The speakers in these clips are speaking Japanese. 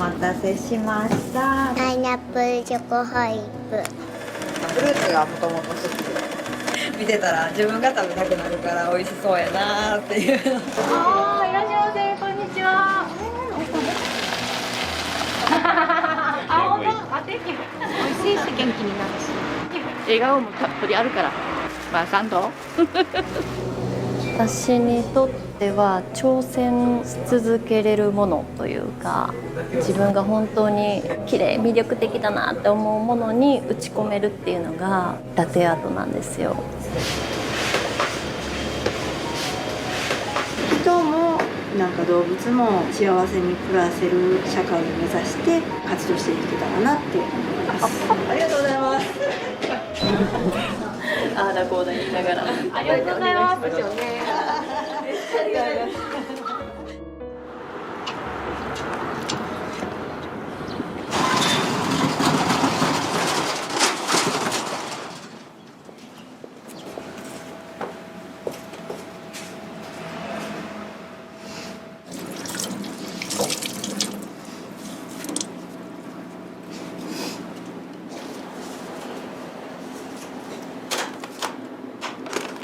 待たせしました。パイナップルチョコホイップ。フルーツがもともと好きで見てたら自分が食べたくなるから美味しそうやなーっていうの。あー、いらっしゃいませ、こんにちは。あ、本当、あ、天気美味しいし元気になるし笑顔もたっぷりあるからまあ感動私にとっては挑戦し続けれるものというか、自分が本当に綺麗魅力的だなって思うものに打ち込めるっていうのがラテアートなんですよ。人もなんか動物も幸せに暮らせる社会を目指して活動していけたらなって思います。ありがとうございます。ああだこうだ言いながらありがとうございます。ですよね。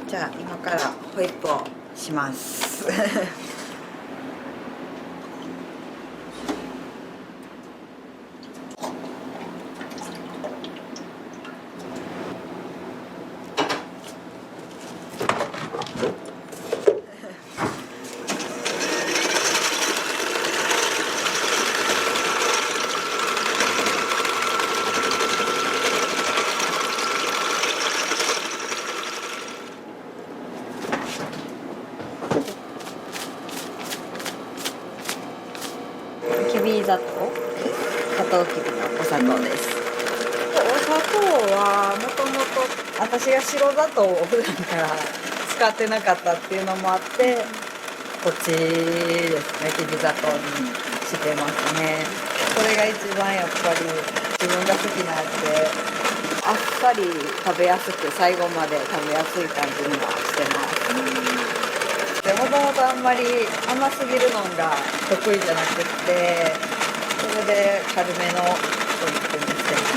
じゃあ今からホイップをします。きび砂糖、サトウキビのお砂糖です。お砂糖はもともと私が白砂糖を普段から使ってなかったっていうのもあって、こっちですね、きび砂糖にしてますね。これが一番やっぱり自分が好きなやつで、あっさり食べやすく最後まで食べやすい感じにはしてます。でもともとあんまり甘すぎるのが得意じゃなくってそれで軽めのホイップにしてます。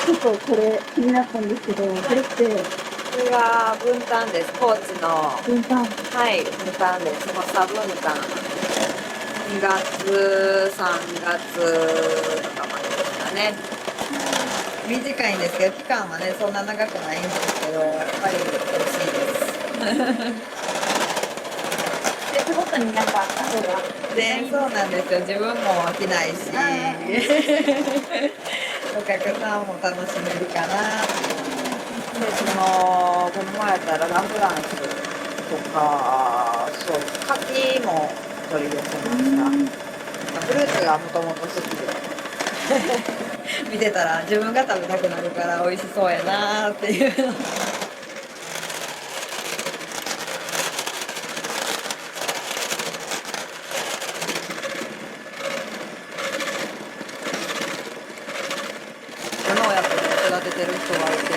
ちょっとこれ気になったんですけど、これってこれが分担です。高知の分担。はい、分担です。差分担。2月、3月とかまでですかね。短いんですけど、期間はね、そんな長くないんですけど、やっぱり美味しいです。季節ごとになんかあった方が。で、そうなんですよ。自分も飽きないし、お客さんも楽しめるかな。で、この前やったらラ・フランスとか、そう、柿も取り寄せました。フルーツがもともと好きで見てたら自分が食べたくなるから美味しそうやなっていうの。山をやって育ててる人がいて、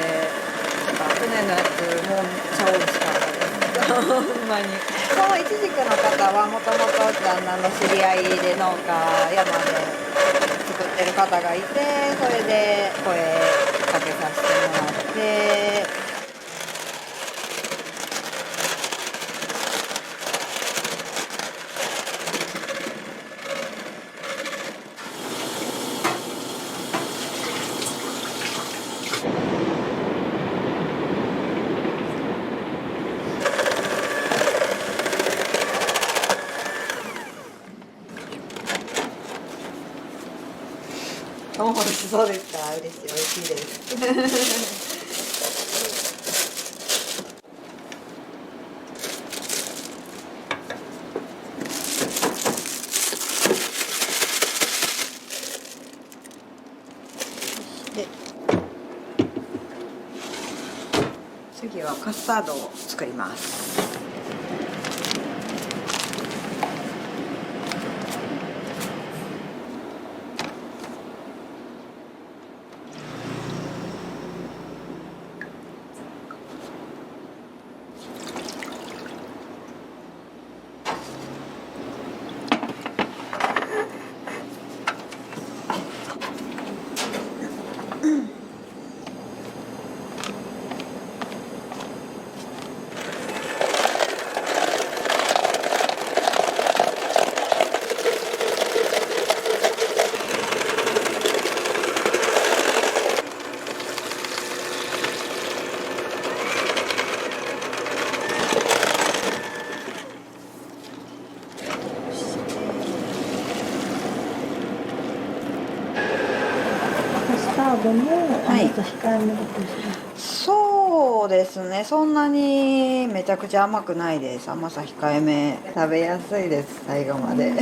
船のやつもうめっちゃ美味しかったです。ほんまに。そのイチジクの方はもともと旦那の知り合いで農家山で作ってる方がいて、それで声かけさせてもらって。お、そうですか。嬉しい、美味しいです。で、次はカスタードを作ります。タードもはい甘さ控えめだったりする。そうですね、そんなにめちゃくちゃ甘くないです。甘さ控えめ、食べやすいです、最後まで。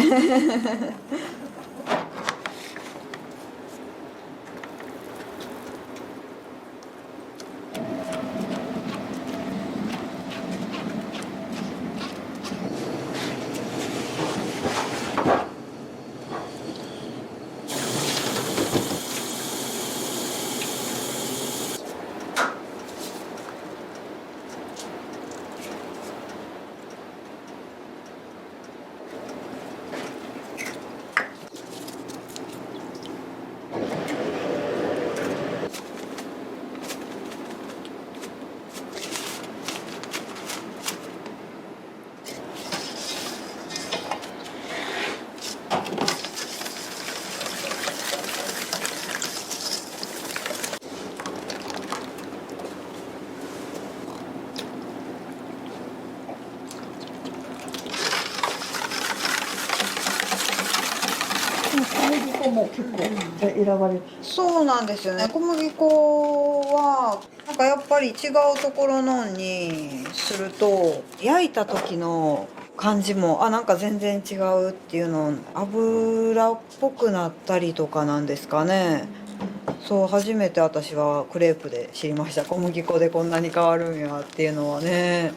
小麦粉も結構選ばれる。そうなんですよね。小麦粉はなんかやっぱり違うところのにすると焼いた時の感じもなんか全然違うっていうの、油っぽくなったりとかなんですかね。そう初めて私はクレープで知りました。小麦粉でこんなに変わるんやっていうのはね。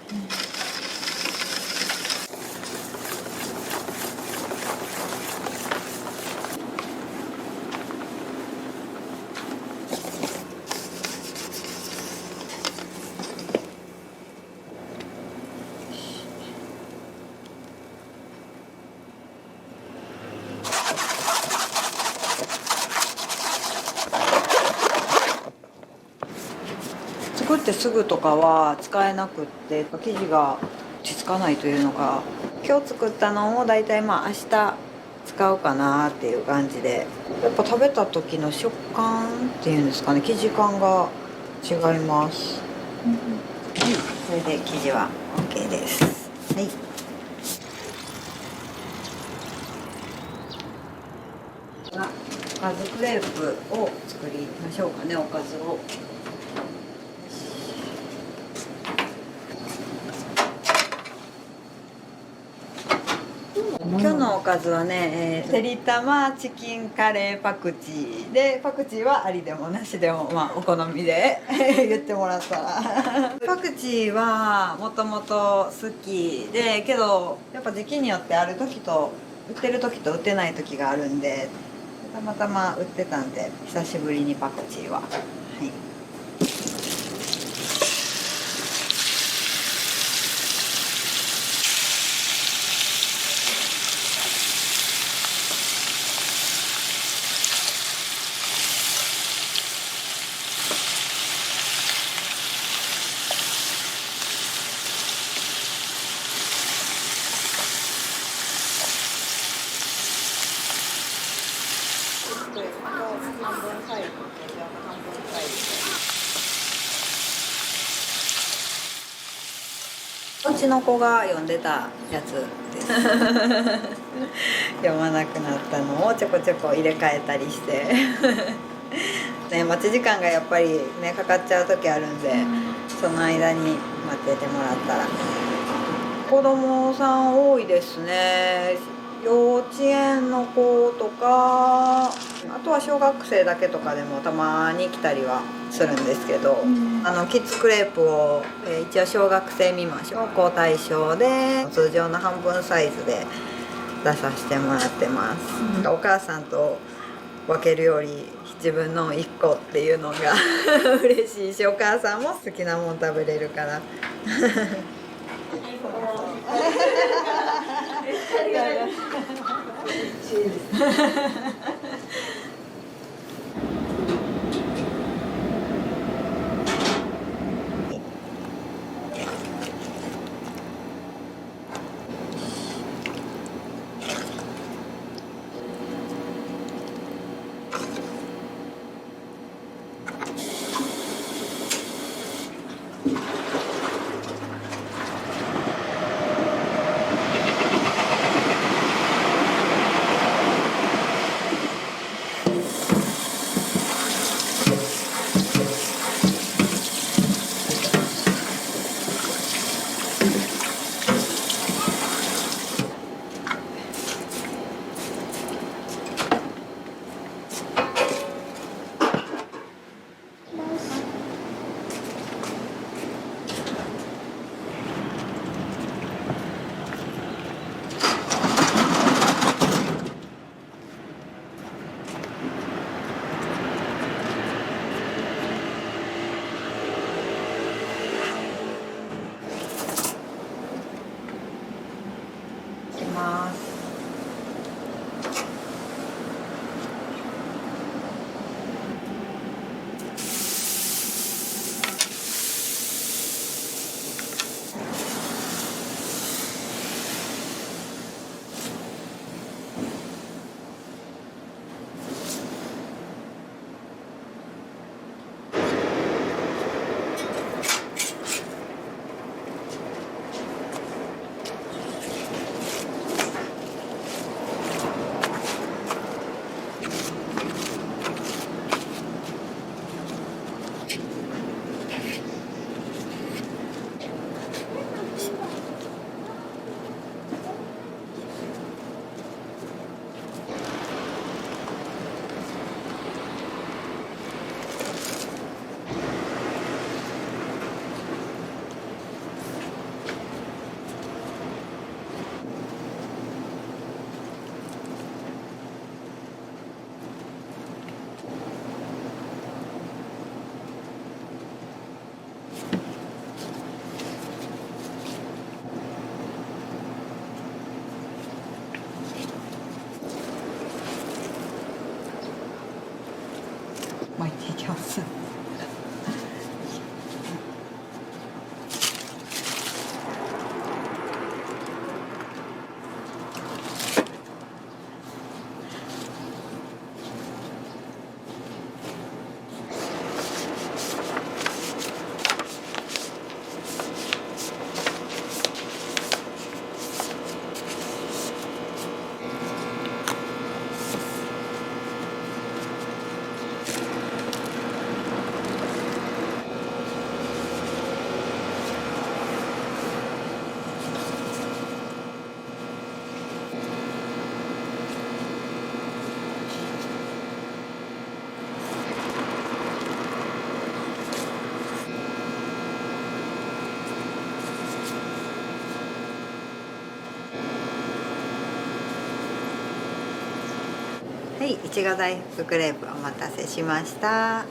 作ってすぐとかは使えなくって生地が落ち着かないというのか、今日作ったのをだいたい明日使うかなっていう感じで、やっぱ食べた時の食感っていうんですかね、生地感が違います。はい、それで生地は OK です。はい、おかずクレープを作りましょうかね。おかずを今日のおかずはね、てりたまチキンカレーパクチーで、パクチーはありでもなしでもお好みで言ってもらったらパクチーはもともと好きで、けどやっぱ時期によってある時と売ってる時と売ってない時があるんで、たまたま売ってたんで久しぶりにパクチーは、はい。うちの子が読んでたやつです読まなくなったのをちょこちょこ入れ替えたりしてね、待ち時間がやっぱりねかかっちゃう時あるんで、その間に待っててもらったら。子供さん多いですね。幼稚園の子とか、あとは小学生だけとかでもたまに来たりはするんですけど、キッズクレープを、一応小学生未満小校対象で通常の半分サイズで出させてもらってます、お母さんと分けるより自分の1個っていうのが嬉しいし、お母さんも好きなもん食べれるから巻いていきます。はい、いちご大福クレープお待たせしました。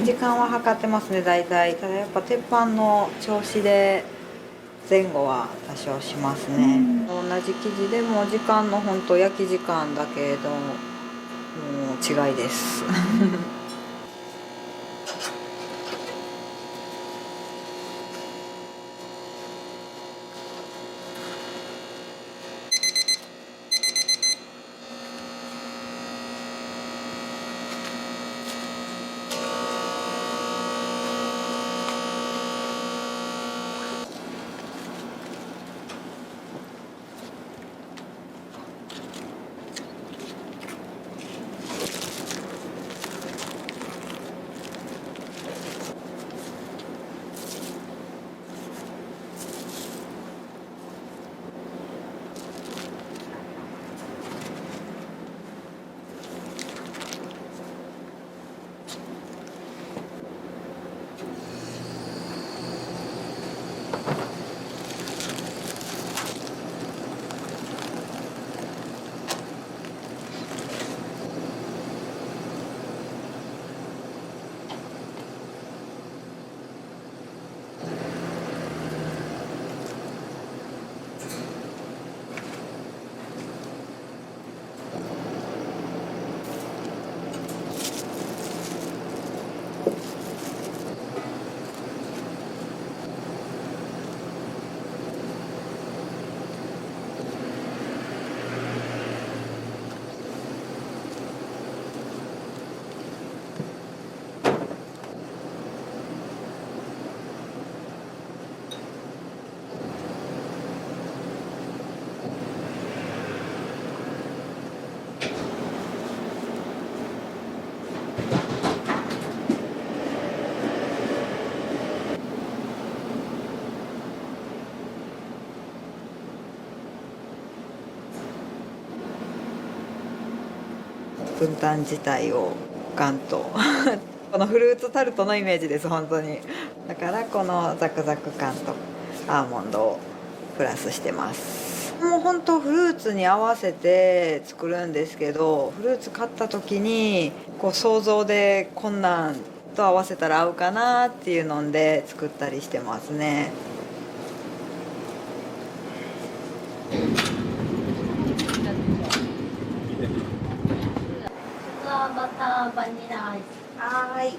時間は計ってますね、大体。ただやっぱ鉄板の調子で前後は多少しますね。同じ生地でも時間の本当焼き時間だけどもう違いです。分担自体をガンとこのフルーツタルトのイメージです、本当に。だからこのザクザク感とアーモンドをプラスしてます。もう本当フルーツに合わせて作るんですけど、フルーツ買った時にこう想像でこんなんと合わせたら合うかなっていうので作ったりしてますね。バターバニラアイス。はーい。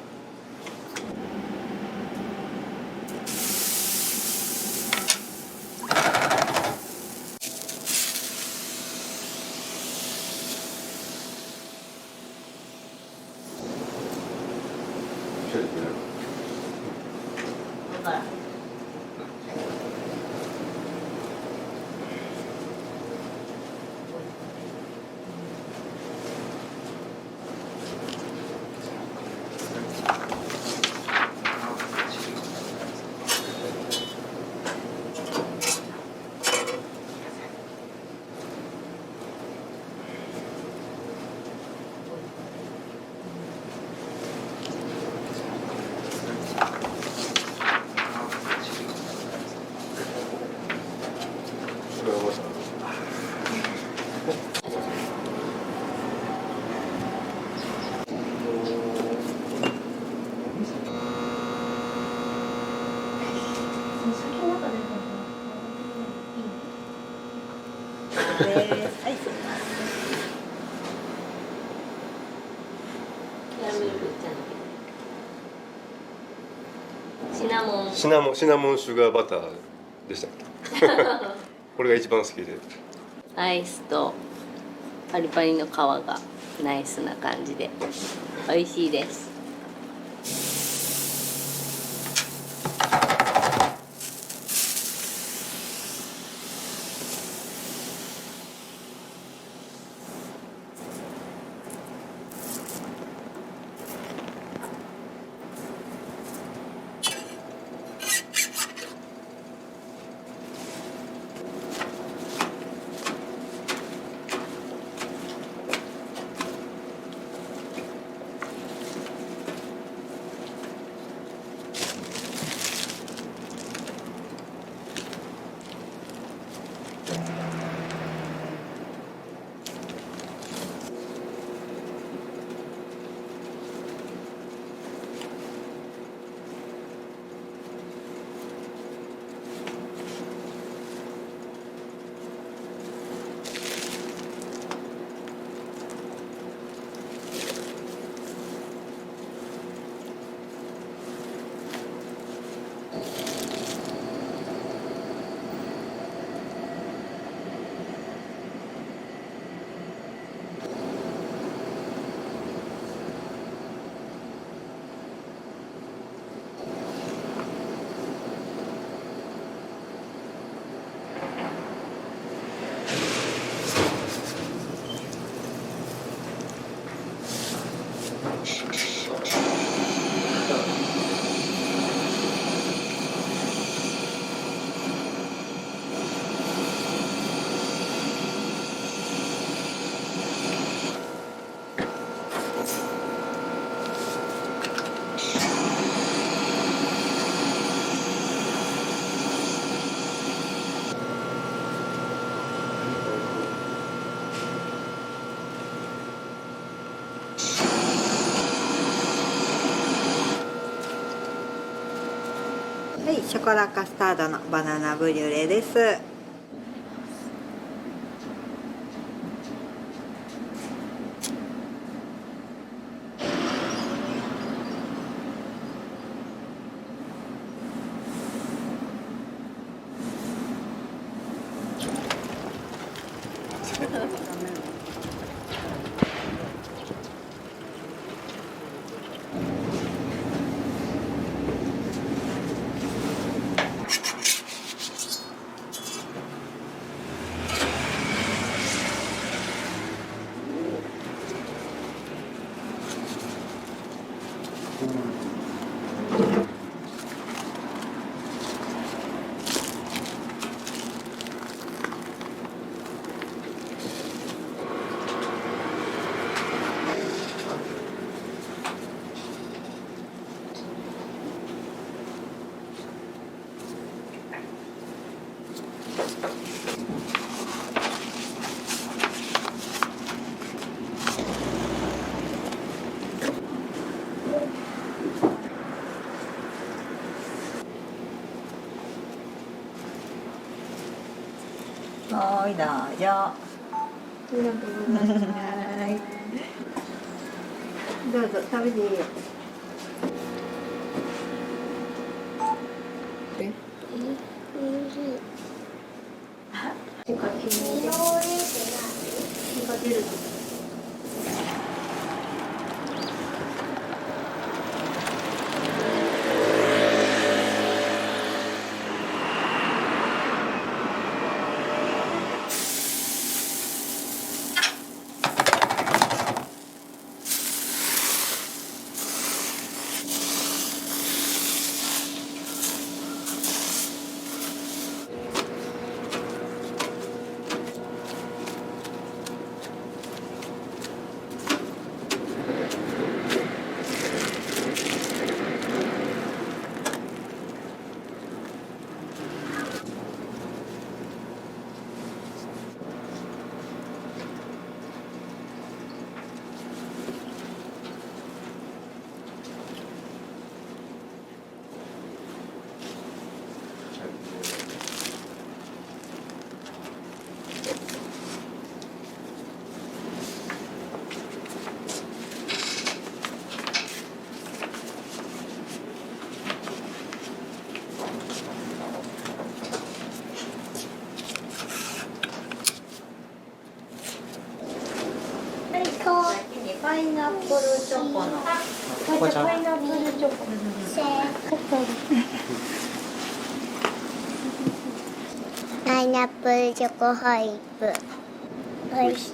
はい。シナモンシナモンシュガーバターでした。これが一番好きで。アイスとパリパリの皮がナイスな感じで美味しいです。はい、ショコラカスタードのバナナブリュレです。はい、どうぞ。ありがとうございます。はい。どうぞ食べていいよ。プルチョコの。パイナップルチョコ。パイナップルチョコホイップ。美味しい。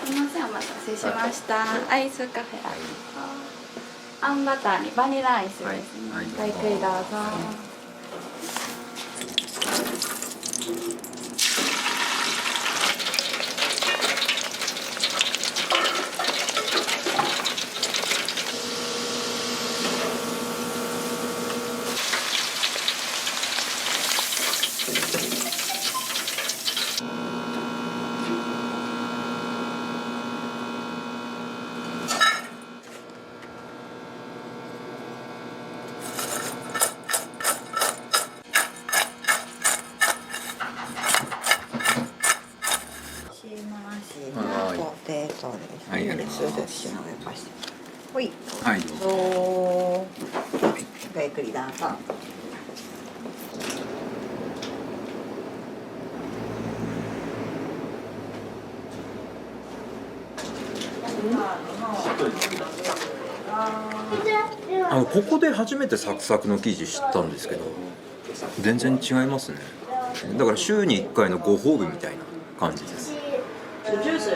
すみません、お待たせしました。アイスカフェあんバターにバニラアイスですね。ごゆっくりどうぞ。ポテトです。はい、ありがとうございます。ほい。はい、どうぞ。ごゆっくりどうぞ。ここで初めてサクサクの生地知ったんですけど、全然違いますね。だから週に1回のご褒美みたいな感じです。ジュース。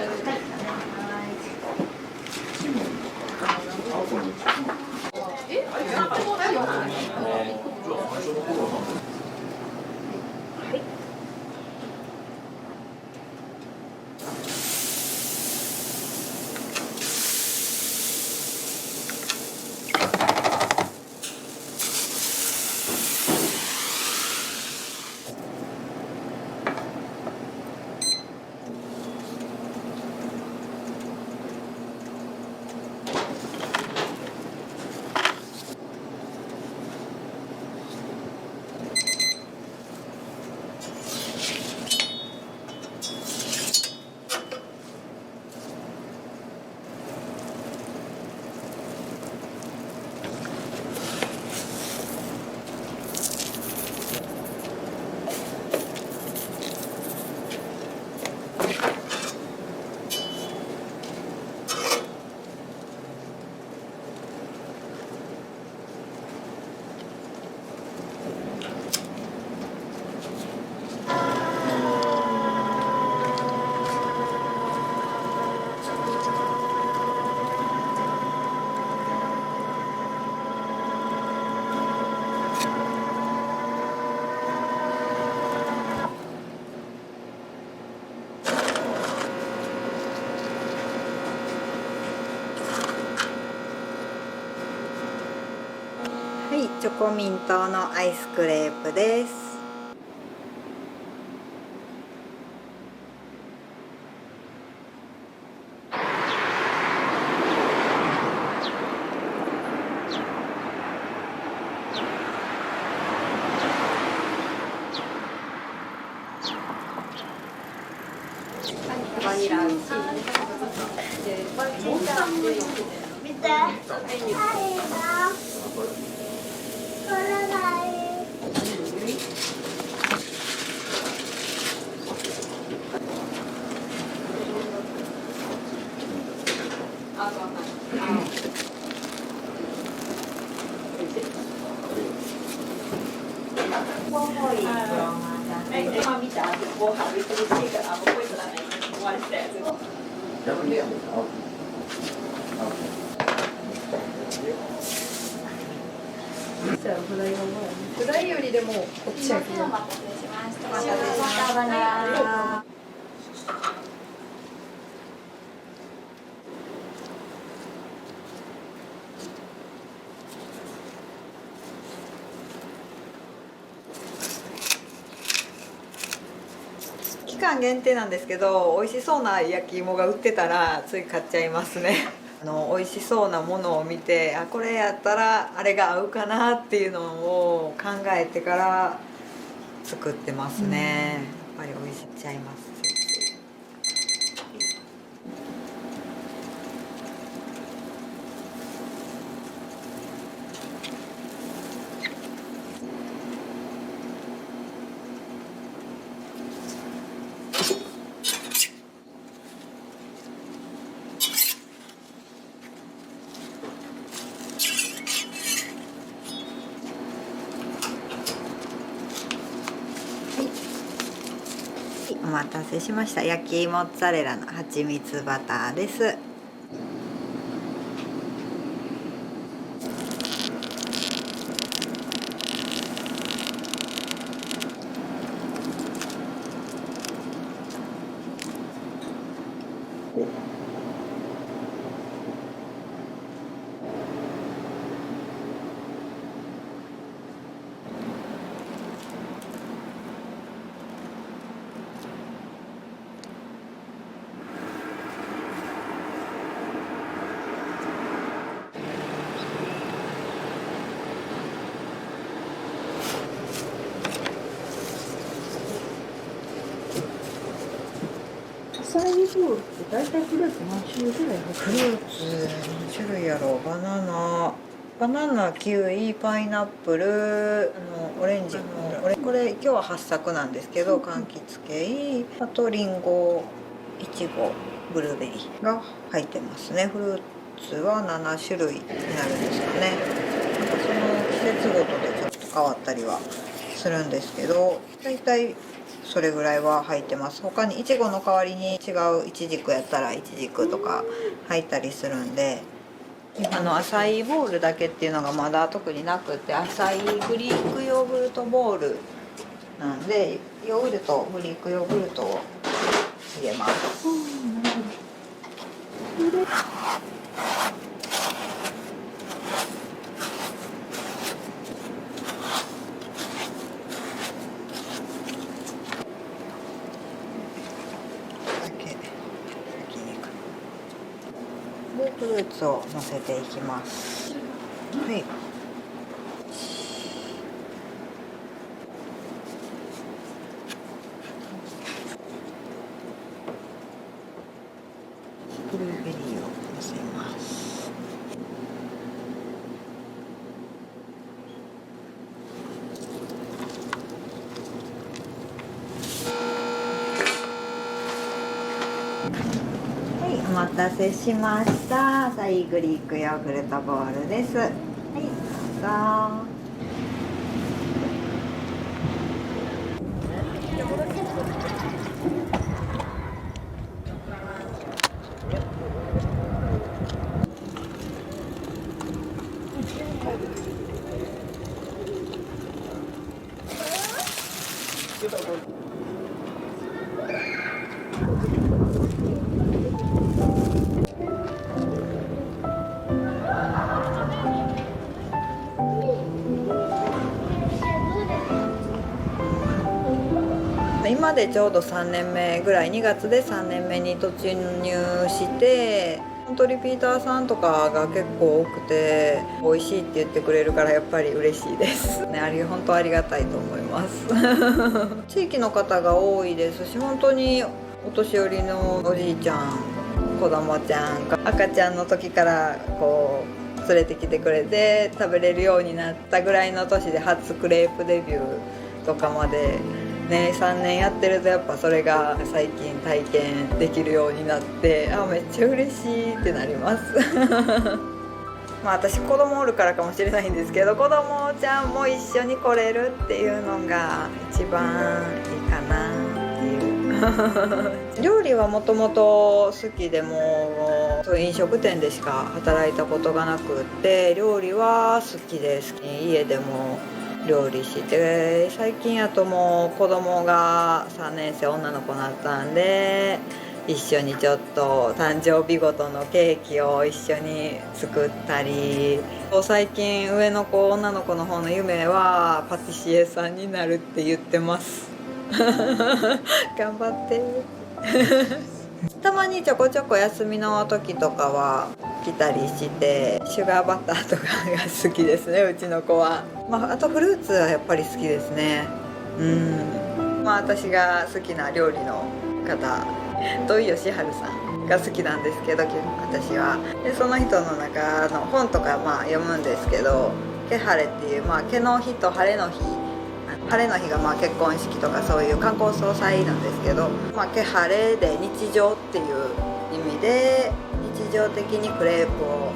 チョコミントのアイスクレープです。バニラアイス。見て。はいな。これがいい。フライよりでもこっちやけど。お待たせしました。お待たせしました。期間限定なんですけど、美味しそうな焼き芋が売ってたらつい買っちゃいますね。美味しそうなものを見て、これやったらあれが合うかなっていうのを考えてから作ってますね。やっぱり美味しちゃいます。お待たせしました。焼きモッツァレラの蜂蜜バターです。アサイーボールって大体フルーツ何種類ぐらい入ってフルーツ何種類やろう。バナナ、キウイ、パイナップル、オレンジのこれ今日は8作なんですけど、柑橘系、あとリンゴ、イチゴ、ブルーベリーが入ってますね。フルーツは7種類になるんですかね。なんかその季節ごとでちょっと変わったりはするんですけど、大体それぐらいは入ってます。他にイチゴの代わりに違うイチジクやったらイチジクとか入ったりするんで、アサイーボウルだけっていうのがまだ特になくて、アサイーグリークヨーグルトボウルなんで、ヨーグルトグリークヨーグルトを入れます。でフルーツをのせていきます。はい。ブルーベリーをのせます。はい、お待たせしました。アサイーグリークヨーグルトボウルです。はい、どうぞ。今でちょうど3年目ぐらい、2月で3年目に突入して、本当リピーターさんとかが結構多くて、美味しいって言ってくれるからやっぱり嬉しいですね。本当ありがたいと思います地域の方が多いですし、本当にお年寄りのおじいちゃん、子供ちゃんが赤ちゃんの時からこう連れてきてくれて食べれるようになったぐらいの年で初クレープデビューとかまでね、3年やってるとやっぱそれが最近体験できるようになって、めっちゃ嬉しいってなりますまあ私子供おるからかもしれないんですけど、子供ちゃんも一緒に来れるっていうのが一番いいかなっていう料理はもともと好きでもそういう飲食店でしか働いたことがなくって、料理は好きです。家でも料理して、最近やともう子供が3年生女の子になったんで、一緒にちょっと誕生日ごとのケーキを一緒に作ったり、最近上の子女の子の方の夢はパティシエさんになるって言ってます頑張ってたまにちょこちょこ休みの時とかは来たりして、シュガーバターとかが好きですね、うちの子は。あとフルーツはやっぱり好きですね。私が好きな料理の方、土井善晴さんが好きなんですけど、私はでその人の中の本とか読むんですけど、ケハレっていう、毛の日と晴れの日、晴れの日が結婚式とかそういう観光総裁なんですけど、ケハレで日常っていう意味で、日常的にクレープを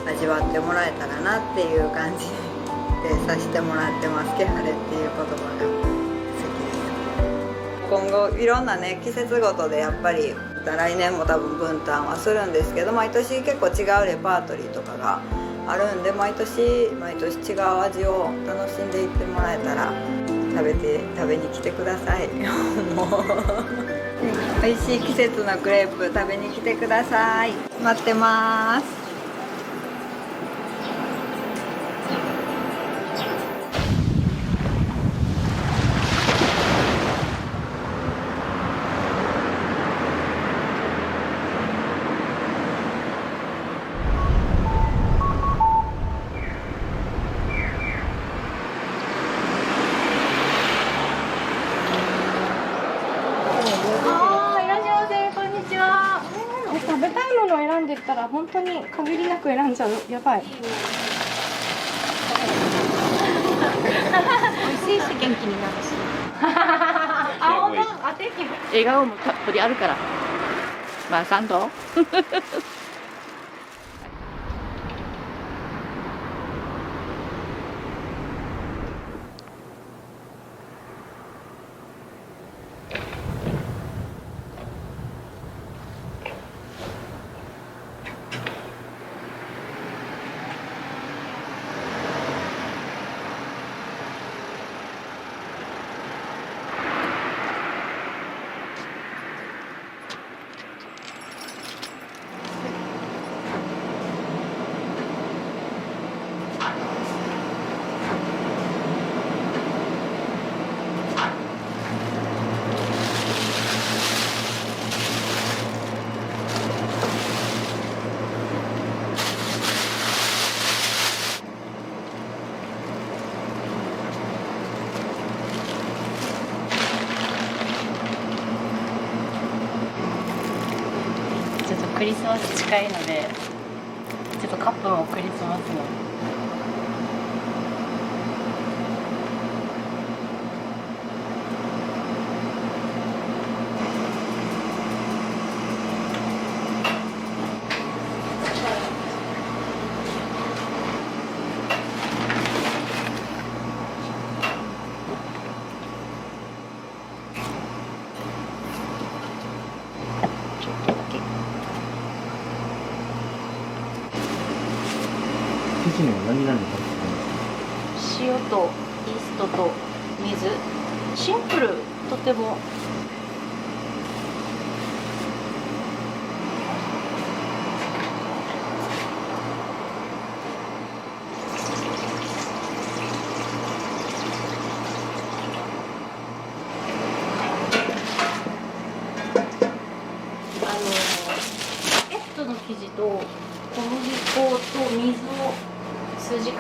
味わってもらえたらなっていう感じでさせてもらってます。ケハレっていう言葉が好きです。今後いろんなね季節ごとでやっぱり来年も多分分担はするんですけど、毎年結構違うレパートリーとかがあるんで、毎年違う味を楽しんでいってもらえたら食べに来てくださいもう美味しい季節のクレープ食べに来てください。待ってます。食べたいものを選んでったら本当に限りなく選んじゃう。やばい。美味しいし元気になるし。本当？天気。笑顔もたっぷりあるから。3度。クリスマス近いのでちょっとカップもクリスマスの生地には何々入って塩とイーストと水、シンプル、とても。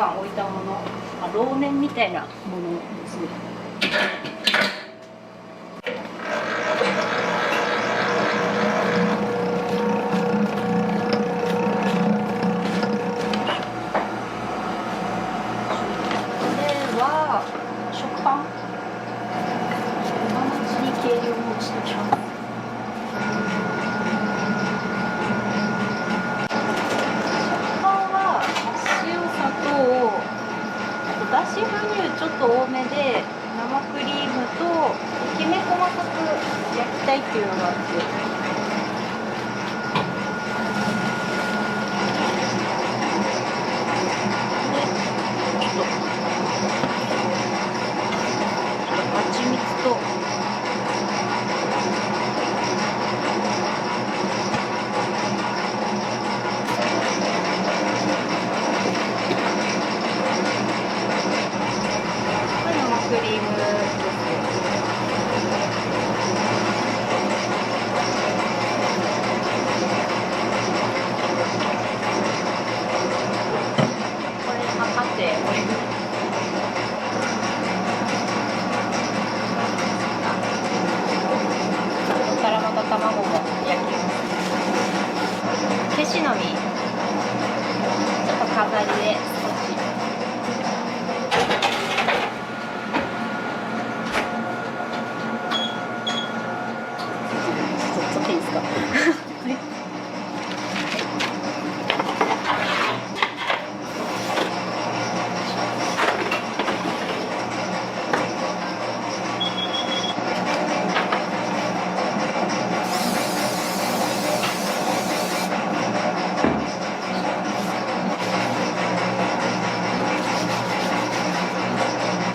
間置いたもの、ローメンみたいなものですね。食パン、今のうちに計量をしておきます。食パンは塩、砂糖、あと脱脂粉乳ちょっと多めで、生クリームときめ細かく焼きたいっていうのがあって。蜂蜜と生クリームこれ測ってからまた卵も焼きます。消しの実ちょっと飾りで少しちょっといいですか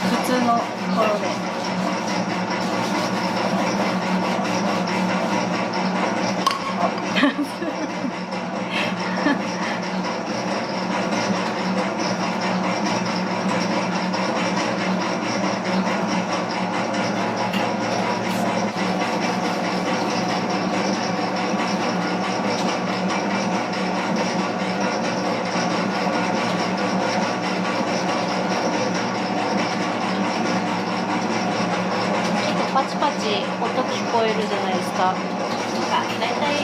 普通のところで。パチパチ音聞こえるじゃないですか。なんかだいたい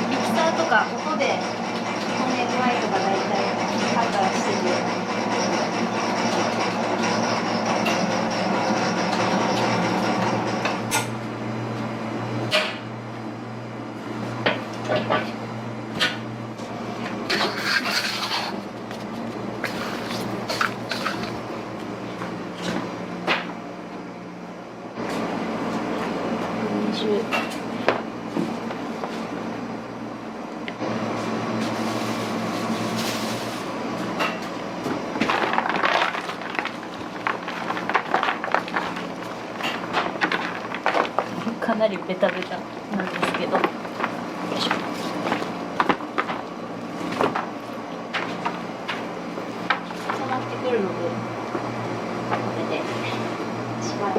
ミキサーとか音でこね具合とかだいたい判断してて。かなりベタベタなんですけど、よいしょ。収まってくるので、これでしばらく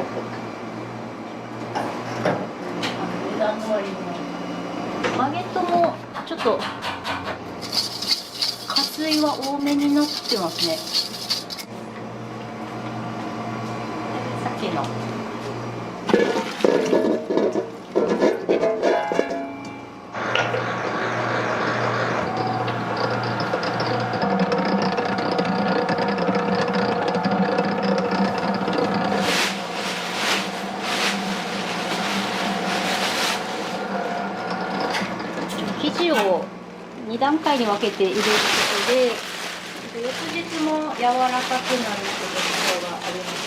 値段の割にバゲットもちょっと加水は多めになってますね。さっきの生地を2段階に分けて入れることで翌日も柔らかくなるということがあります。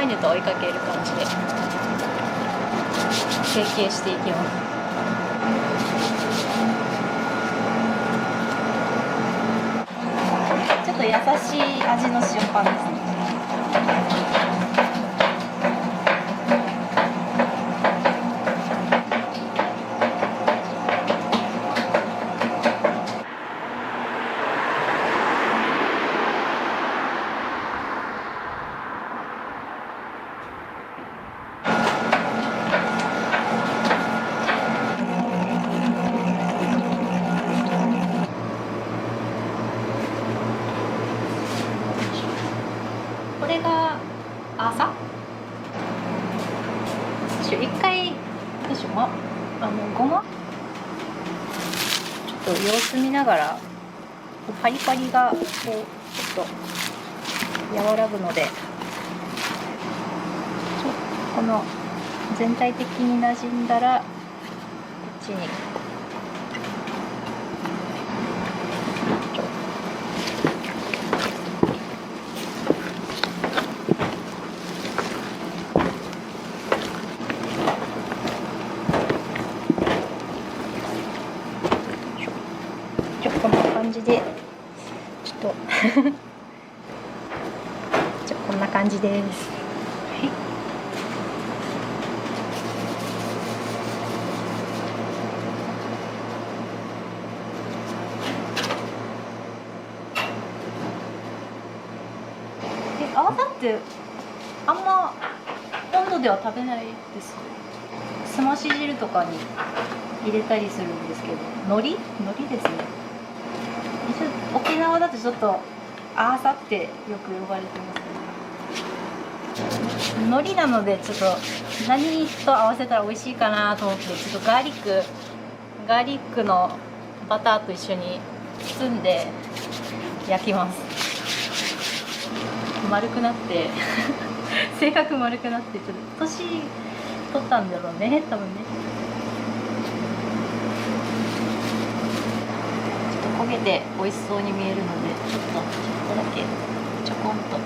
ニューと追いかける感じで成形していきます。ちょっと優しい味の塩パンですね。これが朝一回どうしよう、ごまちょっと様子見ながらパリパリがこうちょっと和らぐのでこの全体的に馴染んだらこっちにこんな感じでちょっとこんな感じです。はい。で、アワサってあんま温度では食べないです。すまし汁とかに入れたりするんですけど、海苔ですね。沖縄だとちょっとアーサってよく呼ばれてますね。海苔なのでちょっと何と合わせたら美味しいかなと思って、ちょっとガーリックのバターと一緒に包んで焼きます。丸くなって性格丸くなってちょっと年取ったんだろうね、多分ね。焦げて美味しそうに見えるのでちょっとだけちょこんと。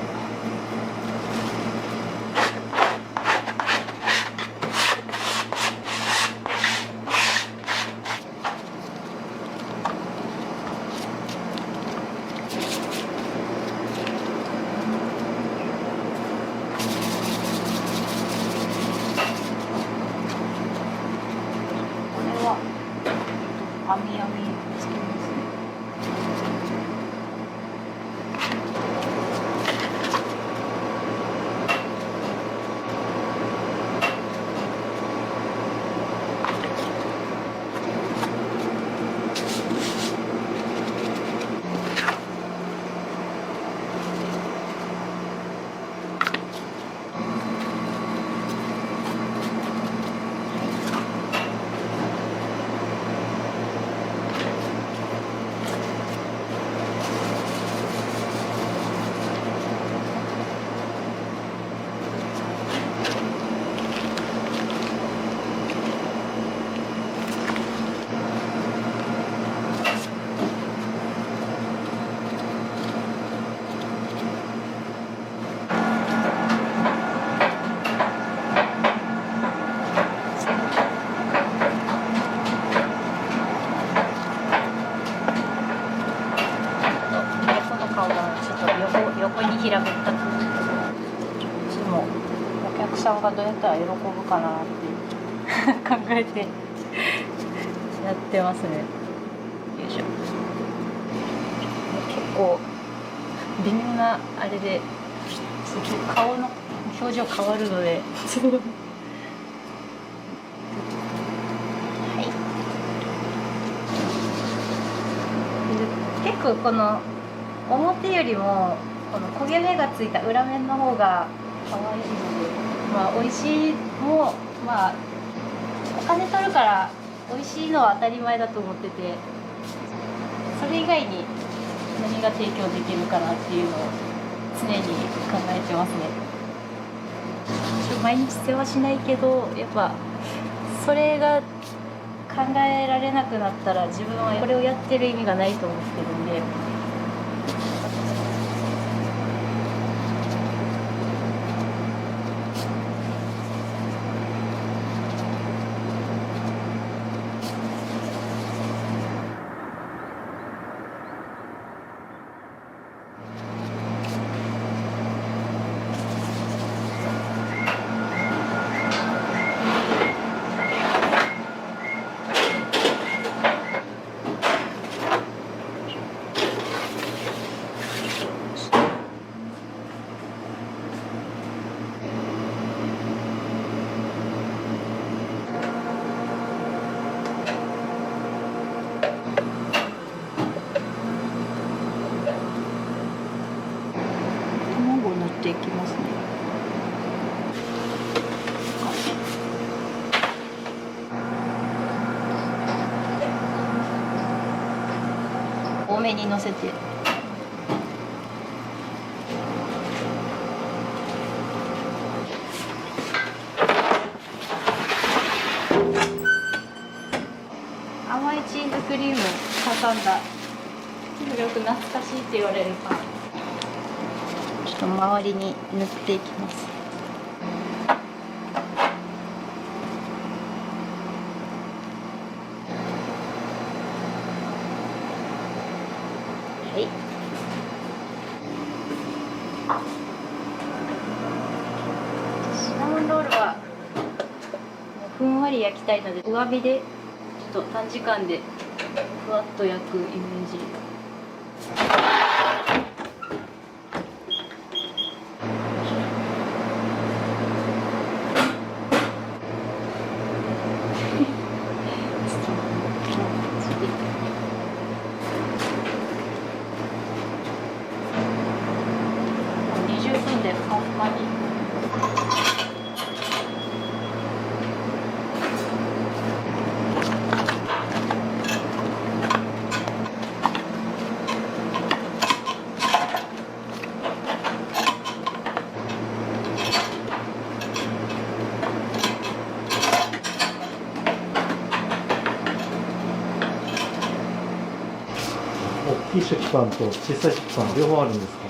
これは網つけますね。横に平べったく、こっちもお客さんがどうやったら喜ぶかなって考えてやってますね。よいしょ。結構微妙なあれで顔の表情変わるのではい。結構この表よりもこの焦げ目がついた裏面の方が可愛いので、美味しいもお金取るから美味しいのは当たり前だと思ってて、それ以外に何が提供できるかなっていうのを常に考えてますね。毎日世話しないけどやっぱそれが考えられなくなったら自分はこれをやってる意味がないと思ってるんで。多めに乗せて。甘いチーズクリーム挟んだよく懐かしいって言われるパン、ちょっと周りに塗っていきます。はい、シナモンロールはふんわり焼きたいので上火でちょっと短時間でふわっと焼くイメージ。20分でほんまに。大きい食パンと小さい食パン両方あるんですか？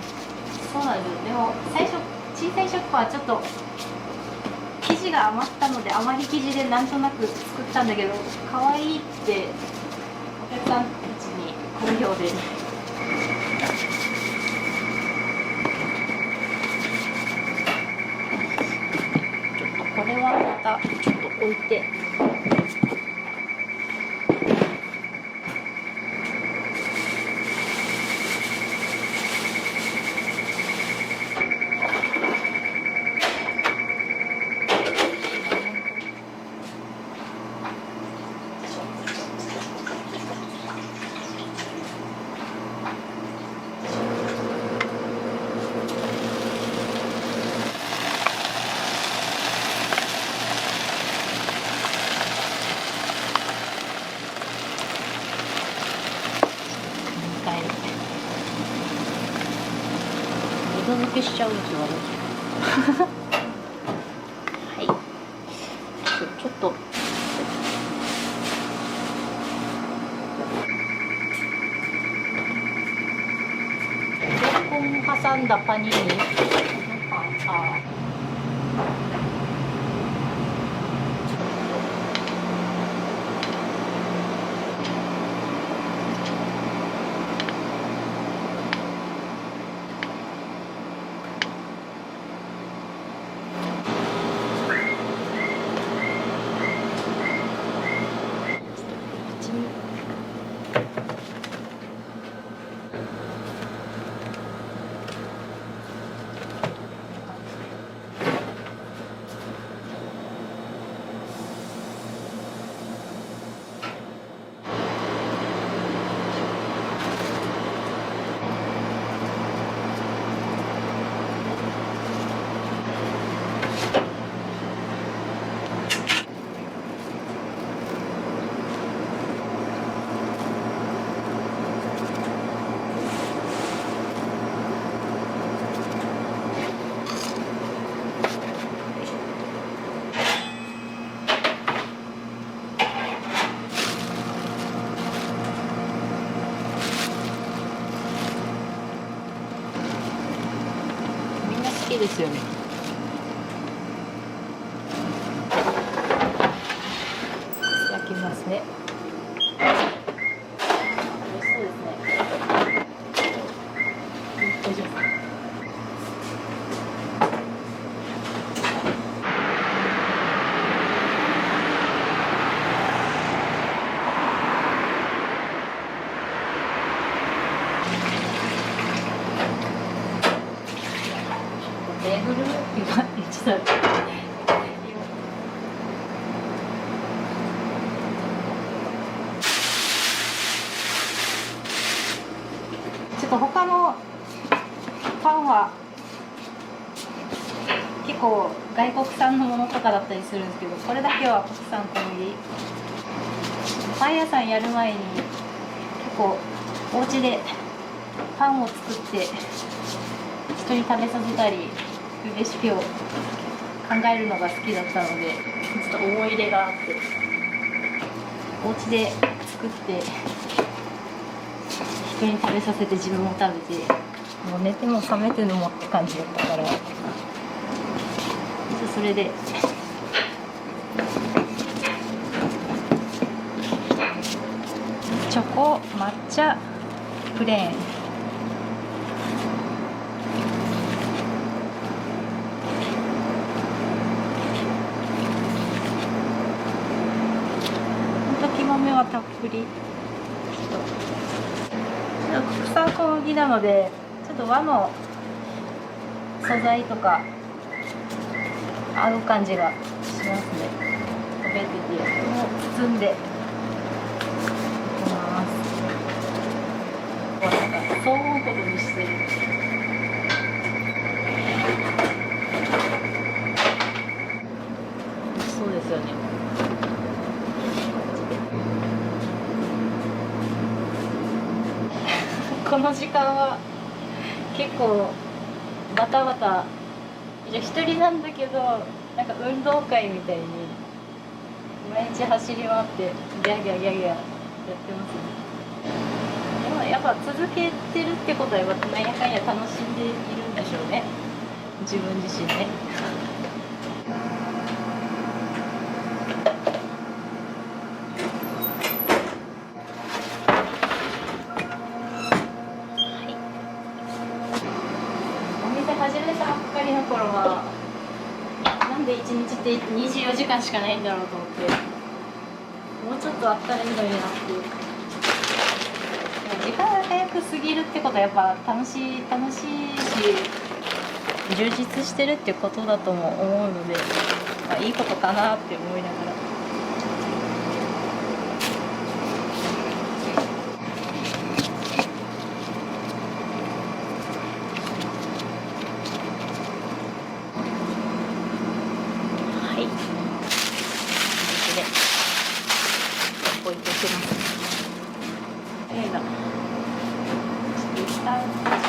そうなんです。でも最初小さい食パンはちょっと生地が余ったので余り生地でなんとなく作ったんだけど、可愛いってお客さんたちに好評で。ちょっとこれはまたちょっと置いて。二度漬けしちゃうやつがある。はい。ちょっと。ベーコン挟んだパニーニ。いいですよね。焼きますね。美味しそうですね。大丈夫。ベーグル今一度ちょっと他のパンは結構外国産のものとかだったりするんですけど、これだけは国産小麦。パン屋さんやる前に結構お家でパンを作って人に食べさせたりレシピを考えるのが好きだったので、ちょっと思い入れがあって、お家で作って人に食べさせて自分も食べて、もう寝ても覚めてもって感じだったから、それでチョコ抹茶プレーン、時豆はたっぷり、国産小麦なのでちょっと和の素材とか合う感じがしますね。食べててもう包んでいきます。なんかそう思うことにしてる。そうですよね。この時間は結構バタバタ、一人なんだけどなんか運動会みたいに毎日走り回ってギャギャギャギャやってますね。でもやっぱ続けてるってことはなんやかんや楽しんでいるんでしょうね、自分自身ね。始めたばっかりの頃はなんで1日って24時間しかないんだろうと思って、もうちょっとあったらいいのになって。時間が早く過ぎるってことはやっぱ楽しいし充実してるってことだとも思うので、いいことかなって思いながら。置いておきます。一旦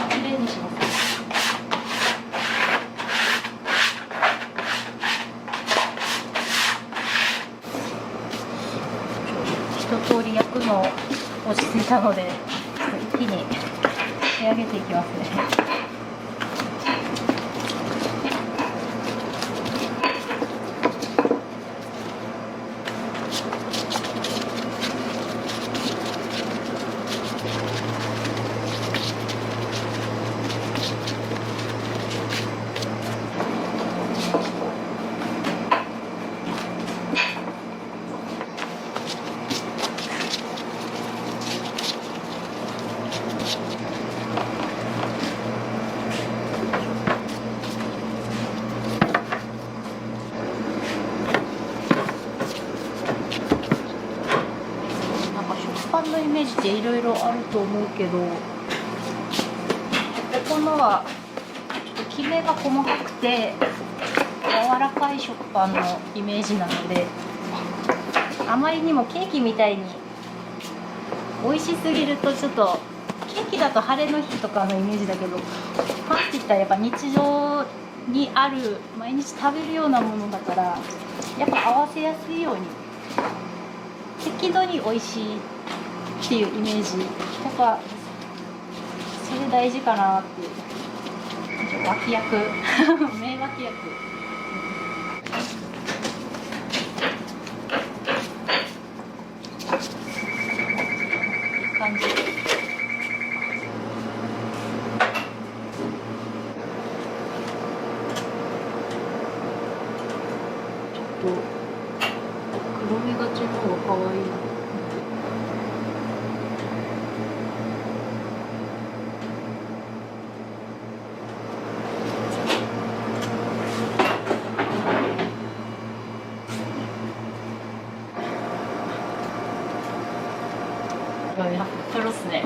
きれいにします。一通り焼くの落ち着いたので、一気に仕上げていきますね。パンのイメージっていろいろあると思うけど、このはきめが細かくて柔らかい食パンのイメージなので、あまりにもケーキみたいに美味しすぎるとちょっと、ケーキだと晴れの日とかのイメージだけど、パンっていったらやっぱ日常にある毎日食べるようなものだから、やっぱ合わせやすいように適度に美味しいっていうイメージ、やっぱそれ大事かなって。脇役名脇役。いい感じ。黒みがちの方が可愛い。プロっすね。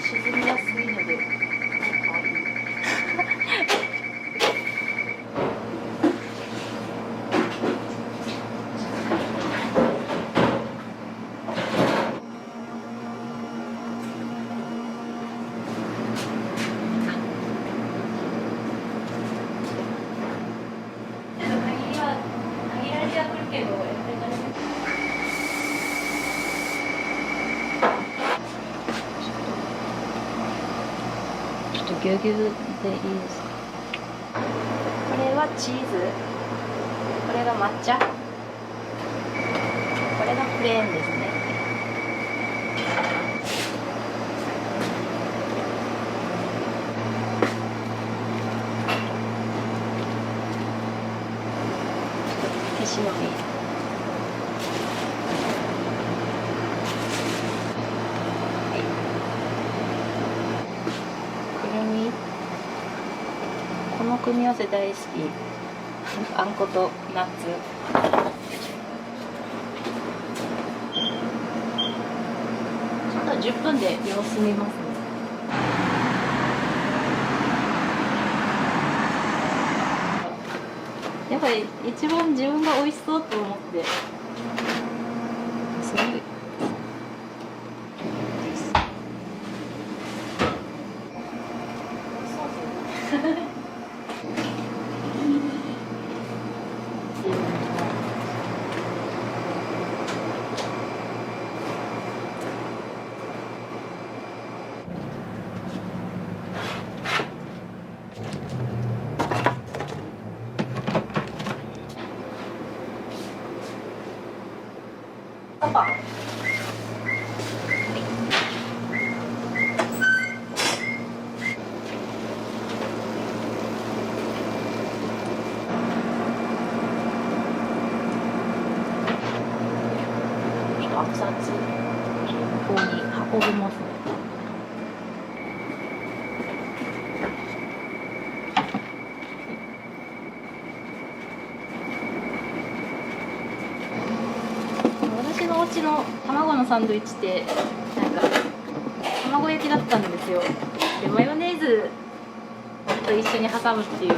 沈みやすいので。ぎゅうぎゅうでいいですか。これはチーズ、これが抹茶、これがプレーンですね。消しの実、この組み合わせ大好き。あんことナッツ。ちょっと10分で様子見ますね。やっぱり一番自分が美味しそうと思ってすごい。パパ。熱々の方に運びますね。私のお家の卵のサンドイッチってなんか卵焼きだったんですよ。でマヨネーズと一緒に挟むっていう、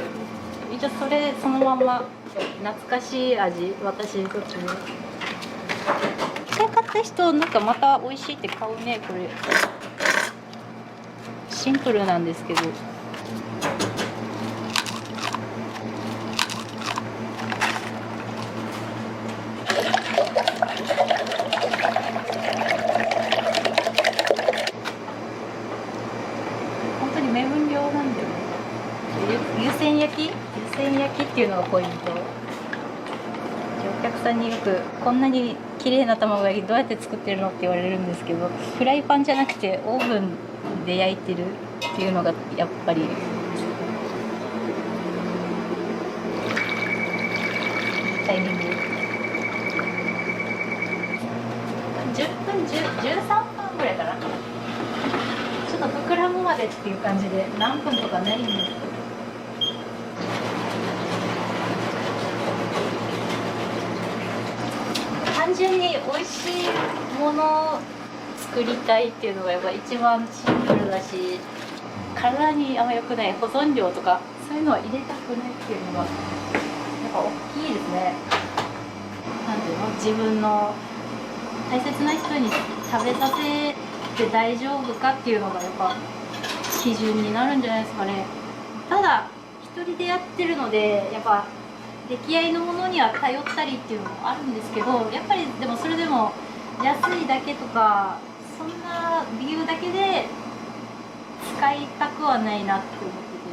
一応それそのまんま懐かしい味、私にとってね。一回買った人なんかまた美味しいって買うね。これシンプルなんですけど。本当に目分量なんだよね。湯煎焼きっていうのがポイント。お客さんによくこんなに綺麗な卵焼きどうやって作ってるのって言われるんですけど、フライパンじゃなくてオーブンで焼いてるっていうのがやっぱりタイミング10分13分ぐらいかな。ちょっと膨らむまでっていう感じで何分とかないんですけど、単純に美味しいものを作りたいっていうのがやっぱ一番シンプルだし、体にあんま良くない保存料とかそういうのは入れたくないっていうのがやっぱ大きいですね。なんていうの、自分の大切な人に食べさせて大丈夫かっていうのがやっぱ基準になるんじゃないですかね。ただ一人でやってるのでやっぱ出来合いのものには頼ったりっていうのもあるんですけど、やっぱりでもそれでも安いだけとかそんな理由だけで使いたくはないなって思ってて、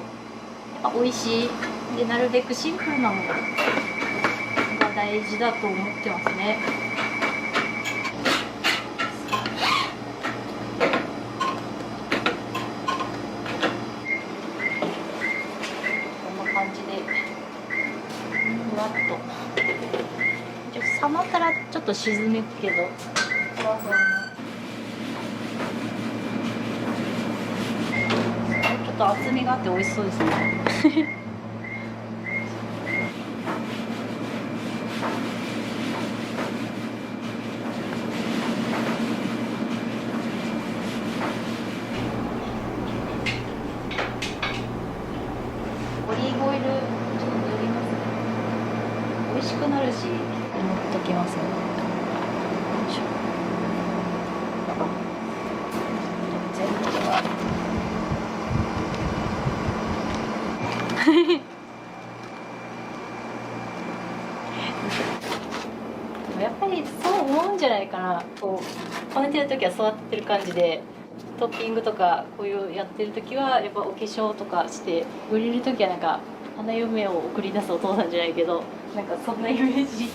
やっぱ美味しいでなるべくシンプルなものが大事だと思ってますね。こんな感じでふわっと冷まったらちょっと沈めるけど、ふわふわちょっと厚みがあって美味しそうですね。オリーブオイルちょっと塗りますね。美味しくなるし、塗っときますね。よいしょ。全部はやっぱりそう思うんじゃないかな。こうこねてる時は座ってる感じで、トッピングとかこういうやってる時はやっぱお化粧とかして売れる時はなんか花嫁を送り出すお父さんじゃないけどなんかそんなイメージ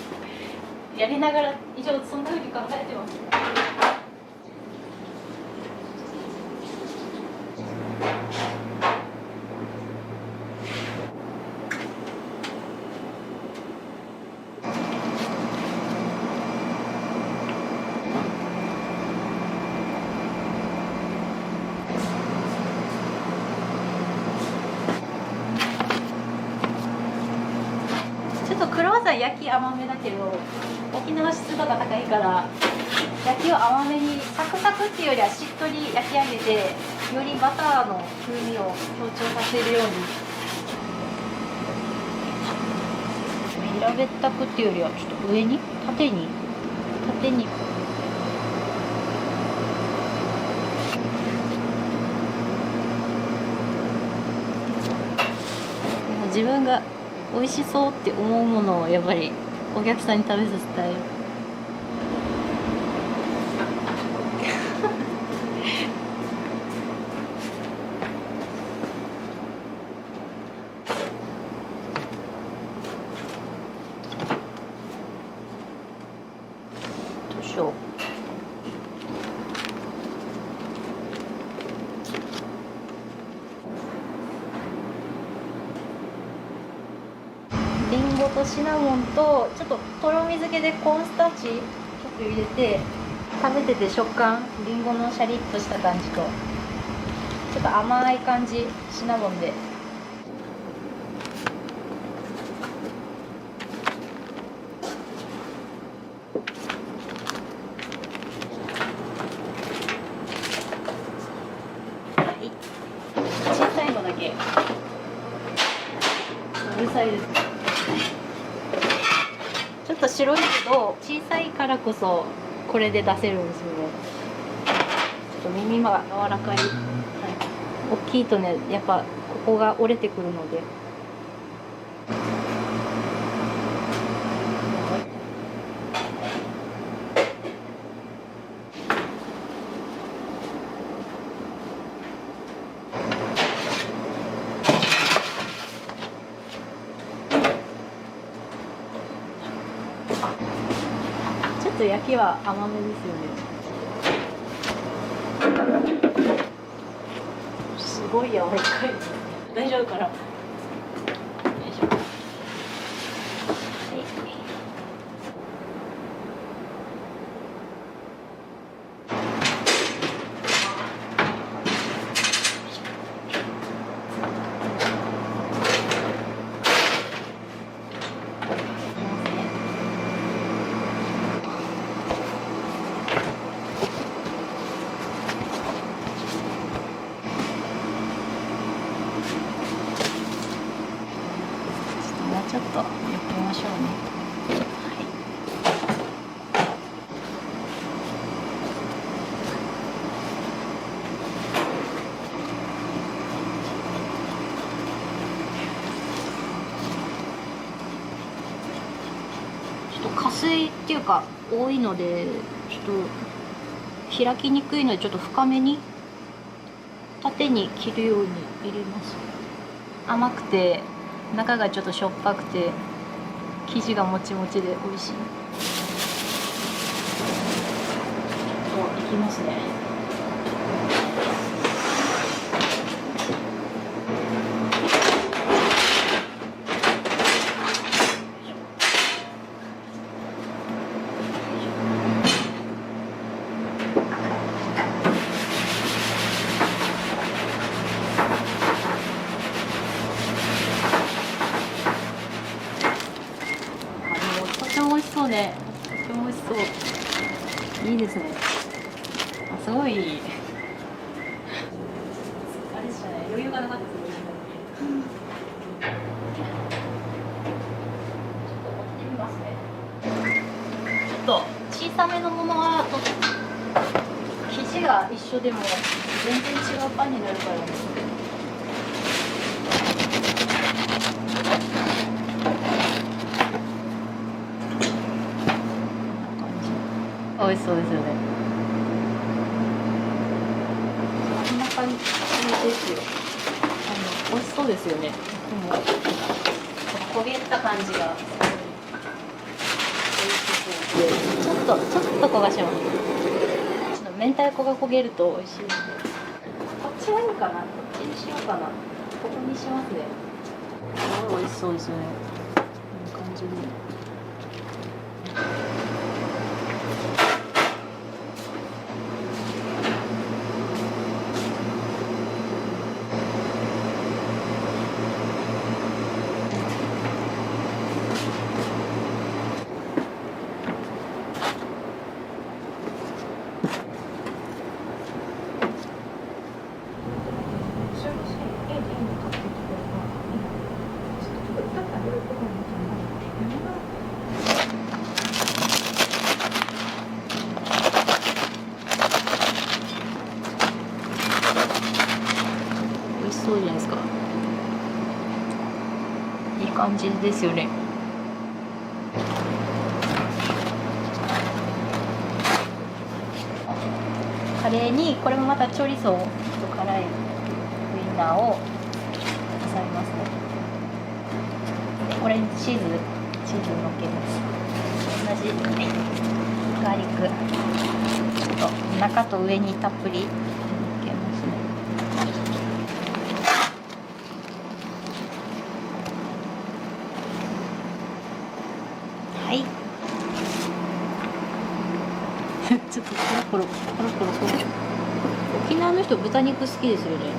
やりながら一応そんな風に考えてます。ちょっとクロワッサン焼き甘めだけど沖縄湿度が高いから焼きを甘めにサクサクっていうよりはしっとり焼き上げてよりバターの風味を強調させるように平べったくっていうよりはちょっと上に縦に自分が美味しそうって思うものをやっぱりお客さんに食べさせたい。どうしよう。リンゴとシナモンとちょっととろみ漬けでコーンスターチちょっと入れて食べてて食感リンゴのシャリッとした感じとちょっと甘い感じシナモンで。はい小さいのだけうるさいです。ちょっと白いけど小さいからこそこれで出せるんですよね。ちょっと耳が柔らかい、はい、大きいとねやっぱここが折れてくるので。ちょっと焼きは甘めですよね。すごい柔らかい。大丈夫かな。よいしょ。はい。ちょっと焼きましょうね。ちょっと加水っていうか多いのでちょっと開きにくいのでちょっと深めに縦に切るように入れます。甘くて中がちょっとしょっぱくて生地がもちもちで美味しい。お、いきますね。美味しそうね。とても美味しそう。いいですね。あ、すごい。あれでしたね。余裕がなかったです。ちょっと持ってみますね。ちょっと小さめのものは生地が一緒でも全然違うパンになるからね。美味しそうですよね。ですよ。美味しそうですよね。焦げた感じが美味しそうで、ちょっと焦がします。ちょっと明太子が焦げると美味しいので、こっちはいいかな。こっちにしようかな。ここにしますね。すごい美味しそうですよね。こんな感じで。美味しそうじゃないですか。いい感じですよね。カレーにこれもまたチョリソーと辛いウインナーを挟みますね。でこれにチーズをのっけます。同じガーリックちょっと中と上にたっぷりのっけますね。はい。ちょっとコロコロ沖縄の人豚肉好きですよね。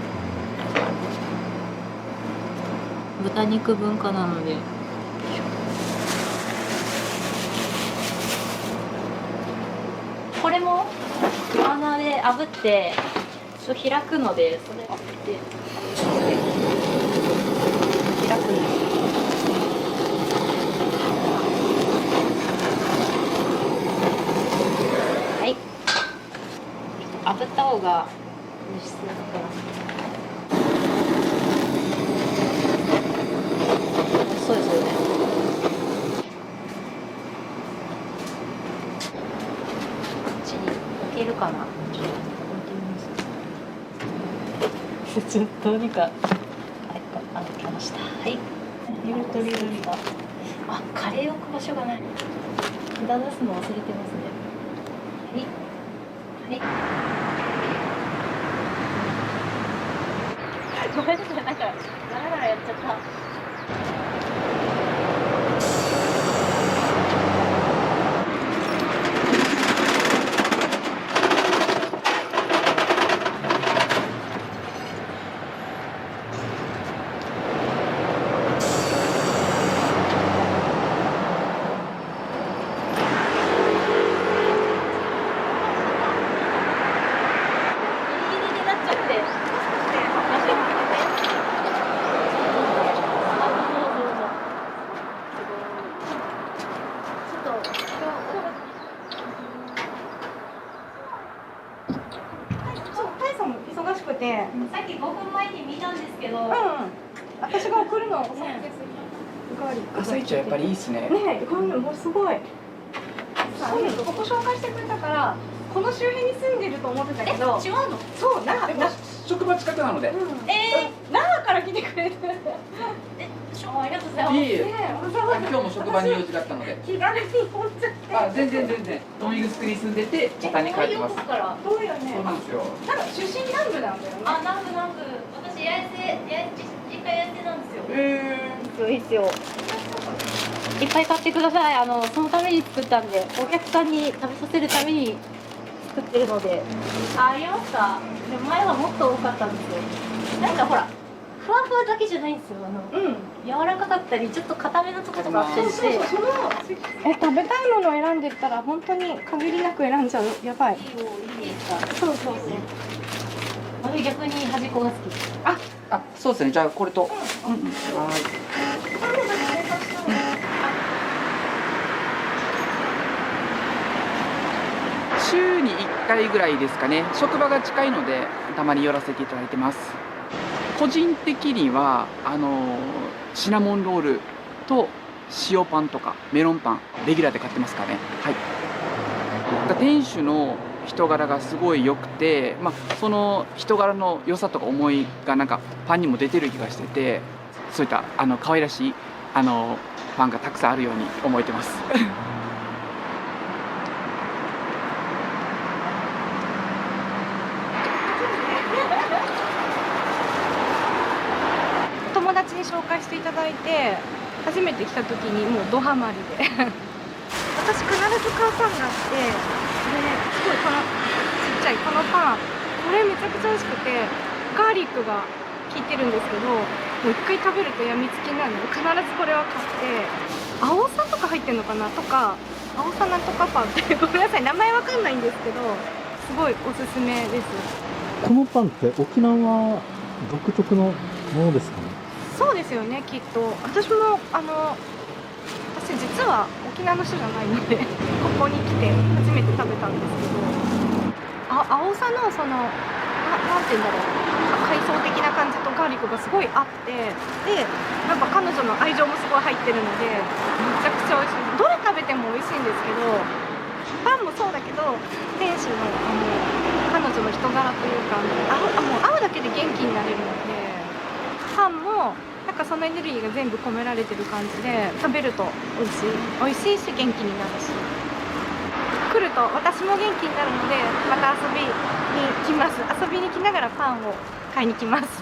豚肉文化なので。これもバーナーで炙ってちょっと開くので、それ炙って開くんです。炙った方が美味しそうだから。美味しそうですよね。こっちに置けるかな。ちょっと置いてみます。ちょっとどうにか来ました。はい。ゆるとりどりが。あ、カレー置く場所がない。札出すの忘れてますね。はい。はい。ごめんなさい、なんかガラガラやっちゃった。さっき5分前に見たんですけど、私が送るの遅くて朝一はやっぱりいいですね。ねえ、これもうすごい。ここ紹介してくれたから、この周辺に住んでると思ってたけど。違うの？そう、那覇。職場近くなので。那覇から来てくれて。ありがとうございます。いえいえ。今日も職場に用事があったので。気軽に来ちゃって。あ、全然。トミグスクに住んでて、北谷に帰ってます。そうよね。そうなんですよ。なんか出身南部なんだよね。あ、南部。私八重洲実家八重洲なんですよ。いいですよ。いっぱい買ってください。そのために作ったんで、お客さんに食べさせるために作ってるので。ありました。でも前はもっと多かったんですよ。なんかほら、ふわふわだけじゃないんですよ。柔らかかったり、ちょっと硬めのとことかあったりして。食べたいものを選んでったら、本当に限りなく選んじゃう。やばい。いいですか。そう。私逆に端っこが好き。あ、そうですね。じゃあこれと。はい。週に1回ぐらいですかね。職場が近いのでたまに寄らせていただいてます。個人的にはシナモンロールと塩パンとかメロンパンレギュラーで買ってますからね。はい。店主の人柄がすごい良くて、その人柄の良さとか思いがなんかパンにも出てる気がしてて、そういった可愛らしいパンがたくさんあるように思えてます。友達に紹介していただいて初めて来た時にもうドハマりで私必ず買うパンがあって、ですごいこのちっちゃいこのパン、これめちゃくちゃ美味しくてガーリックが効いてるんですけど、もう一回食べるとやみつきになるので必ずこれは買って、青さとか入ってるのかなとか、青さなんとかパンってごめんなさい名前わかんないんですけど、すごいおすすめです。このパンって沖縄独特のものですかね。そうですよね、きっと。私も私実は沖縄の人じゃないのでここに来て初めて食べたんですけど、青さのそのなんて言うんだろう、海藻的な感じとガーリックがすごいあって、でなんか彼女の愛情もすごい入ってるのでめちゃくちゃ美味しい。どれ食べても美味しいんですけど、パンもそうだけど店主の彼女の人柄というか、もう会うだけで元気になれるので、パンもなんかそのエネルギーが全部込められてる感じで、食べると美味しいし元気になるし、来ると私も元気になるのでまた遊びに来ます。遊びに来ながらパンを買いに来ます。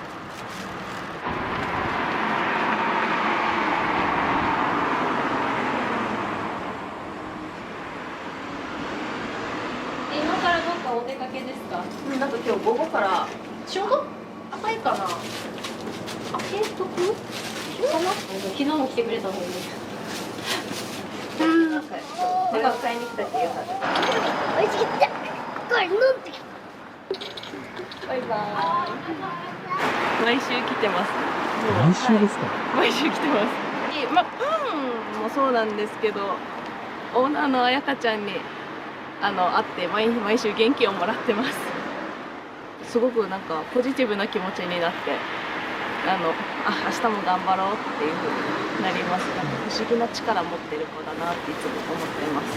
今からどっかお出かけですか？なんか今日午後からちょうど赤いかな。警督かな？昨日も来てくれたのに。なんか買いに来たっていうか。美味しかった。これ飲んで。バイバイ。毎週来てます。毎週ですか？毎週来てます。パンもそうなんですけど、オーナーの彩香ちゃんに会って毎週元気をもらってます。すごくなんかポジティブな気持ちになって。明日も頑張ろうっていう風になります。なんか不思議な力持ってる子だなっていつも思ってます。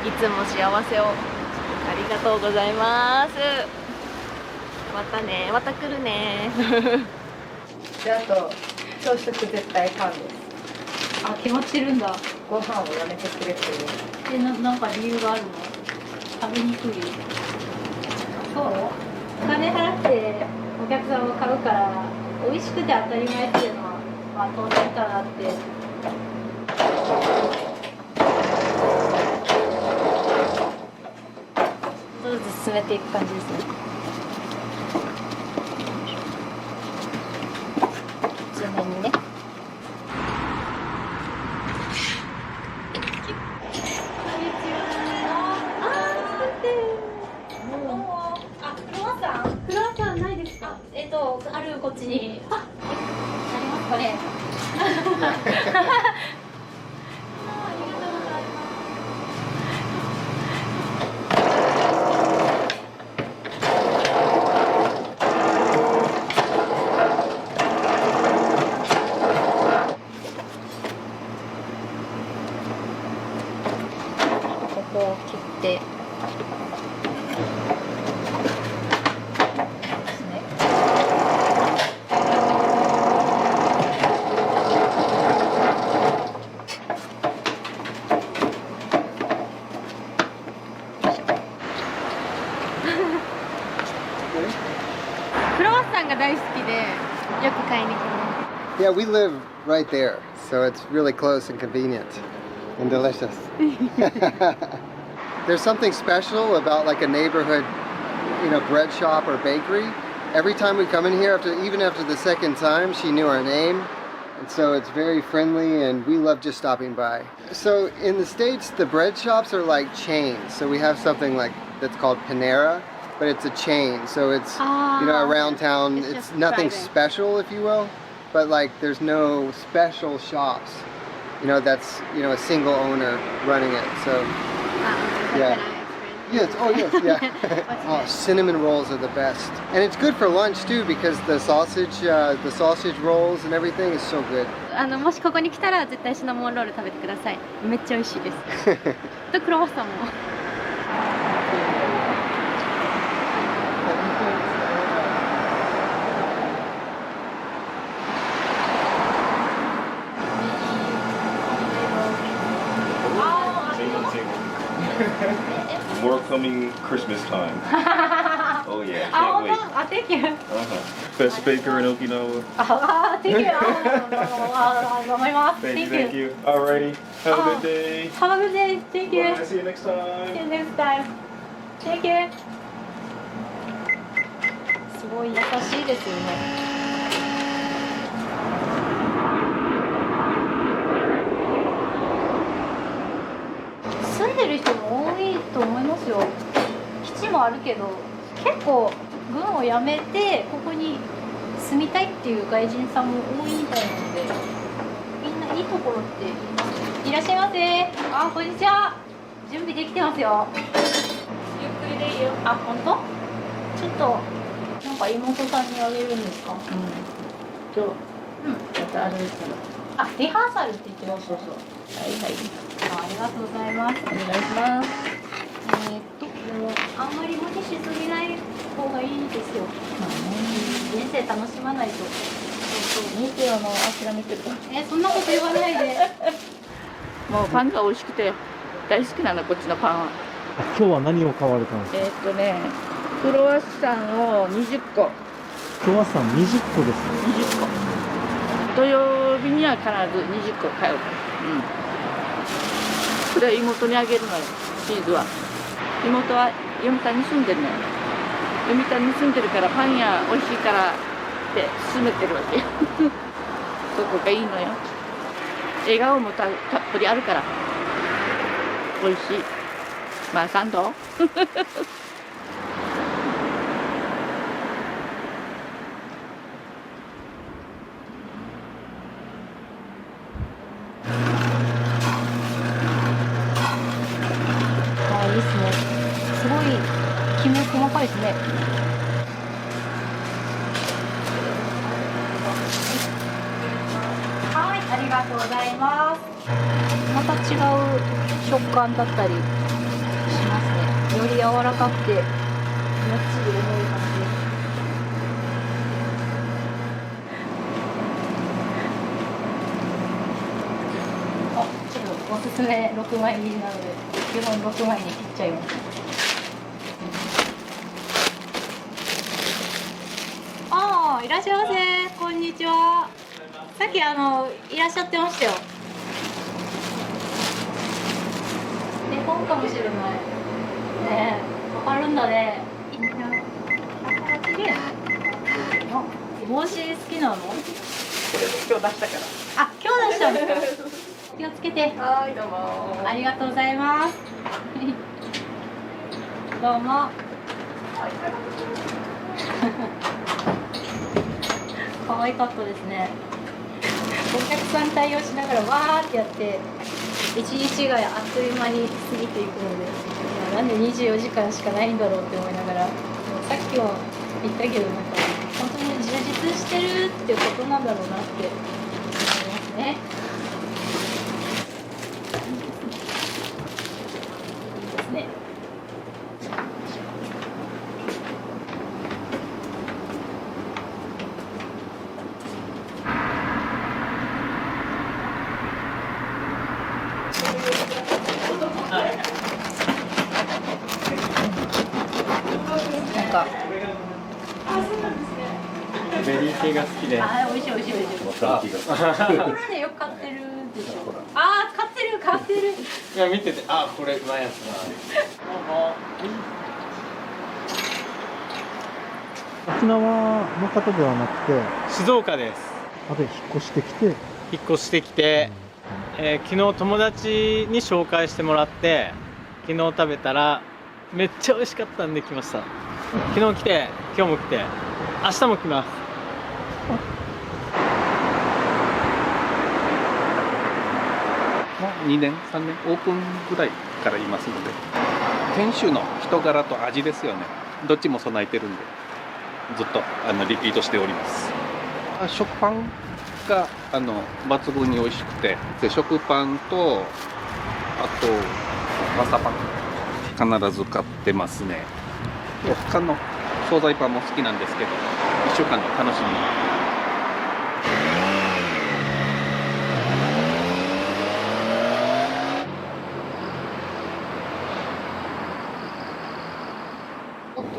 いつも幸せをありがとうございます。またね、また来るね。であと朝食絶対パンです。決まってるんだ。ご飯をやめてくれっていう。なんか理由があるの？食べにくい？そう？お金払ってお客さんが買うから美味しくて当たり前っていうのは、当然かなって。どうぞ進めていく感じですね。図面にね。あるこっちに。ありますかね。ここを切ってクロワッサンが大好きでよく買いに来ます。 Yeah, we live right there, so it's really close and convenient and delicious. There's something special about like a neighborhood, bread shop or bakery. Every time we come in here, even after the second time, she knew our name. And so it's very friendly and we love just stopping by. So in the States, the bread shops are like chains. So we have something like that's called Panera, but it's a chain. So it's, around town, it's nothing special, if you will. But like there's no special shops, that's, a single owner running it. So, yeah. Yes, yeah. Cinnamon rolls are the best. And it's good for lunch too because the sausage rolls and everything is so good. もしここに来たら絶対シナモンロール食べてください。めっちゃ美味しいです。とクロワッサンも。coming Christmas time. Oh yeah, あ、 can't 本 wait. 当？あ、Thank you. Best baker in Okinawa. あ、Thank you. 頑張ります。 Thank you, thank you. Alrighty, have a good day. Have a good day. Thank you. Bye, see you next time. See you next time. Thank you. すごい優しいですよね。住んでる人も多いと思いますよ。基地もあるけど、結構軍を辞めてここに住みたいっていう外人さんも多いみたいなので、みんないいところって言いますね。いらっしゃいませ。あ、こんにちは。準備できてますよ。ゆっくりでいいよ。あ、本当？ちょっとなんか妹さんにあげるんですか？あれですけど。あ、リハーサルって言ってました。そうそう。はいはい。ありがとうございます。お願いします。でもあんまり無理しすぎない方がいいですよ。人生楽しまないと。そうそう。人生はもう諦めてる。そんなこと言わないで。もうパンが美味しくて大好きなの、こっちのパンは。今日は何を買われたんですか？クロワッサンを20個。クロワッサン20個ですか？ 20個。土曜日には必ず20個買う。それは妹にあげるのよ、チーズは。妹は読谷に住んでるのよ。読谷に住んでるからパン屋美味しいからって勧めてるわけ。そこがいいのよ。笑顔もたっぷりあるから美味しい。まあ3度。いいですね。すごいきめ細かいですね。はい、ありがとうございます。また違う食感だったりしますね。より柔らかくてもっちり重い感じです。あ、ちょっとおすすめ6枚切りなので基本6枚に切っちゃいます。ああ、いらっしゃいませ。こんにちは。さっきいらっしゃってましたよ。絵本かもしれない。ねえ、わかるんだね。いいな。あ、綺麗。あ、帽子好きなの？今日出したから。あ、今日出したんですか？気をつけて。はい、どうも。ありがとうございます。どうも。可愛かったですね。お客さん対応しながらわーってやって一日があっという間に過ぎていくので、なんで24時間しかないんだろうって思いながら、さっきは言ったけどなんか本当に充実してるってことなんだろうなって思いますね。いいですね。なんかベリー系が好きで。あ、美味しい美味しい美味しい。ところでよく買ってるでしょ。あ、買ってる。いや見てて、あ、これうまいやつだ。どうも。沖縄の方ではなくて静岡です。あで引っ越してきて、昨日友達に紹介してもらって昨日食べたらめっちゃ美味しかったんで来ました。昨日来て今日も来て明日も来ます。もう2年3年オープンぐらいからいますので、店主の人柄と味ですよね、どっちも備えてるんでずっとリピートしております。食パンが抜群に美味しくて、で食パンとあとマサパン必ず買ってますね。他の惣菜パンも好きなんですけど、1週間の楽しみ。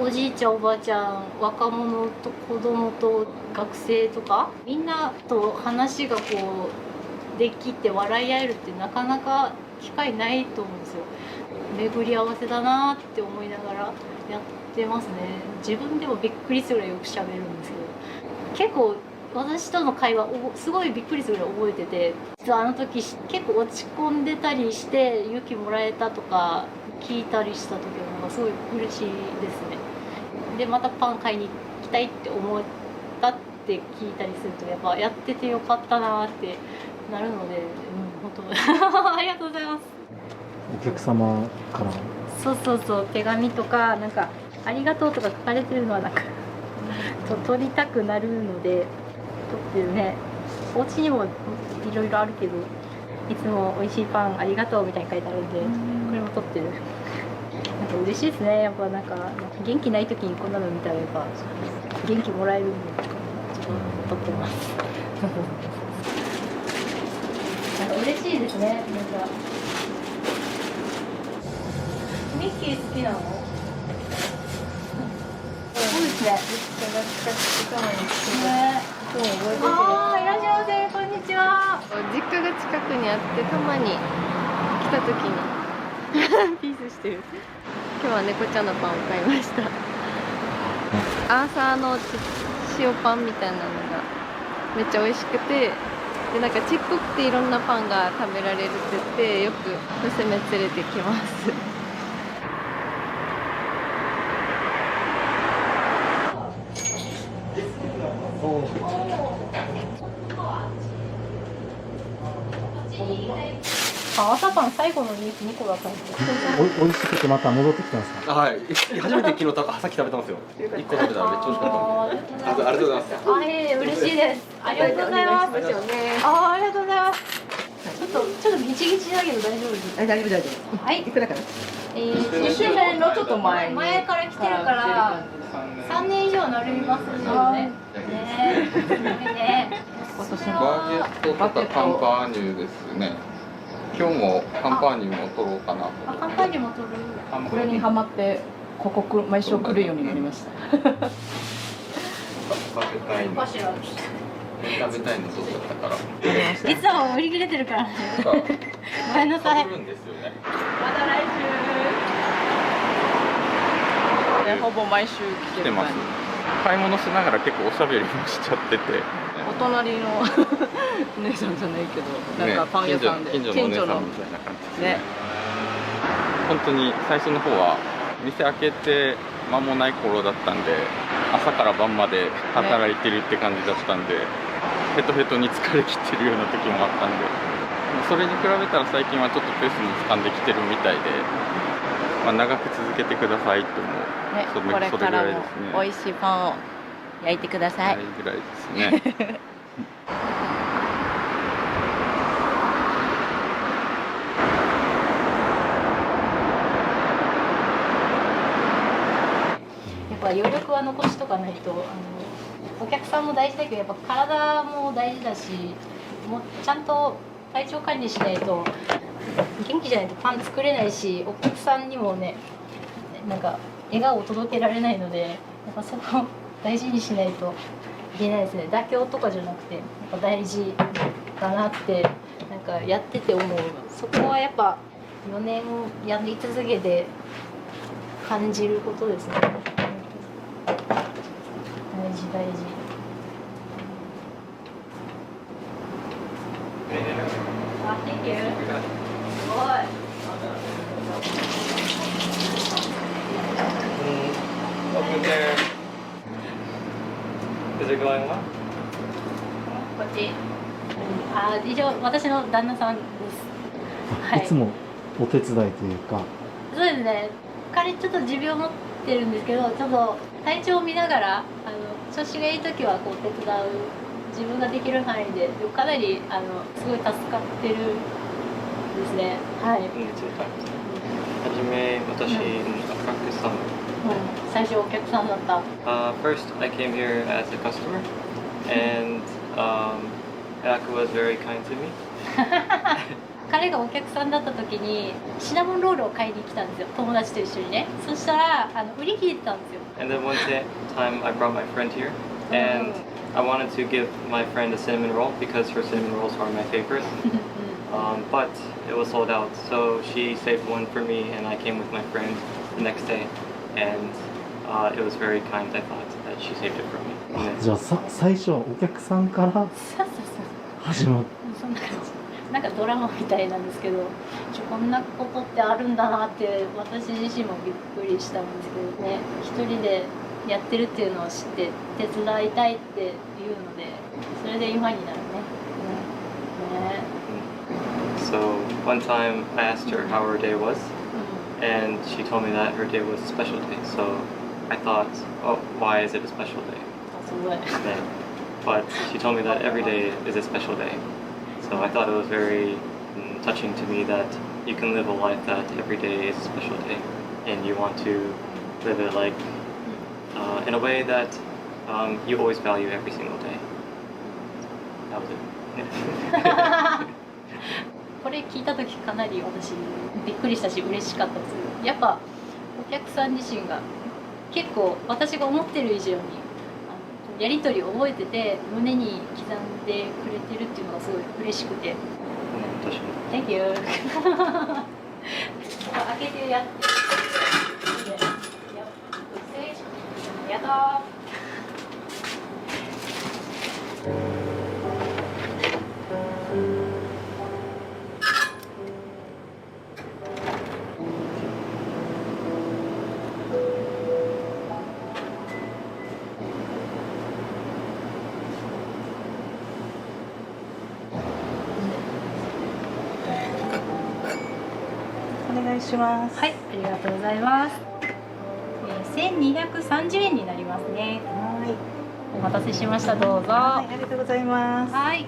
おじいちゃんおばあちゃん若者と子供と学生とかみんなと話がこうできて笑い合えるってなかなか機会ないと思うんですよ。巡り合わせだなって思いながらやってますね。自分でもびっくりするぐらいよく喋るんですけど、結構私との会話すごいびっくりするぐらい覚えてて、実はあの時結構落ち込んでたりして勇気もらえたとか聞いたりした時はすごい嬉しいですね。でまたパン買いに行きたいって思ったって聞いたりするとやっぱやっててよかったなってなるので、本当ありがとうございます。お客様からそう手紙とかなんかありがとうとか書かれてるのはなんか取りたくなるので撮ってるね。お家にもいろいろあるけどいつも美味しいパンありがとうみたいに書いてあるんで、これも撮ってる。なんか嬉しいですね。やっぱなんか元気ない時にこんなの見たらやっぱ元気もらえるんでちょっと撮ってます。なんか嬉しいですね。なんかミッキー好きなの？そうですね。ああ、いらっしゃいませ。こんにちは。実家が近くにあってたまに来た時にピースしてる。今日は猫ちゃんのパンを買いました。アーサーの塩パンみたいなのがめっちゃ美味しくて、でなんかちっこくていろんなパンが食べられるって言ってよく娘連れてきます。朝パン最後の2個だったんですよ。美味しくてまた戻ってきたんですか？はい。初めて昨日さっき食べたんですよ。1個食べたらめっちゃ美味しかったんで。ありがとうございます。嬉しいです。ありがとうございます。ありがとうございます。ちょっとギチギチだけど大丈夫です。大丈夫。はい。いくらから？20年のちょっと前から来てるから3年以上乗りますよね。すごいね。バーゲットとかカンパーニュですね。今日もカンパーニュも取ろうかなと。カンパーニュも取る。これにハマってここ毎週来るようになりました。食べたいの。食べたいの取っちゃったから。いつも売り切れてるからね。ごめんなさい。来るんですよね。また来週。ほぼ毎週来てます。買い物しながら結構おしゃべりもしちゃってて。お隣のお姉さんじゃないけど、なんかパン屋さんで、近所のお姉さんみたいな感じでね。本当に最初の方は店開けて間もない頃だったんで、朝から晩まで働いてるって感じだったんで、ヘトヘトに疲れ切ってるような時もあったんで、それに比べたら最近はちょっとペースも掴んできてるみたいで、長く続けてくださいって思う。これからも美味しいパンを焼いてください。ぐらいですね。やっぱ余力は残しとかないと、お客さんも大事だけどやっぱ体も大事だし、もうちゃんと体調管理しないと元気じゃないとパン作れないし、お客さんにもねなんか笑顔を届けられないので、やっぱそこを大事にしないといけないですね。妥協とかじゃなくてやっぱ大事だなってなんかやってて思う。そこはやっぱ4年やり続けて感じることですね。大事大事。あ、Thank you。すごい。Is it going well? こっち。以上私の旦那さんです。はい。いつもお手伝いというか。そうですね。彼ちょっと持病を持ってるんですけど、ちょっと体調を見ながら調子がいい時はこう手伝う。自分ができる範囲で、かなりすごい助かってるですね。はい。はじめ私のお客さん。最初お客さんだった。First, I came here as a customer, and Aku was very kind to me. 彼がお客さんだった時にシナモンロールを買いに来たんですよ、友達と一緒にね。そしたら売り切れてたんですよ。And then one time I brought my friend here, and I wanted to give my friend a cinnamon roll because her cinnamon rolls are my favorite. But it was sold out, so she saved one for me, and I came with my friend the next day, and it was very kind, I thought, that she saved it for me. じゃあ最初お客さんから始まっそんな感じ。なんかドラマみたいなんですけど、こんなことってあるんだなって私自身もびっくりしたんですけどね。一人でやってるっていうのを知って手伝いたいっていうので、それで今になるね。So one time I asked her how her day was, and she told me that her day was a special day. So I thought, oh, why is it a special day? But she told me that every day is a special day. So I thought it was very touching to me that you can live a life that every day is a special day, and you want to live it like in a way that you always value every single day. That was it. これ聞いた時かなり私びっくりしたし嬉しかったです。やっぱお客さん自身が結構私が思ってる以上にやり取りを覚えてて胸に刻んでくれてるっていうのがすごい嬉しくて。Thank you 開けてやって。やったー。お願いします。はい、ありがとうございます。1230円になりますね。はい。お待たせしました。どうぞ。はい、ありがとうございます。はい。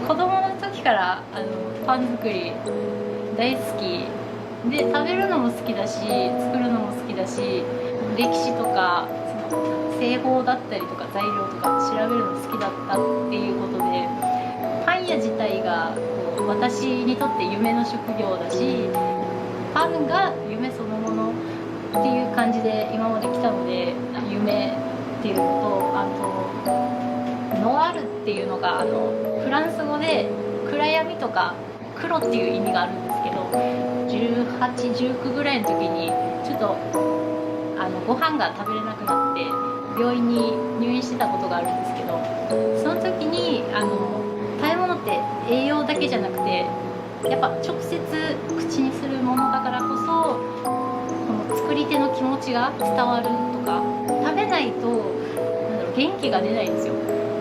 子供の時からパン作り大好きで、食べるのも好きだし作るのも好きだし、歴史とかその製法だったりとか材料とか調べるの好きだったっていうことで、パン屋自体がこう私にとって夢の職業だし、パンが夢そのものっていう感じで今まで来たので、夢っていうのと、あとノワールっていうのがフランス語で暗闇とか黒っていう意味があるんですけど、18、19ぐらいの時にちょっとご飯が食べれなくなって病院に入院してたことがあるんですけど、その時に食べ物って栄養だけじゃなくてやっぱ直接口にするものだからこそ、この作り手の気持ちが伝わるとか、食べないと元気が出ないんですよ。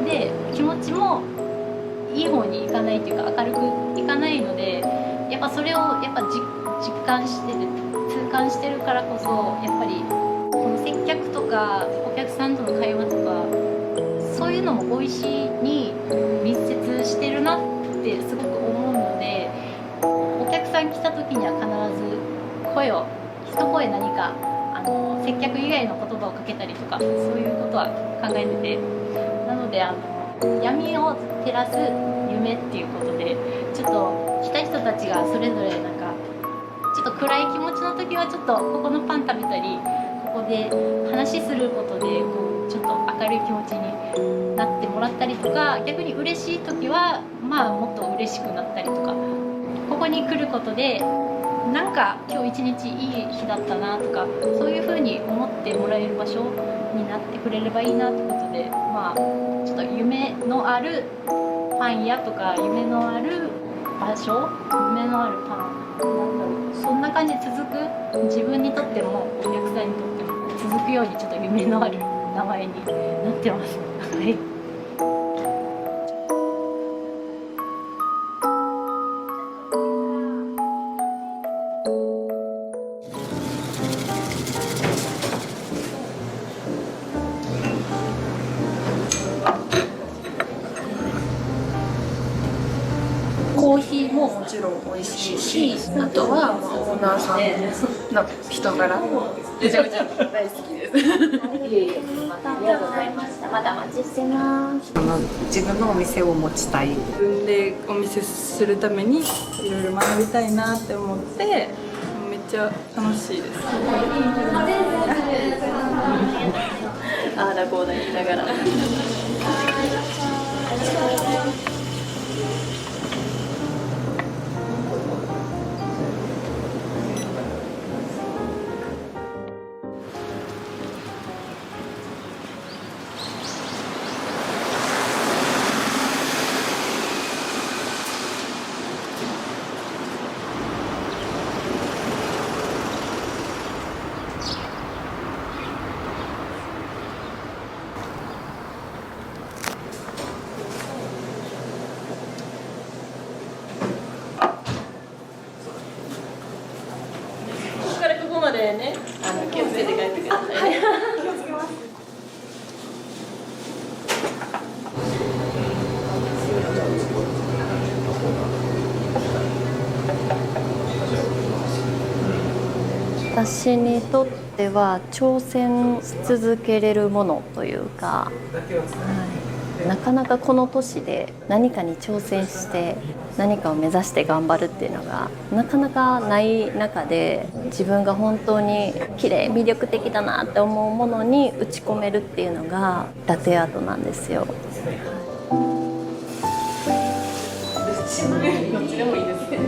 で気持ちもいい方にいかないというか、明るくいかないので、やっぱそれをやっぱ実感してる、痛感してるからこそ、やっぱりこの接客とかお客さんとの会話とか、そういうのも美味しいに密接してるなってすごく思うので、お客さん来た時には必ず一声何か接客以外の言葉をかけたりとか、そういうことは考えてて、なので闇を照らす夢っていうことで、ちょっと来た人たちがそれぞれなんかちょっと暗い気持ちの時はちょっとここのパン食べたり、ここで話することでちょっと明るい気持ちになってもらったりとか、逆に嬉しい時はもっと嬉しくなったりとか、ここに来ることでなんか今日一日いい日だったなとか、そういう風に思ってもらえる場所になってくれればいいなってことで、ちょっと夢のあるパン屋とか、夢のある場所、夢のあるパン、そんな感じで続く、自分にとってもお客さんにとっても続くように、ちょっと夢のある名前になってます。はい。コーヒーももちろん美味しいし、あとはオーナーさんの人柄めちゃくちゃ大好きです。ありがとうございました。またお待ちしてます。自分のお店を持ちたい、自分でお店するためにいろいろ学びたいなって思って、めっちゃ楽しいです。ああだこうだ言いながら。ここまでね、気をつけて帰ってください。気をつけます。私にとっては挑戦し続けれるものというか、なかなかこの年で何かに挑戦して何かを目指して頑張るっていうのがなかなかない中で、自分が本当に綺麗魅力的だなって思うものに打ち込めるっていうのがラテアートなんですよ。どっちでもいいですね。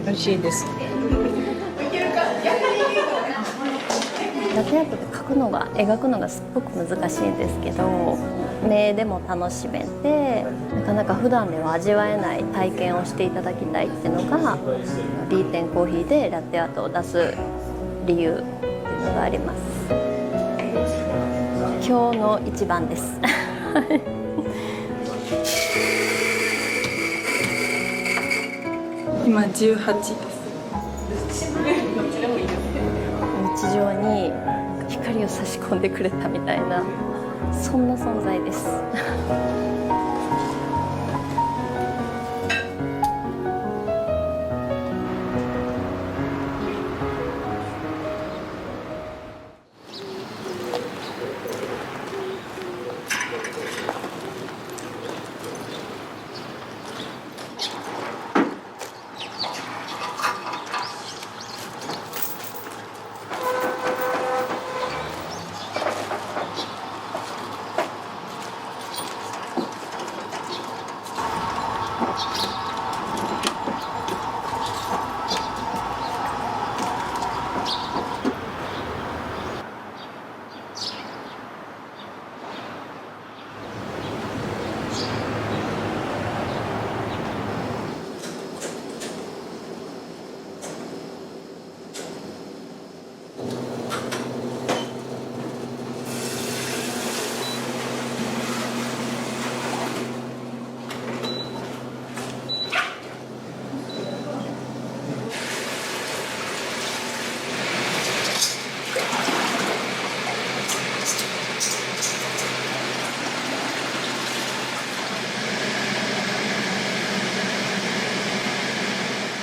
美味しいです。ラテアートって描くのがすっごく難しいんですけど、目でも楽しめて、なかなか普段では味わえない体験をしていただきたいっていうのがリーテンコーヒーでラテアートを出す理由っていうのがあります。今日の一番です今18です。日常に光を差し込んでくれたみたいなそんな存在です。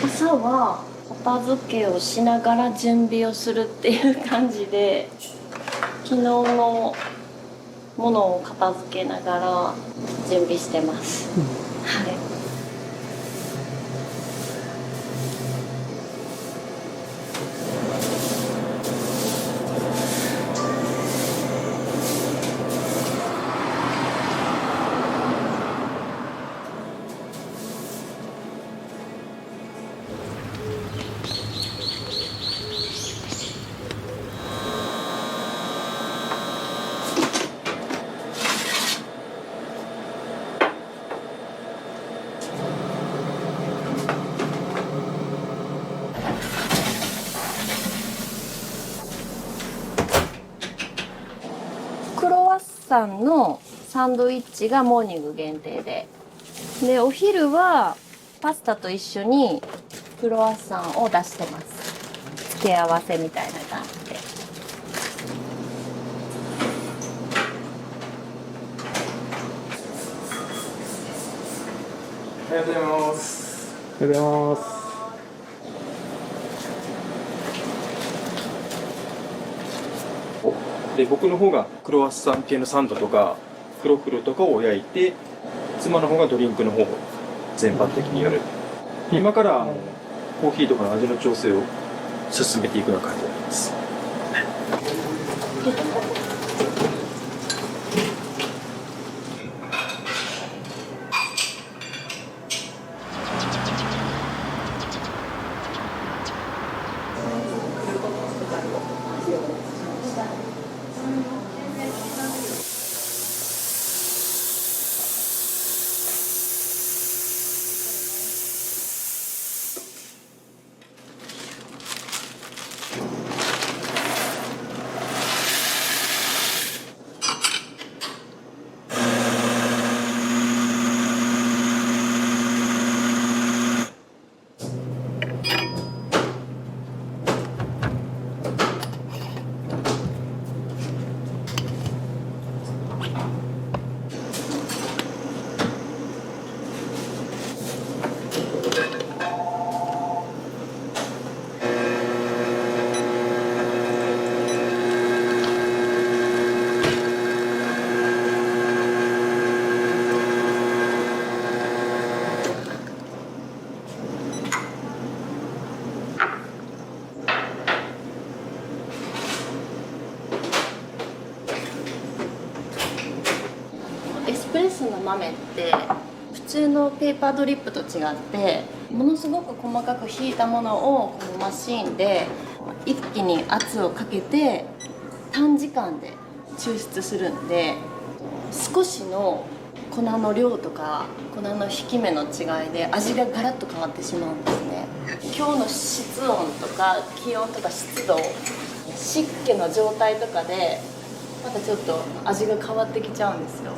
朝は片付けをしながら準備をするっていう感じで、昨日のものを片付けながら準備してます。はい。クロワッサンのサンドイッチがモーニング限定で、お昼はパスタと一緒にクロワッサンを出してます。付け合わせみたいな感じで。おはようございます。おはようございます。で、僕の方がクロワッサン系のサンドとかクロッフルとかを焼いて、妻の方がドリンクの方を全般的にやる。今からコーヒーとかの味の調整を進めていくような感じになります。エスプレッソの豆って普通のペーパードリップと違ってものすごく細かくひいたものをこのマシーンで一気に圧をかけて短時間で抽出するんで、少しの粉の量とか粉の引き目の違いで味がガラッと変わってしまうんですね。今日の室温とか気温とか湿度、湿気の状態とかでまたちょっと味が変わってきちゃうんですよ。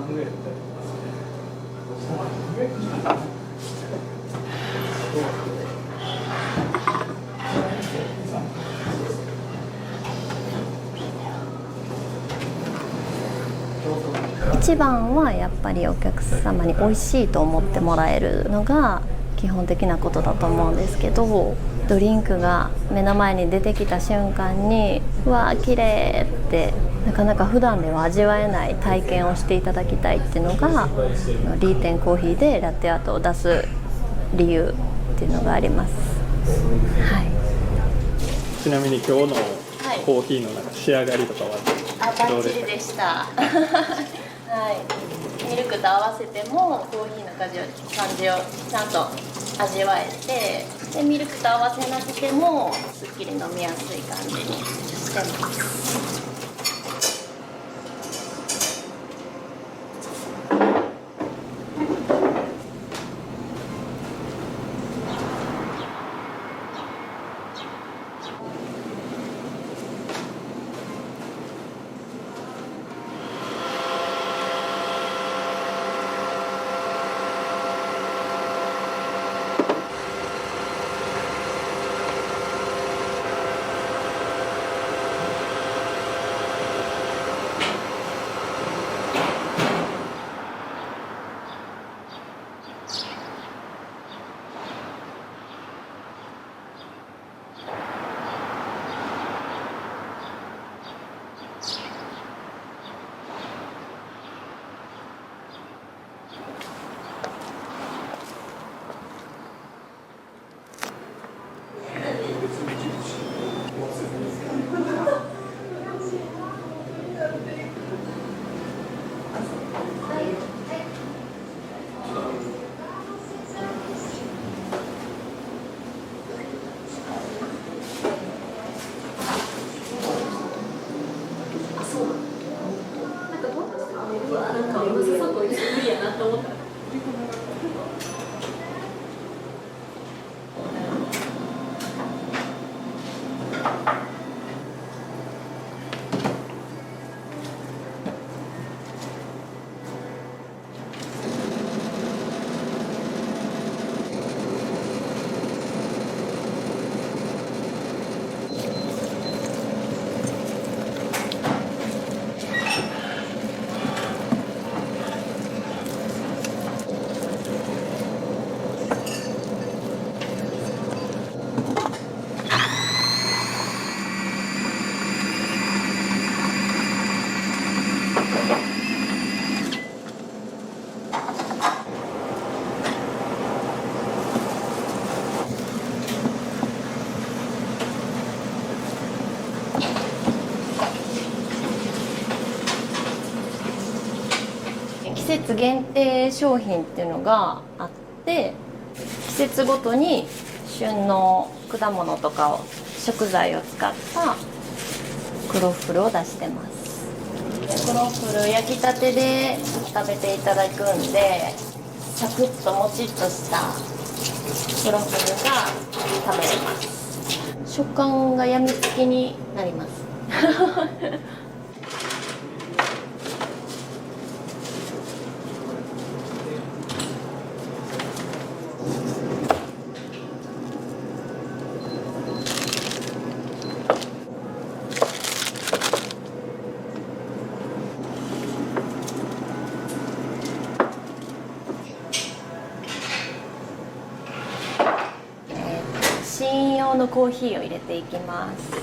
一番はやっぱりお客様に美味しいと思ってもらえるのが基本的なことだと思うんですけど、ドリンクが目の前に出てきた瞬間にうわー綺麗ってなかなか普段では味わえない体験をしていただきたいっていうのがリーテンコーヒーでラテアートを出す理由っていうのがあります。はい、ちなみに今日のコーヒーのなんか仕上がりとかはどうでしたか？バッチリでしたはい、ミルクと合わせてもコーヒーの感じをちゃんと味わえて、でミルクと合わせなくてもすっきり飲みやすい感じにしてます。季節限定商品っていうのがあって、季節ごとに旬の果物とかを食材を使ったクロッフルを出してます。クロッフル焼きたてで食べていただくんで、サクッともちっとしたクロッフルが食べれます。食感がやみつきになります試飲用のコーヒーを入れていきます。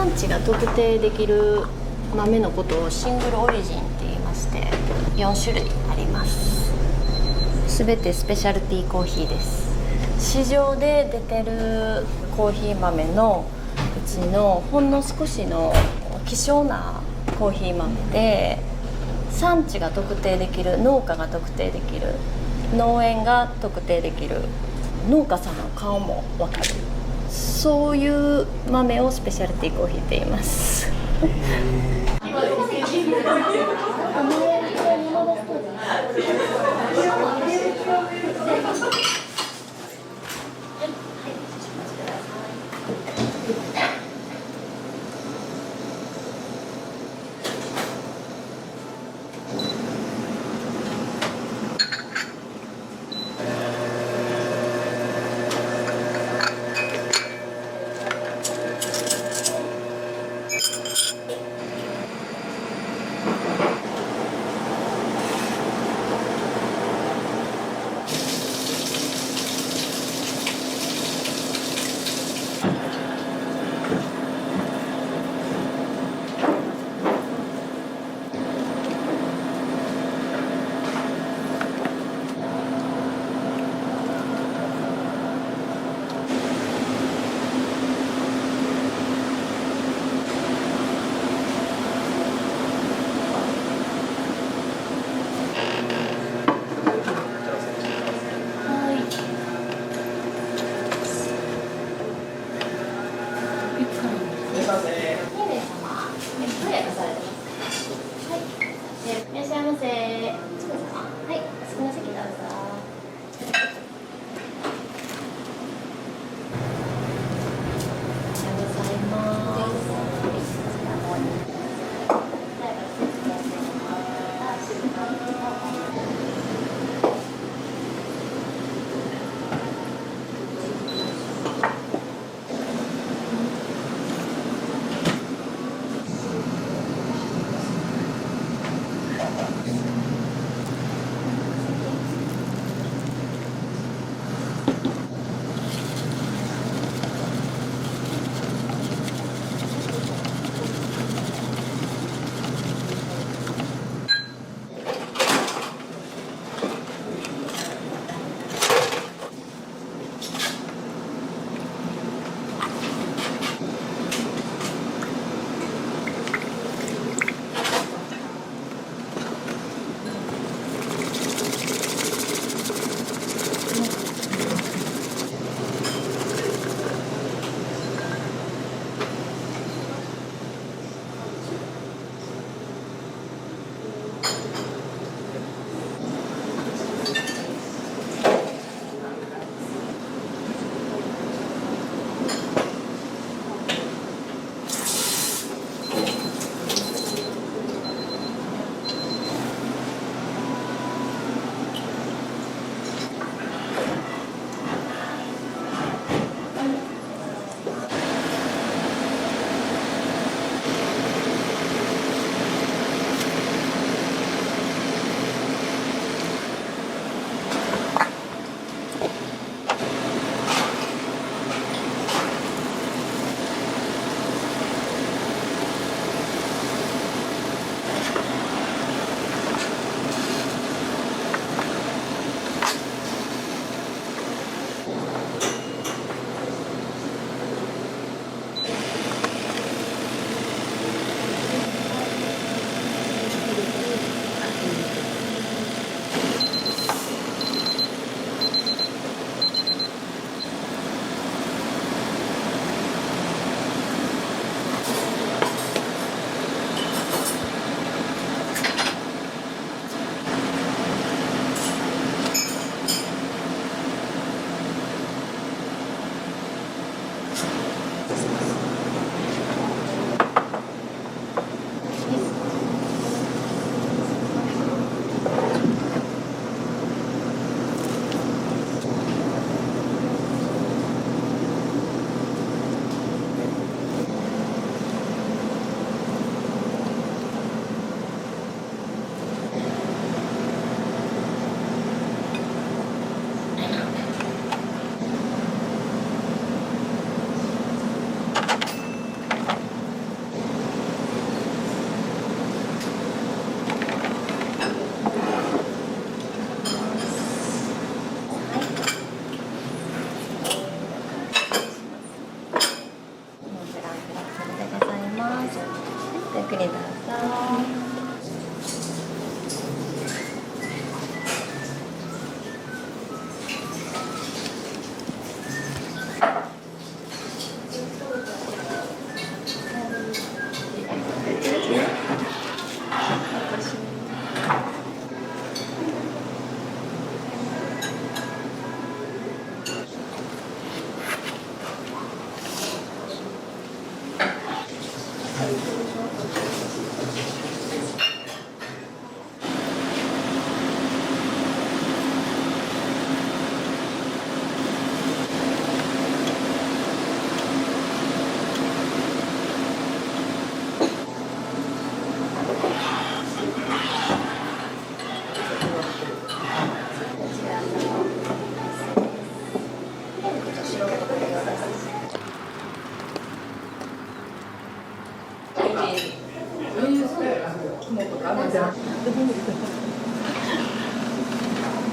産地が特定できる豆のことをシングルオリジンって言いまして、4種類あります。すべてスペシャルティーコーヒーです。市場で出てるコーヒー豆のうちのほんの少しの希少なコーヒー豆で、産地が特定できる、農家が特定できる、農園が特定できる、農家さんの顔も分かる、そういう豆をスペシャルティーコーヒーって言います。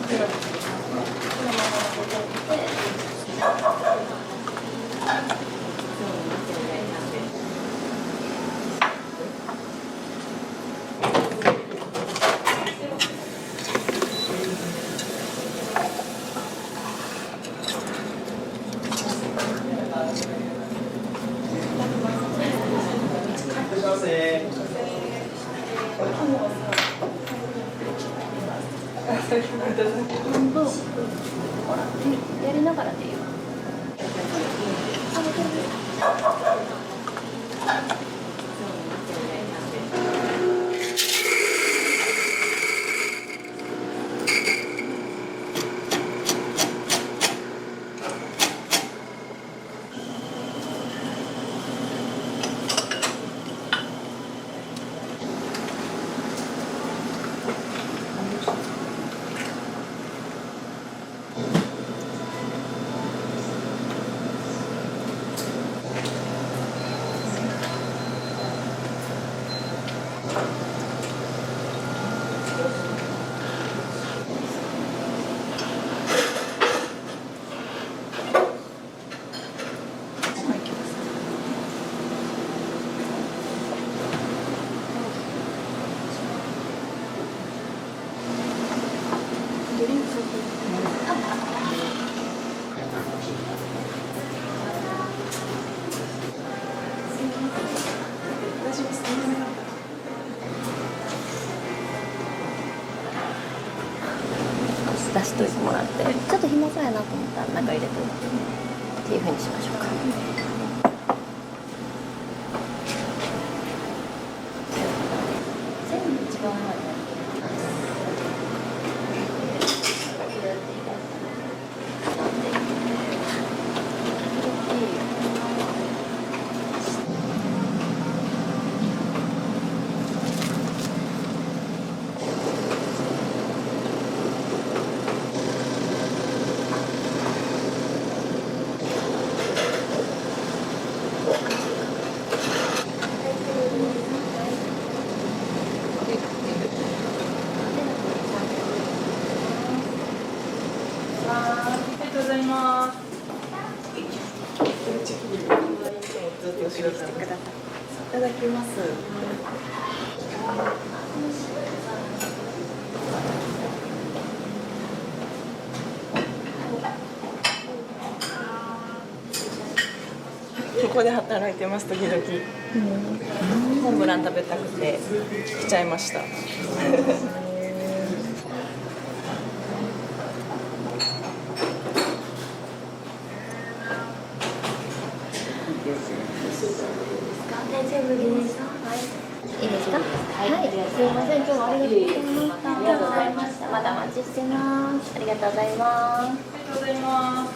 半分ほらやりながらでいいよ。出しといてもらってちょっと暇そうやなと思ったら中入れてっていう風にしましょうか。全部一番前いただきます。ここで働いてます時々、モンブラン食べたくて来ちゃいました。大丈夫です。はい。いいですか？はい。すいません。今日はありがとうございました。またお待ちしてます。ありがとうございます。ありがとうございます。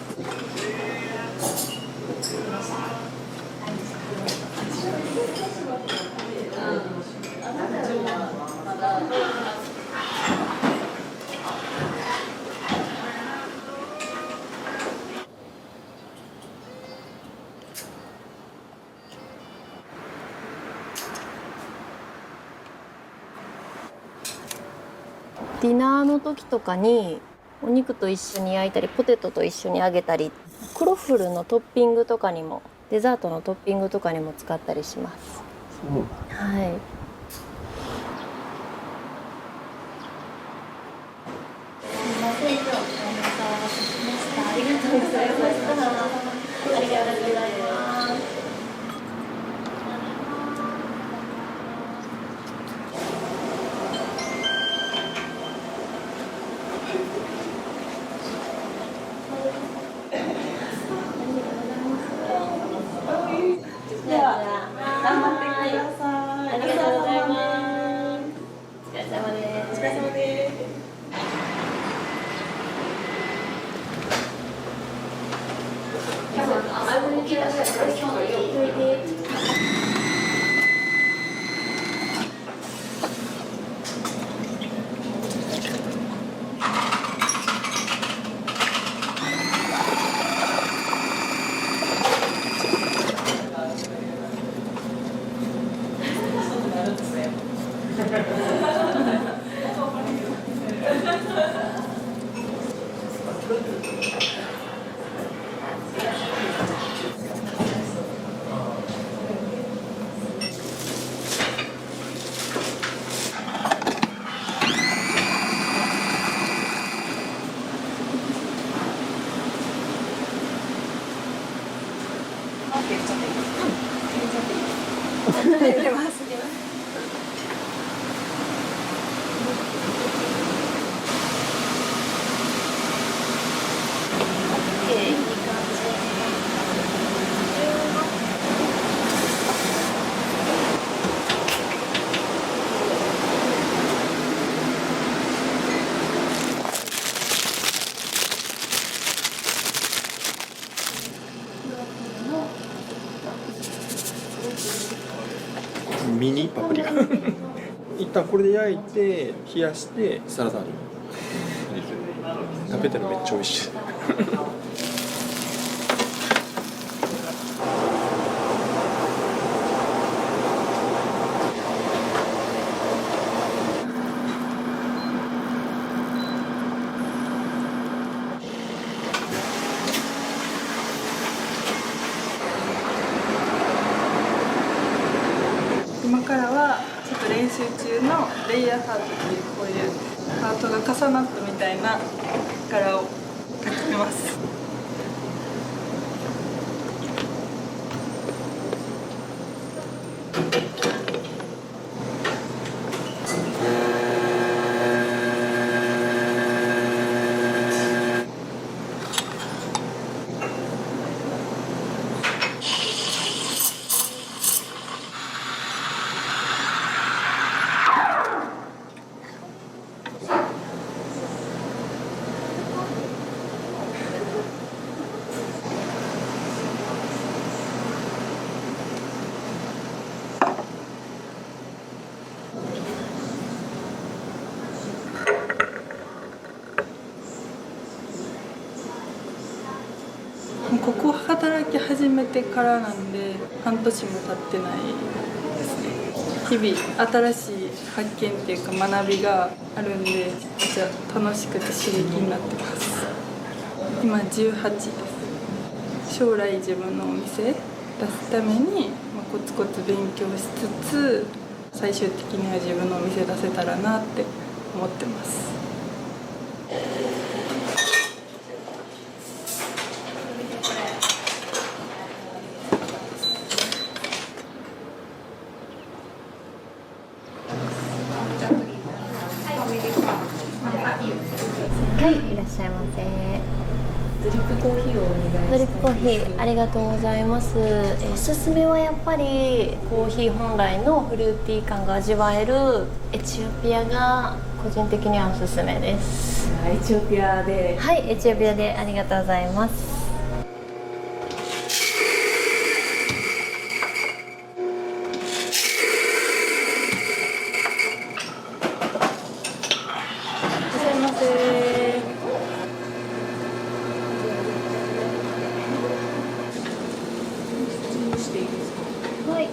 ディナーの時とかにお肉と一緒に焼いたりポテトと一緒に揚げたりクロッフルのトッピングとかにもデザートのトッピングとかにも使ったりします。はい。すみません、今日お待たせしました。ありがとうございました。ありがとうございます。では頑張ってください。ありがとうございます。お疲れ様です。お疲れ様です。入れます。ミニパプリカ一旦これで焼いて冷やしてサラダに入れて食べたらめっちゃ美味しい今からはちょっと練習中のレイヤーハートっていうこういうハートが重なったみたいな柄を描きます。ここ働き始めてからなんで半年も経ってないですね。日々新しい発見っていうか学びがあるんで、めっちゃ楽しくて刺激になってます。今18です。将来自分のお店出すためにコツコツ勉強しつつ、最終的には自分のお店出せたらなって思ってます。はい、いらっしゃいませ。ドリップコーヒーをお願いします。ドリップコーヒーありがとうございます。おすすめはやっぱりコーヒー本来のフルーティー感が味わえるエチオピアが個人的にはおすすめです。エチオピアで。はい、エチオピアでありがとうございます。はい。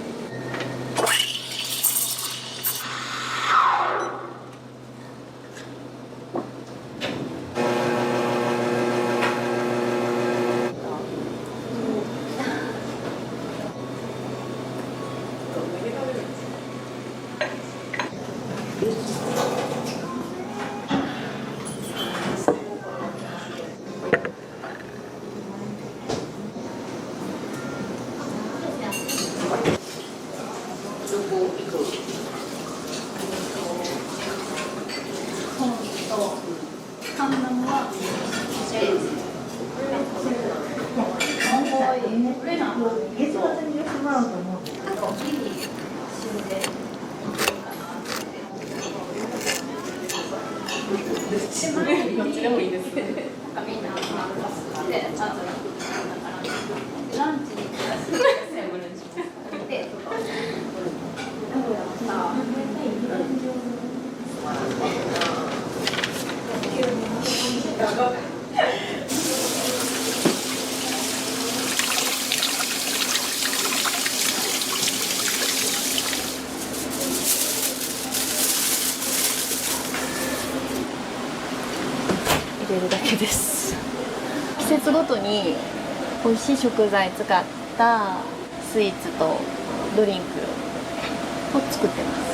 どっちでもいいですね。ランチに入れるだけです。節ごとに美味しい食材使ったスイーツとドリンクを作ってます。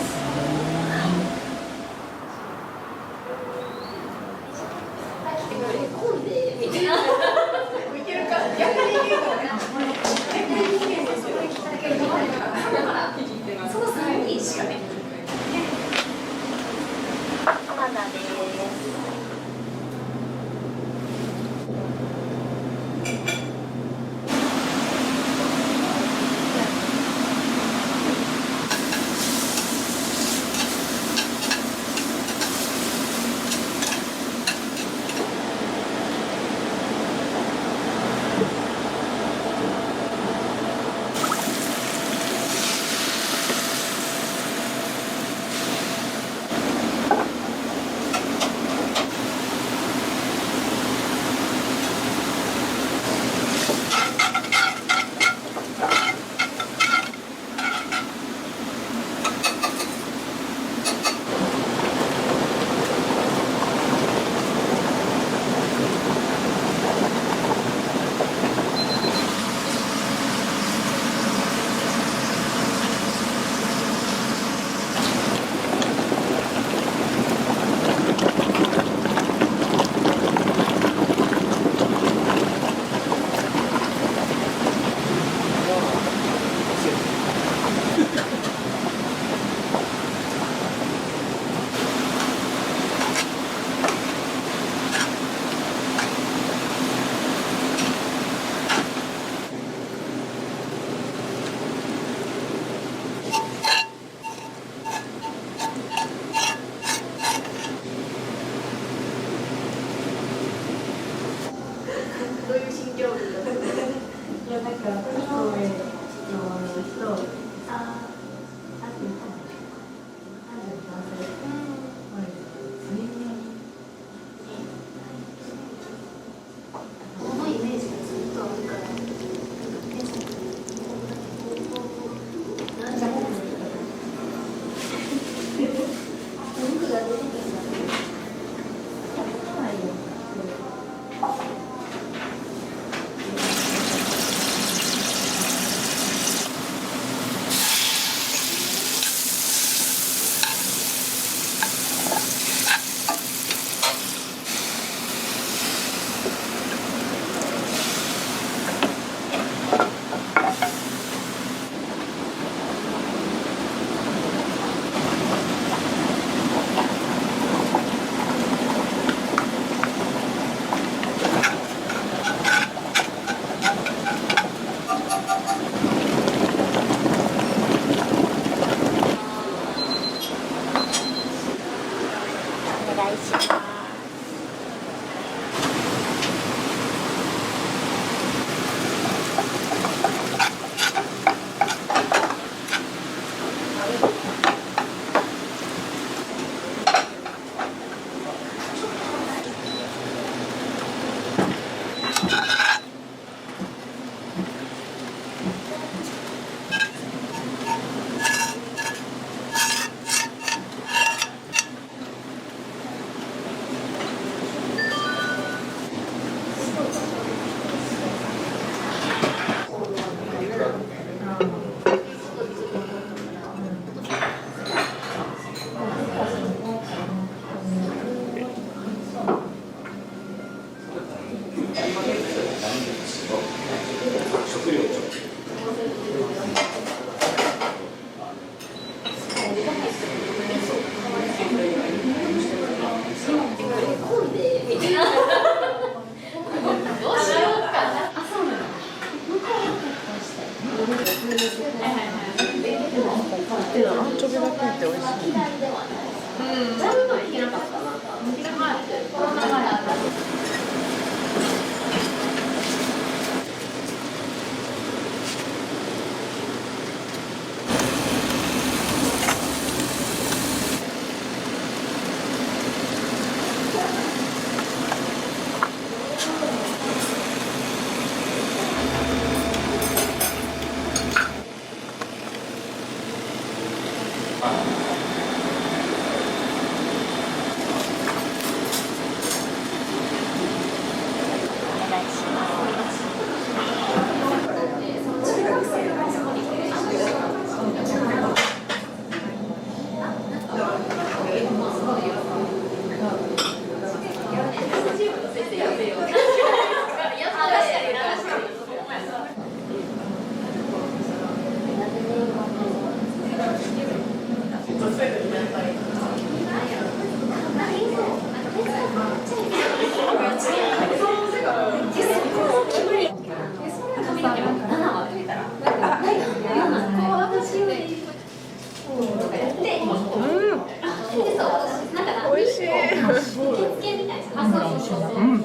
美味しい。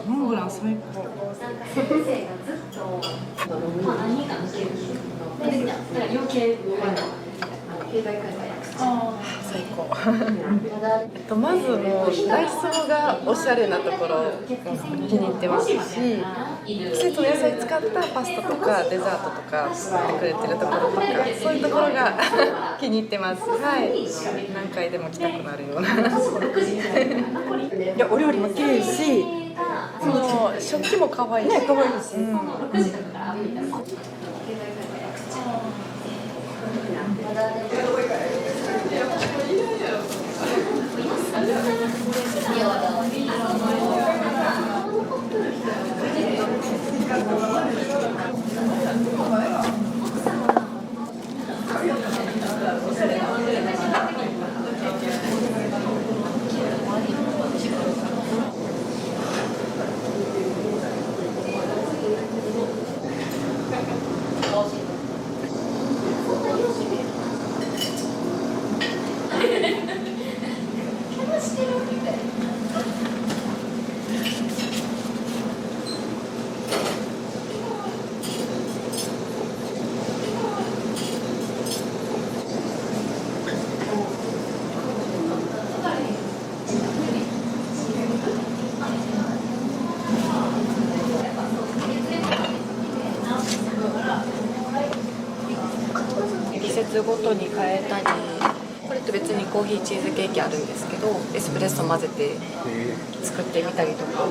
モンブラン最高。最高。まずもう内装がおしゃれなところ気に入ってますし、季節の野菜使ったパスタとかデザートとか作ってくれてるところとか、そういうところが気に入ってます。はい。何回でも来たくなるような。いや、お料理も綺麗し、その食器も可愛いし。ね、可愛いし。季節ごとに変えたり、これと別にコーヒーチーズケーキあるんですけど、エスプレッソ混ぜて作ってみたりとか。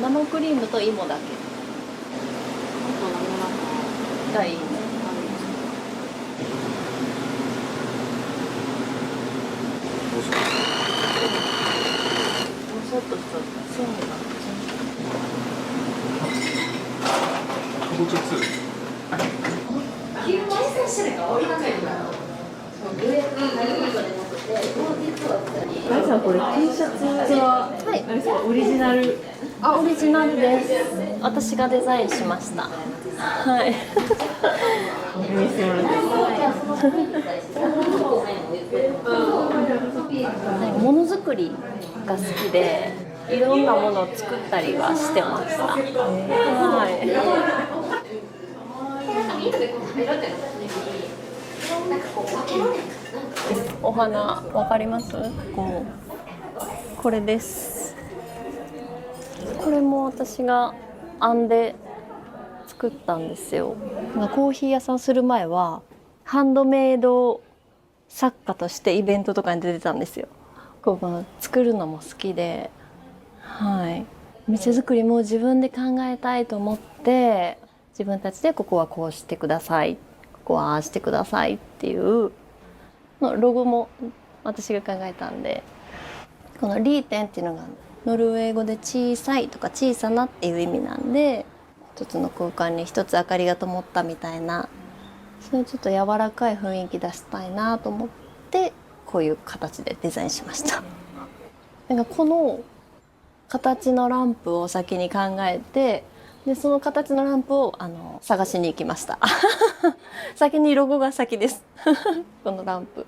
生クリームと芋だけがいいね。もうちょっとそうあいさんこれ T シャツは、はい、あれですかオリジナル？あ、オリジナルです。私がデザインしました。はい。見せてもらって。ものづくりが好きで、いろんなものを作ったりはしてました。はい。お花わかります？これです。これも私が編んで作ったんですよ。コーヒー屋さんする前はハンドメイド作家としてイベントとかに出てたんですよ。作るのも好きで、はい。店作りも自分で考えたいと思って、自分たちでここはこうしてください、ここはああしてくださいっていうのロゴも私が考えたんで、このリーテンっていうのがノルウェー語で小さいとか小さなっていう意味なんで、一つの空間に一つ明かりが灯ったみたいなそれちょっと柔らかい雰囲気出したいなと思ってこういう形でデザインしました。なんかこの形のランプを先に考えて、でその形のランプを探しに行きました。先にロゴが先です。このランプ。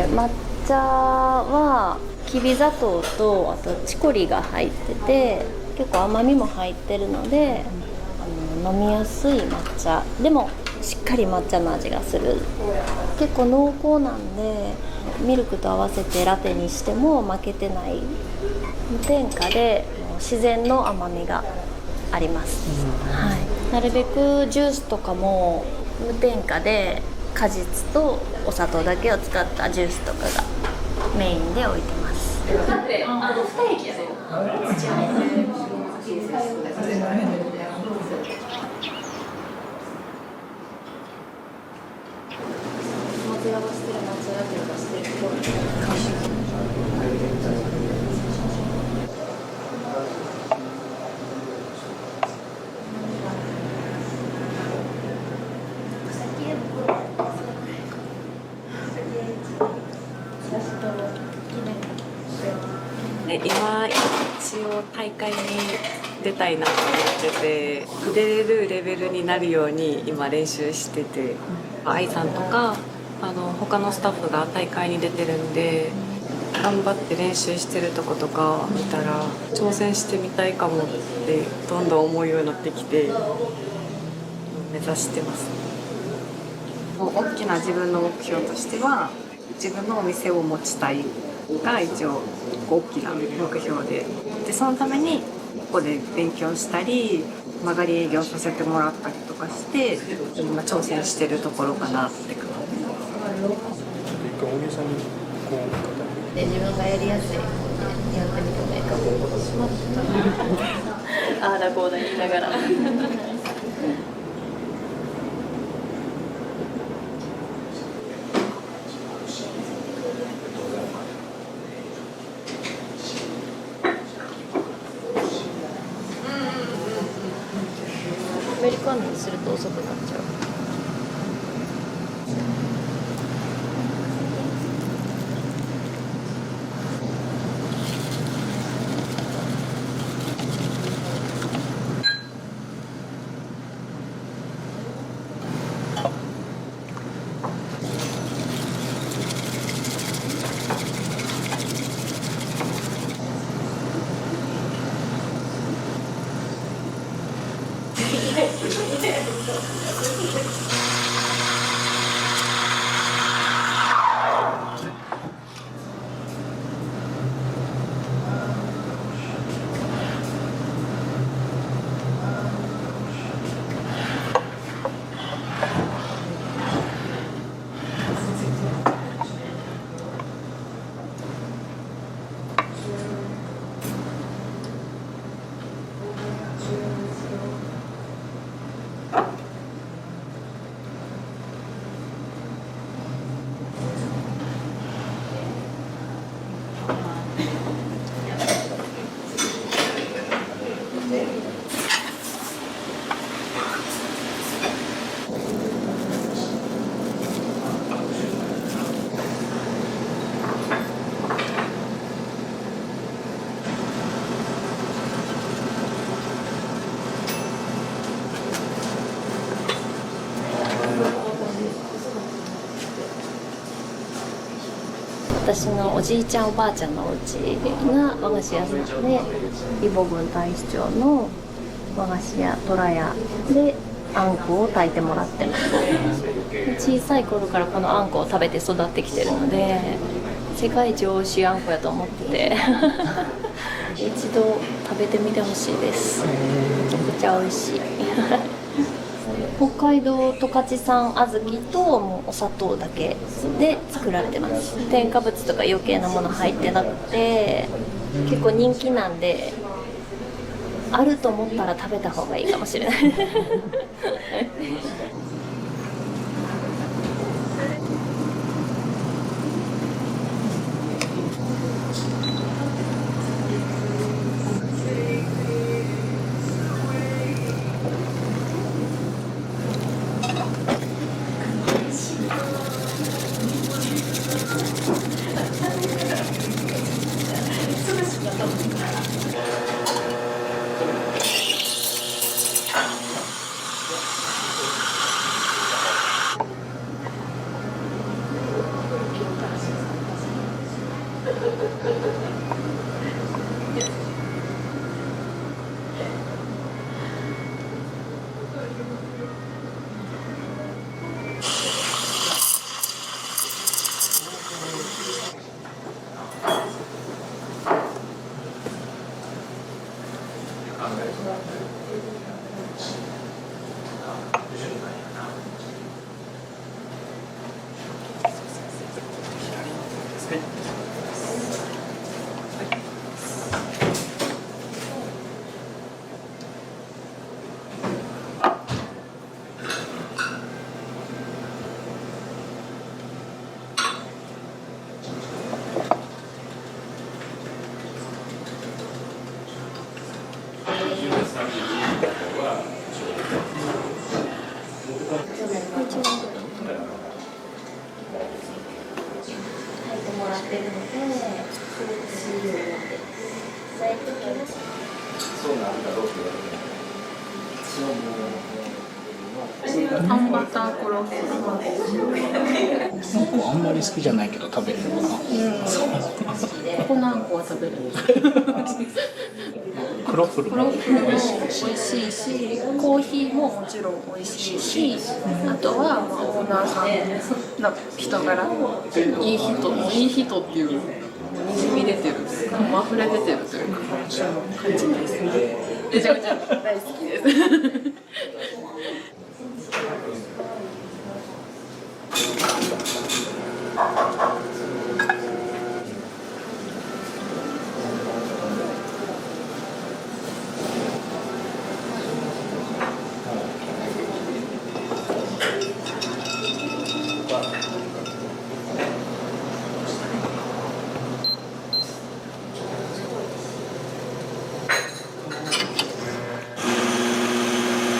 抹茶はきび砂糖とあとチコリが入ってて結構甘みも入ってるので飲みやすい抹茶でもしっかり抹茶の味がする。結構濃厚なんでミルクと合わせてラテにしても負けてない無添加で自然の甘みがあります、はい、なるべくジュースとかも無添加で果実とお砂糖だけを使ったジュースとかがメインで置いてます。だって2駅やで。今一応大会に出たいなと思ってて出れるレベルになるように今練習してて愛さんとか他のスタッフが大会に出てるんで頑張って練習してるとことか見たら挑戦してみたいかもってどんどん思うようになってきて目指してます。大きな自分の目標としては自分のお店を持ちたいが一応大きな目標でそのためにここで勉強したり曲がり営業させてもらったりとかして今挑戦してるところかなって感じ。で自分がやりやすいやってみてもいいかも。ああだこうだ言いながら。アメリカンにすると遅くなっちゃう。私のおじいちゃんおばあちゃんのお家が和菓子屋さんで、揖保郡太子町の和菓子屋虎屋であんこを炊いてもらってます。小さい頃からこのあんこを食べて育ってきてるので、世界一美味しいあんこやと思ってて一度食べてみてほしいです。めちゃくちゃ美味しい北海道十勝産小豆ともうお砂糖だけで作られてます。添加物とか余計なもの入ってなくて結構人気なんで、あると思ったら食べた方がいいかもしれないあんバターコロッケあんまり好きじゃないけど食べるのかな。このあんこは食べるクロッフルも美味しいし、コーヒーももちろん美味しいし、あとはオーナーさんの人柄、いい人っていうにじみ出てるというか、溢れ出てるというか、その感じですね。めちゃくちゃ大好きです。こ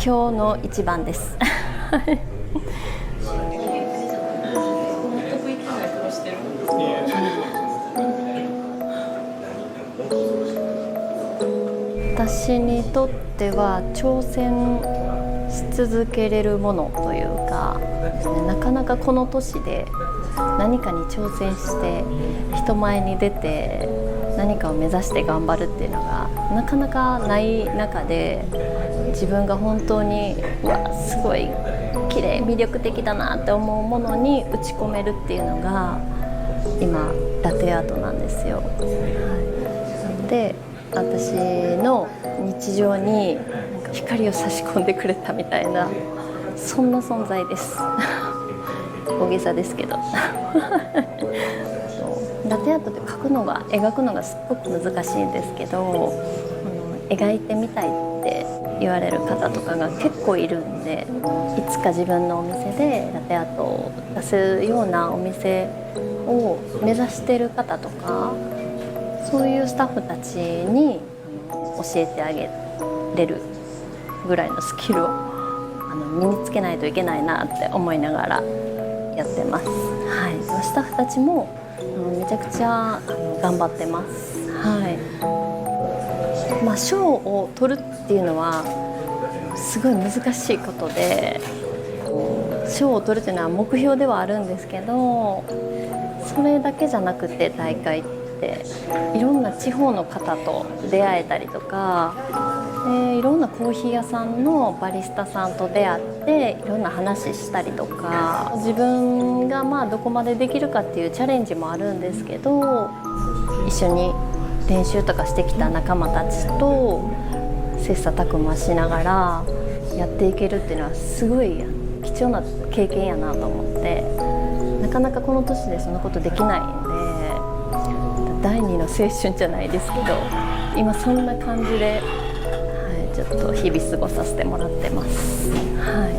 今日の一番です。納得いってない顔してる。私にとっては挑戦し続けれるものというかですね、なかなかこの年で何かに挑戦して人前に出て何かを目指して頑張るっていうのがなかなかない中で、自分が本当にすごい綺麗魅力的だなって思うものに打ち込めるっていうのが今ラテアートなんですよ。で、私の日常に光を差し込んでくれたみたいな、そんな存在です。大げさですけど。ラテアートって描くのがすっごく難しいんですけど、描いてみたいって言われる方とかが結構いるんで、いつか自分のお店でラテアートを出すようなお店を目指してる方とか、そういうスタッフたちに教えてあげれるぐらいのスキルを身につけないといけないなって思いながらやってます。はい、スタッフたちもめちゃくちゃ頑張ってます。はい。賞を取るっていうのはすごい難しいことで、賞を取るっていうのは目標ではあるんですけど、それだけじゃなくて大会っていろんな地方の方と出会えたりとか、いろんなコーヒー屋さんのバリスタさんと出会っていろんな話したりとか、自分がどこまでできるかっていうチャレンジもあるんですけど、一緒に練習とかしてきた仲間たちと切磋琢磨しながらやっていけるっていうのはすごい貴重な経験やなと思って、なかなかこの年でそんなことできないんで、第二の青春じゃないですけど、今そんな感じで、ちょっと日々過ごさせてもらってます。はい。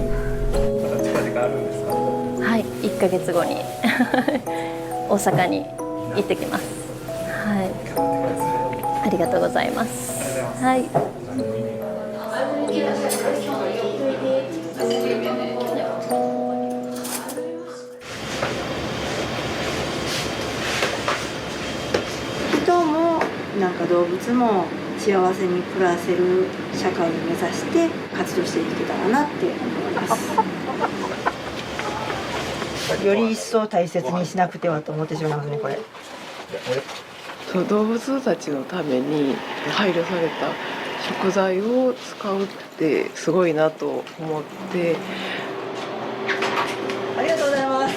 また近々あるんですか？はい、1ヶ月後に大阪に行ってきます。はい。ありがとうございます。はい。人も動物も幸せに暮らせる社会を目指して活動していけたらなって思います。より一層大切にしなくてはと思ってしまいますね、これ。そう、動物たちのために配慮された食材を使うってすごいなと思って。ありがとうございます。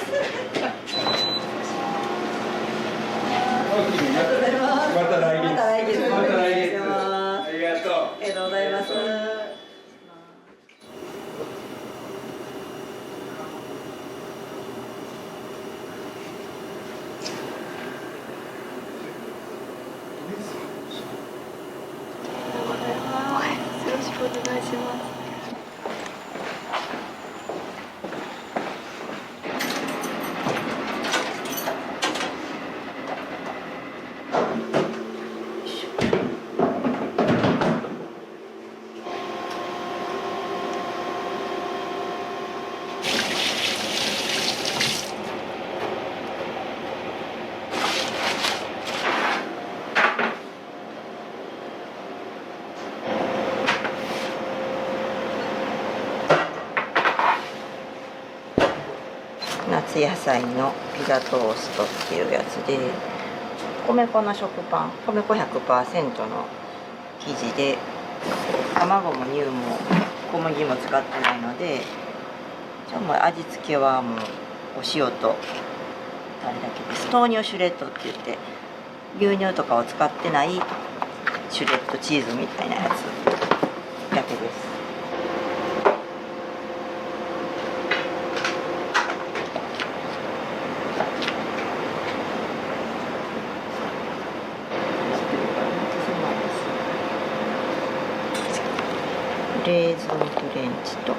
また来月。ありがとう。ありがとうございます。よろしくお願いします。夏野菜のピザトーストっていうやつで、米粉の食パン、米粉 100% の生地で、卵も乳も小麦も使ってないので、もう味付けはもうお塩とあれだけです。豆乳シュレッドって言って牛乳とかを使ってないシュレッドチーズみたいなやつだけです。レーズンフレンチと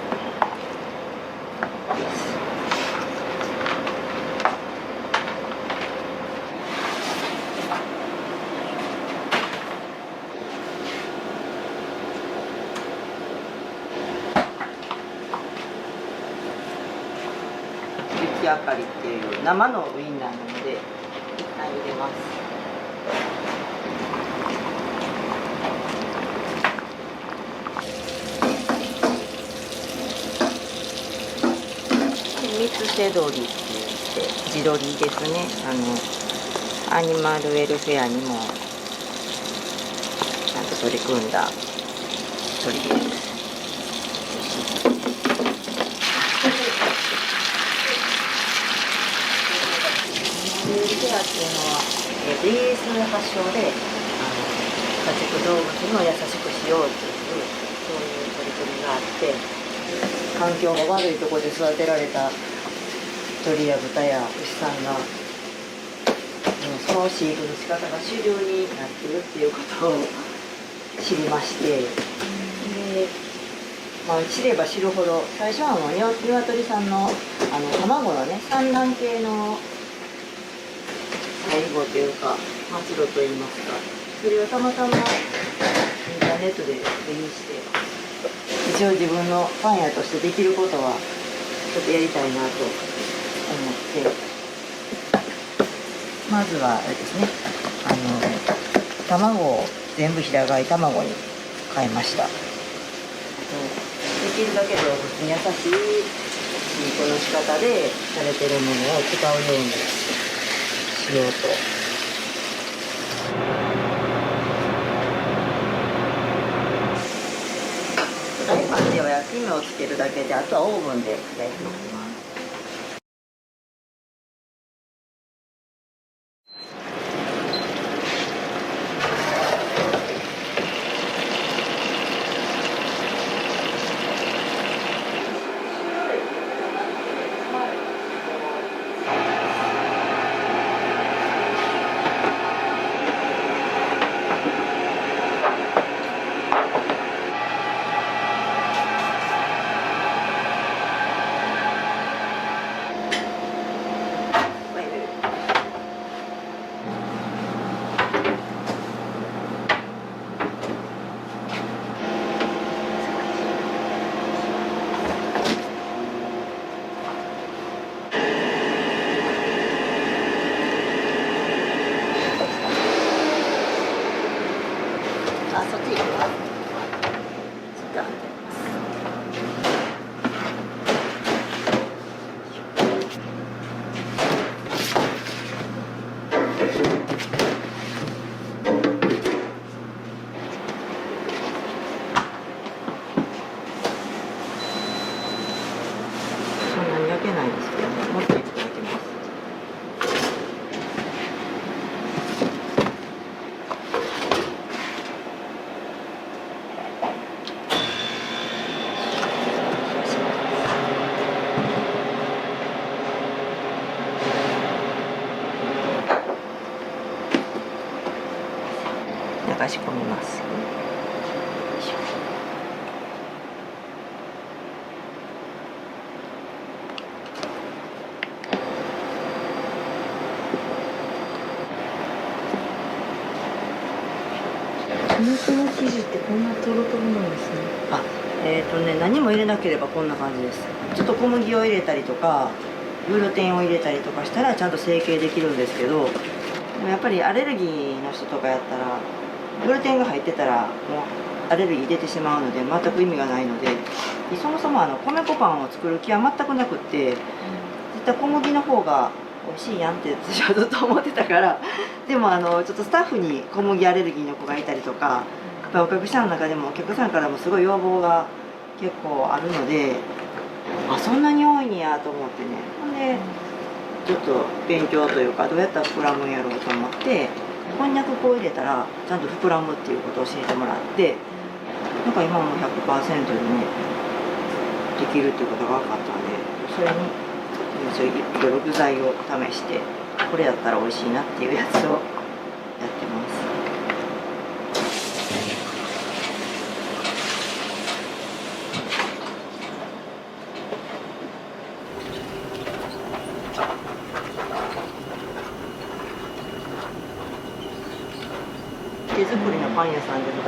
きあかりっていう生のウインナーなので一旦入れます。三つ瀬鶏って言って地鶏ですね。アニマルウェルフェアにもちゃんと取り組んだ鶏です。アニマルウェルフェアっていうのは、イギリス発祥で家畜動物にも優しくしようというそういう取り組みがあって、環境が悪いところで育てられた鶏や豚や牛さんがその飼育の仕方が主流になってるっていうことを知りまして、で、知れば知るほど最初は鶏さんの卵のね産卵系の最後というか末路といいますか、それをたまたまインターネットで目にして、一応自分のパン屋としてできることはちょっとやりたいなと思って、まずはあれですね、卵を全部平飼い卵に変えました。できるだけ動物に優しい飼育の仕方でされてるものを使うようにしようと。フライパンでは焼き目をつけるだけで、あとはオーブンで焼いていきます。流し込みます。この生地ってこんなトロトロなんですね。何も入れなければこんな感じです。ちょっと小麦を入れたりとかグルテンを入れたりとかしたらちゃんと成形できるんですけど、でもやっぱりアレルギーの人とかやったらグルテンが入ってたらもうアレルギー出てしまうので全く意味がないので、そもそも米粉パンを作る気は全くなくって、絶対小麦の方が美味しいやんって私はずっと思ってたから、でもちょっとスタッフに小麦アレルギーの子がいたりとか、やっぱお客さんの中でもお客さんからもすごい要望が結構あるので、そんなに多いんやと思ってね。ほんでちょっと勉強というか、どうやったら膨らむんやろうと思って、こんにゃく粉を入れたらちゃんと膨らむっていうことを教えてもらって、なんか今も 100% でねできるっていうことが分かったんで、それにいろいろ具材を試して、これやったら美味しいなっていうやつをやってます。手作りのパン屋さんでも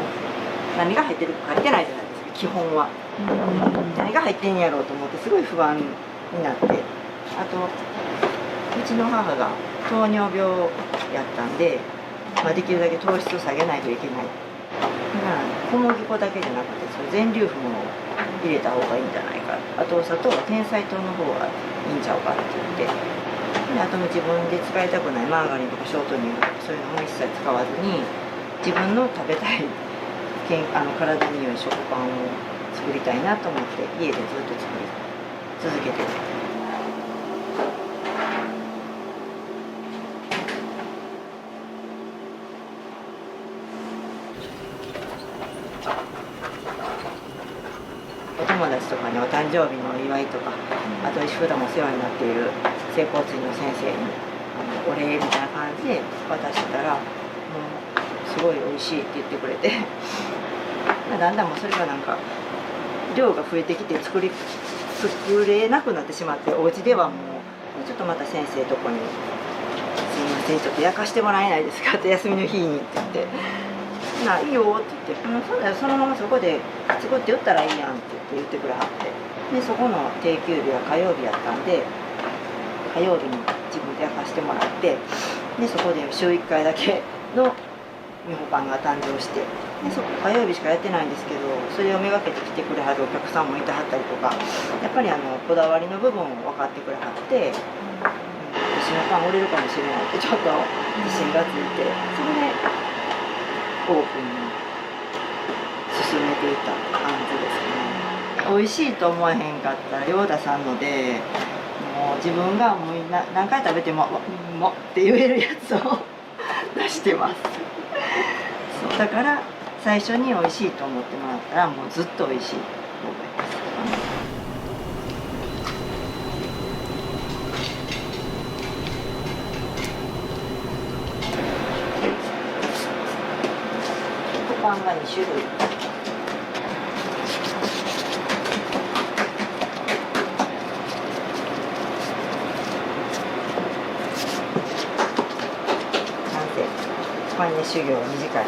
何が入ってるか書いてないじゃないですか、基本は。何が入ってんやろうと思ってすごい不安になって、あとうちの母が糖尿病やったんで、できるだけ糖質を下げないといけない。だから小麦粉だけじゃなくて全粒粉を入れた方がいいんじゃないか、あとお砂糖は天才糖の方がいいんちゃうかって言って、であと自分で使いたくないマーガリンとかショートニングとかそういうのも一切使わずに自分の食べたい体に良い食パンを作りたいなと思って家でずっと作り続けてる。お友達とかにお誕生日のお祝いとか、あと普段もお世話になっている整骨院の先生にお礼みたいな感じで渡したら、もうすごい美味しいって言ってくれてだんだんもうそれがなんか量が増えてきて作れなくなってしまって、お家ではもうちょっとまた先生とこに「すいませんちょっと焼かしてもらえないですか?」って休みの日にって言って「いいよ」って言って「そうだよ、そのままそこで作って売ったらいいやん」って言ってくれはって、でそこの定休日は火曜日やったんで火曜日に自分で焼かしてもらって、でそこで週1回だけのみほパンが誕生して、でそこ火曜日しかやってないんですけど、それをめがけて来てくれはるお客さんもいてはったりとか、やっぱりこだわりの部分を分かってくれはって、私のパン売れるかもしれないってちょっと自信がついて、それでオープンに進めていった感じですね。美味しいと思えへんかったらヨーダさんので、もう自分がもう何回食べても「うまっ」って言えるやつを出してます。そうだから最初に美味しいと思ってもらったらもうずっと美味しいと思います。パンが2種類。パン屋修行が短い。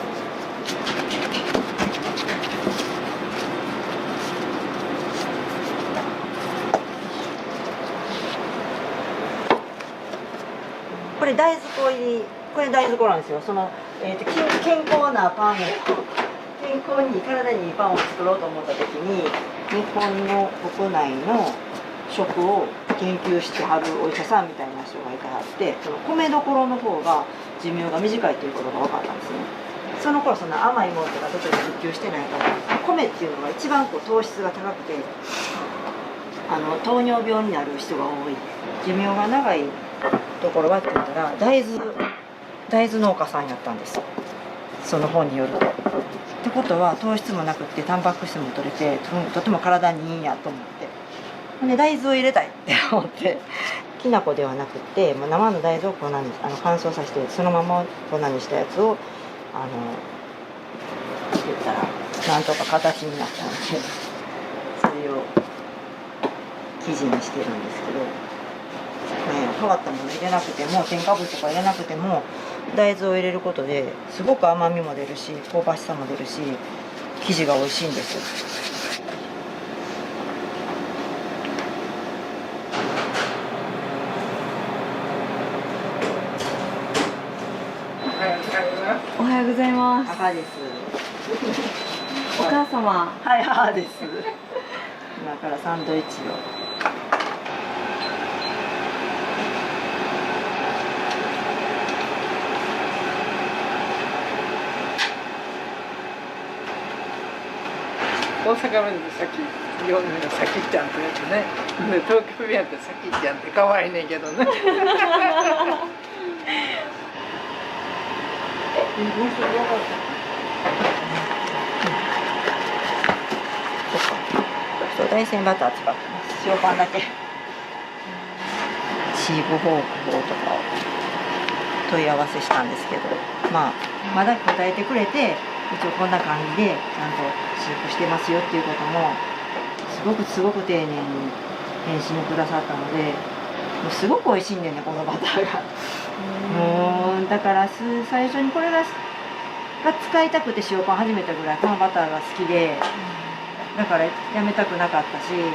これ大豆粉入り、これ大豆粉なんですよ。健康なパンを健康に体にいいパンを作ろうと思った時に、日本の国内の食を研究してはるお医者さんみたいな人がいてはって、その米どころの方が寿命が短いということが分かったんですね。その頃そんな甘いものとか特に普及してないから、米っていうのが一番糖質が高くて糖尿病になる人が多い。寿命が長いところはって言ったら大豆農家さんやったんですよ、その本によると。ってことは糖質もなくってタンパク質も取れてとても体にいいんやと思って、で大豆を入れたいって思ってきな粉ではなくって生の大豆を粉に乾燥させてそのまま粉にしたやつを言ったらなんとか形になったので、それを生地にしてるんですけど、変わったもの入れなくても添加物とか入れなくても大豆を入れることですごく甘みも出るし香ばしさも出るし生地が美味しいんですよ。おはようございます。母です。お母様。はい、母です。今からサンドイッチを。大阪弁でさっき読んでるさきちゃんってやつね。で東京弁ってさきちゃんって可愛いねんけどね。大山バター使ってます。塩パンだけ。チーズフォークとかを問い合わせしたんですけど、まだ答えてくれて、一応こんな感じでちゃんと飼育してますよっていうこともすごく丁寧に返信くださったので、もうすごく美味しいんだよね、このバターが。もうだから最初にこれが使いたくて塩パン始めたぐらいこのバターが好きで、だからやめたくなかったし使い続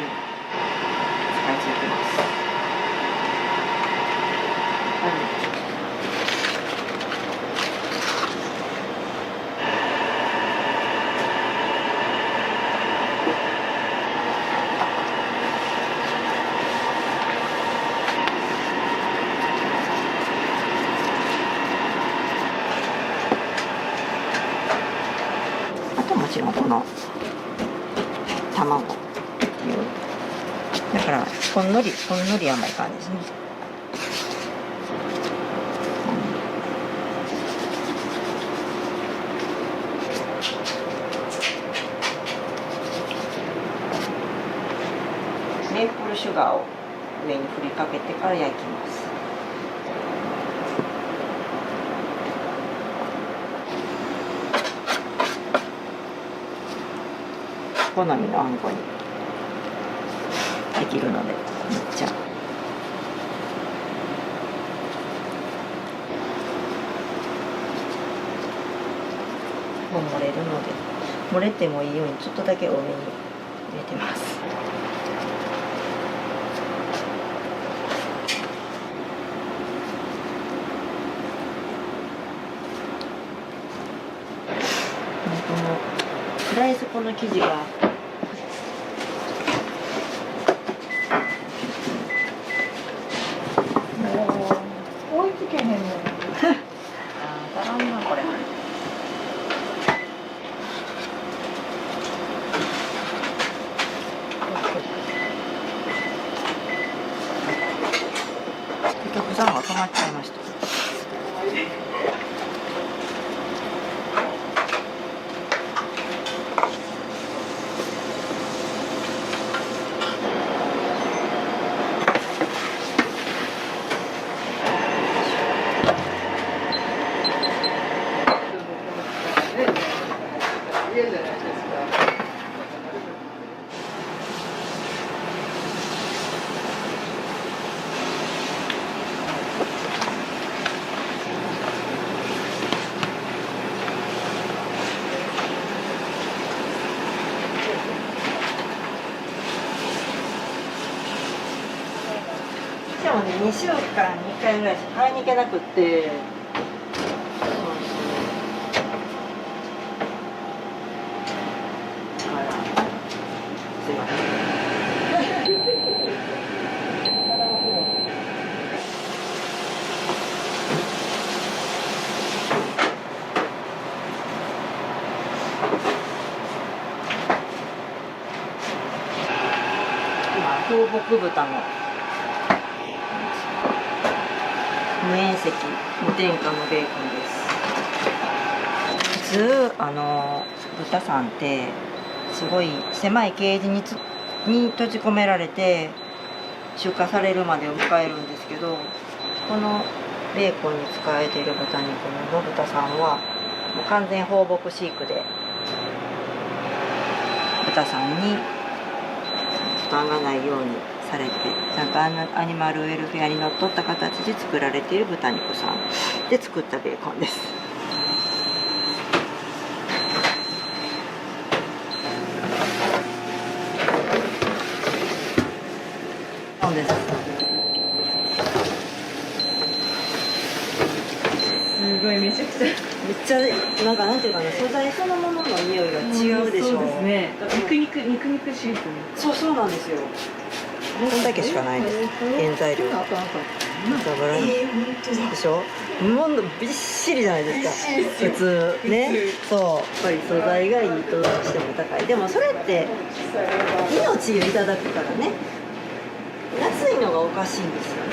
けます。あともちろんこの卵っていうだからほんのり甘い感じですね。メープルシュガーを上に振りかけてから焼きます。好みのあんこにできるのでめっちゃもう盛れるので盛れてもいいようにちょっとだけ多めに入れてます。このフライ底の生地が追いつけへんの。あらんなこれ。お客さんが止まっちゃいました。でもね、2週間に1回ぐらいしか買いに行けなくって。すいません。今、東北豚の無塩石無添加のベーコンです。普通豚さんってすごい狭いケージに閉じ込められて出荷されるまでを迎えるんですけど、このベーコンに使われている豚肉の豚さんはもう完全放牧飼育で豚さんに負担がないようにされて、ちゃんとアニマルウェルフェアにのっとった形で作られている豚肉さんで作ったベーコンです。そうです。すごいめちゃくちゃめっちゃなんていうかな、素材そのものの匂いが違うでしょ。そうですね。肉々しいですね。そうなんですよ。こんだけしかないです。原材料。油でしょ。もうびっしりじゃないですか。普通ね。そう。やっぱり素材がいいとどうしても高い。でもそれって命をいただくからね。安いのがおかしいんですよね。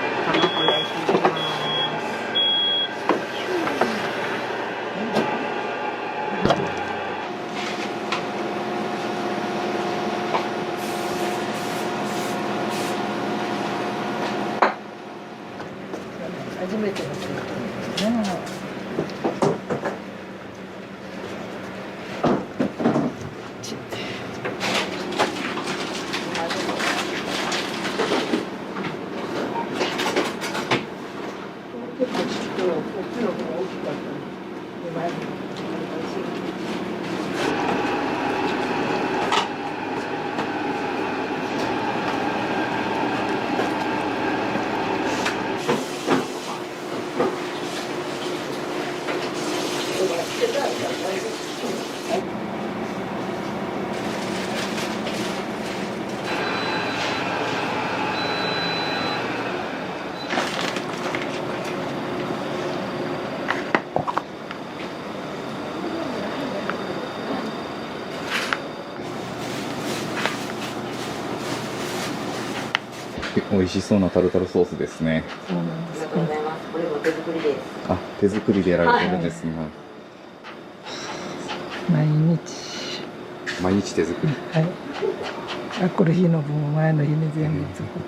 卵初めての経験ですね。美味しそうなタルタルソースですね。ありがとうございます。これも手作りです。あ、手作りでやられてるんですね。毎日。毎日手作り。はい。あ、これ日の分、前の日に全部作って。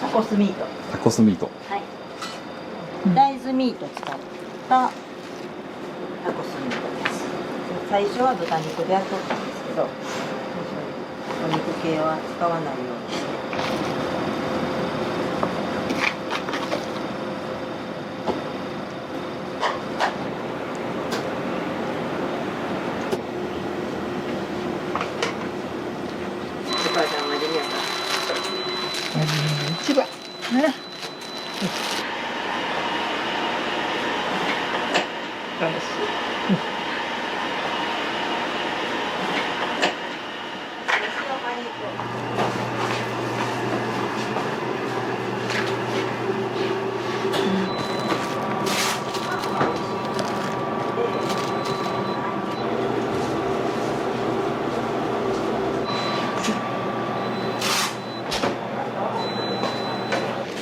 タコスミート。タコスミート。はい。大豆ミート使ったタコスミートです。最初は豚肉でやっとったんですけど、お肉系は使わないようにして。お母ちゃん真面目やから。一番ね。楽しい。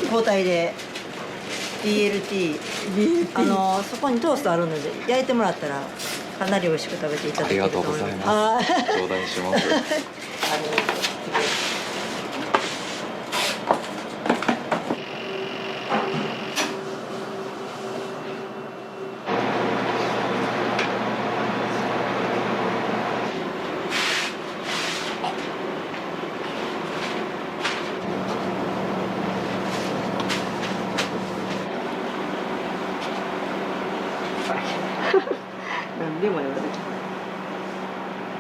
交代で DLT、そこにトーストあるので焼いてもらったらかなり美味しく食べていただけると思います。ありがとうございます。頂戴します。何でも言われる。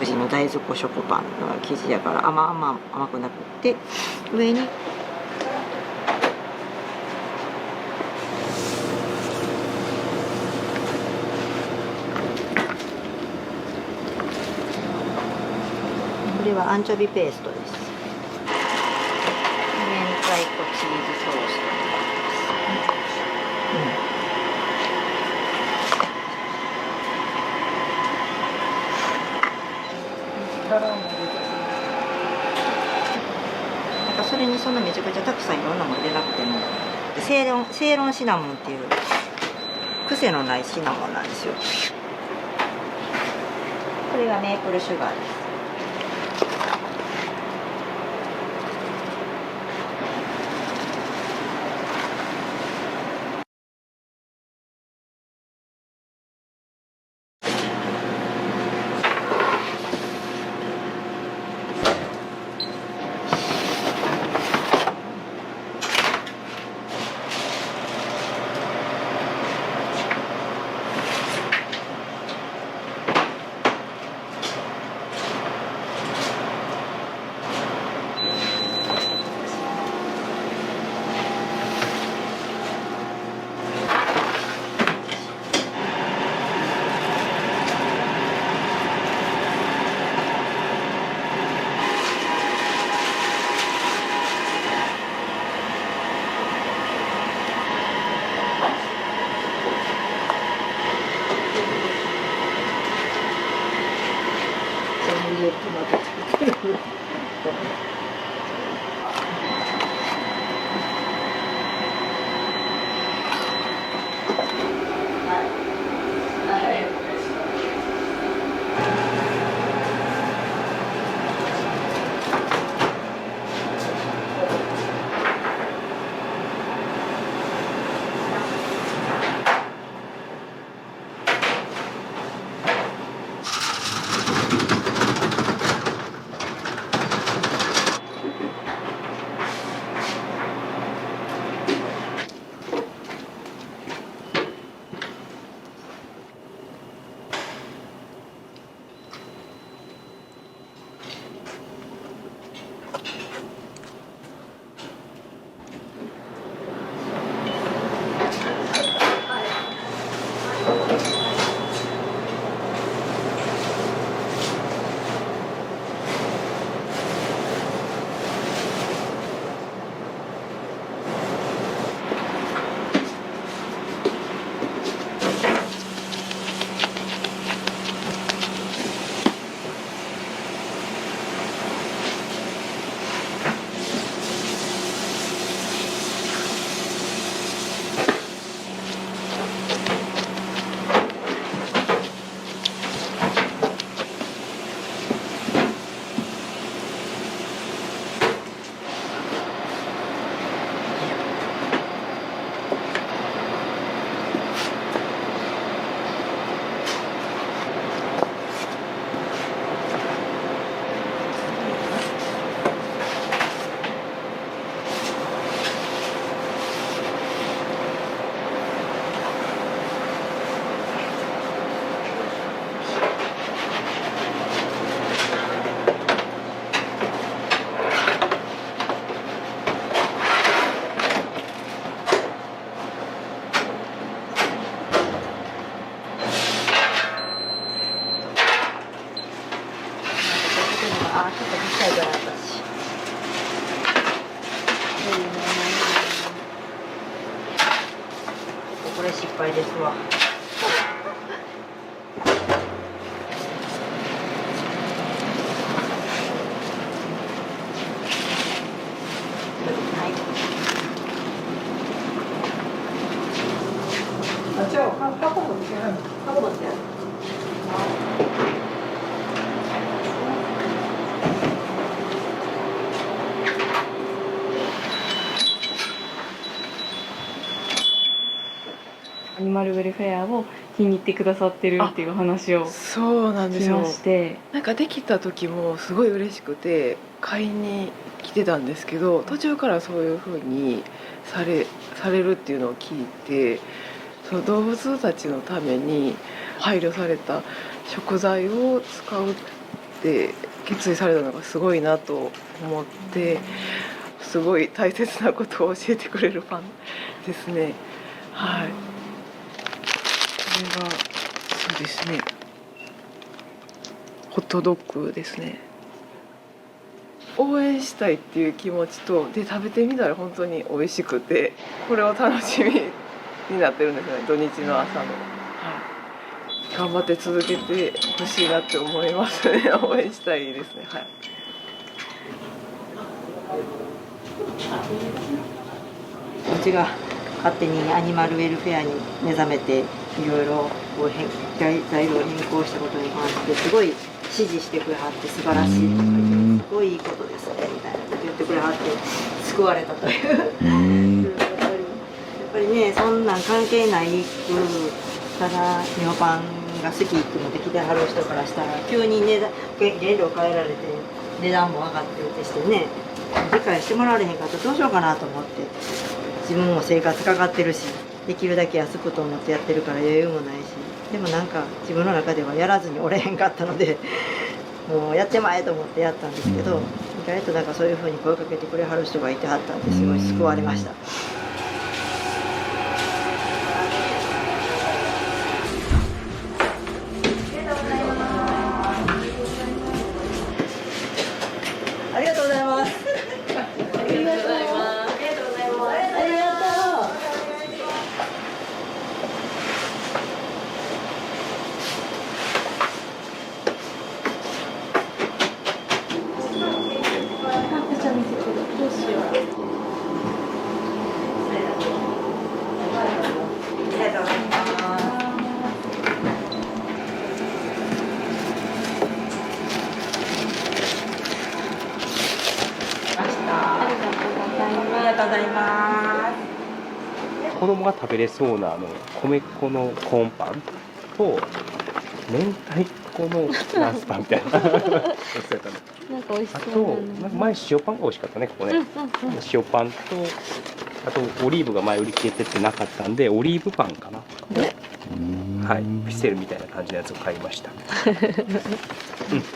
無地の大豆粉食パンの生地やから甘くなくって上にこれはアンチョビペーストです。明太子チーズソースとかなんかそれにそんなめちゃくちゃたくさんいろんなもの入れなくてもセイロンシナモンっていう癖のないシナモンなんですよ。これがメープルシュガーです。明入れてまた作ってる。あ、ちょっと小さいぐらいだったし。これ失敗ですわ。あ、違う、箱持ってない。箱持ってない。アニマルウェルフェアを気に入ってくださってるっていう話をそうなんですよ。聞きまして、なんかできた時もすごい嬉しくて買いに来てたんですけど、途中からそういう風にされるっていうのを聞いて、その動物たちのために配慮された食材を使うって決意されたのがすごいなと思って、すごい大切なことを教えてくれるファンですね。はい。これがそうですね。ホットドッグですね。応援したいっていう気持ちと、で食べてみたら本当に美味しくて、これを楽しみになってるんですよね、土日の朝の。はい、頑張って続けてほしいなって思いますね。応援したいですね。はい。うちが勝手にアニマルウェルフェアに目覚めて、いろいろこう材料を変更したことに関してすごい支持してくれはって、素晴らしいとか言って、すごいいいことですねみたいなこと言ってくれはって、救われたという。やっぱりね、そんなん関係ないただネオパンが好きって思って来てはる人からしたら、急に原料変えられて値段も上がってってしてね、理解してもらわれへんかったらどうしようかなと思って、自分も生活かかってるし、できるだけ安くと思ってやってるから余裕もないし、でもなんか自分の中ではやらずにおれへんかったので、もうやってまえと思ってやったんですけど、意外となんかそういうふうに声かけてくれはる人がいてはったんですごい救われました。ありがとうございます。ありがとうございます。ございます。子供が食べれそうな米粉のコーンパンと明太子のフランスパンみたいななんか美味しあそうと前塩パンが美味しかったねここね、塩パンとあとオリーブが前売り切れててなかったんでオリーブパンかなはい、ピセルみたいな感じのやつを買いました。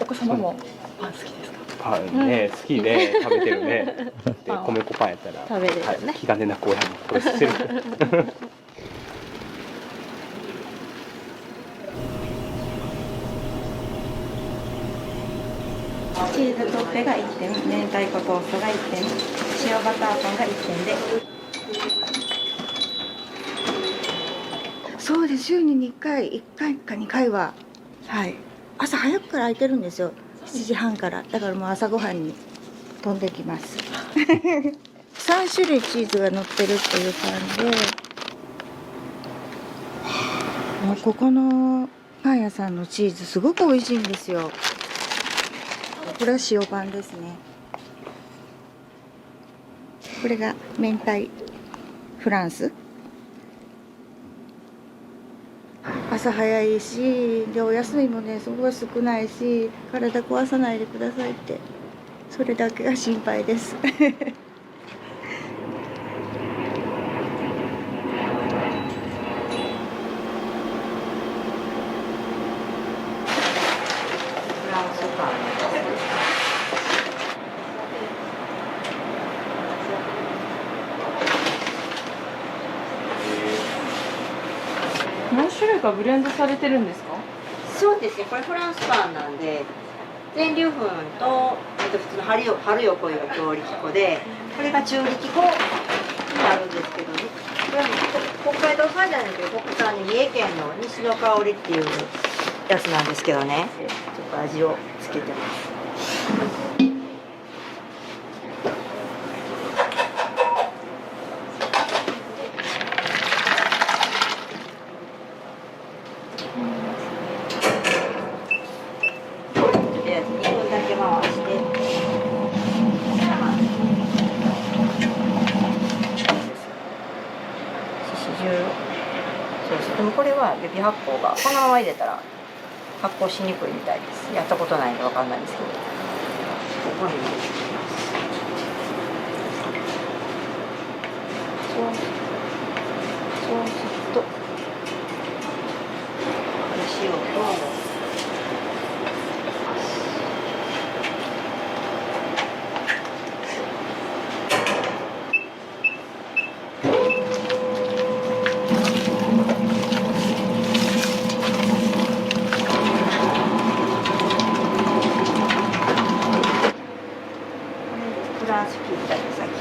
お子様もパン好きですか？パンね、好きね、食べてるね。で、米粉パンやったら、食べれるねはい、気兼ねなく親もこれしてる。チーズトッペが1点、明太子トーストが1点、塩バターパンが1点で。そうです、週に1回か2回は、はい、朝早くから空いてるんですよ、7時半から。だからもう朝ごはんに飛んできます。3種類チーズが乗ってるっていう感じで、もうここのパン屋さんのチーズすごく美味しいんですよ。これは塩パンですね。これが明太フランス。朝早いし、でお休みもねすごい少ないし、体壊さないでくださいって、それだけが心配です。何種類かブレンドされてるんですか？そうですね、これフランスパンなんで、全粒粉と、普通の春よこいが強力粉で、これが中力粉になるんですけどね、これも北海道産じゃないけど、国産で三重県の西の香りっていうやつなんですけどね、ちょっと味をつけてます。でもこれは予備発酵がこのまま入れたら発酵しにくいみたいです。やったことないんでわかんないんですけど、ここに入れていきます。そうすると塩とフランスピッツァで先に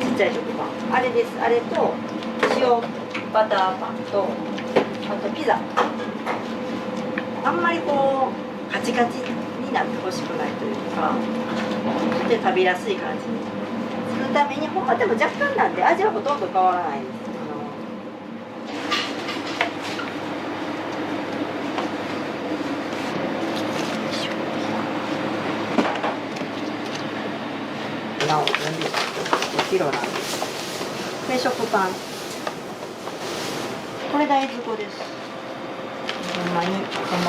ちっちゃい食パン、あれです。あれと塩バターパンとあとピザ。あんまりこうカチカチになってほしくないというか、ちょっと食べやすい感じにするために、ほんまでも若干なんで味はほとんど変わらないです。なお5キロなんです。これ食パン。これ大豆粉です。ほんま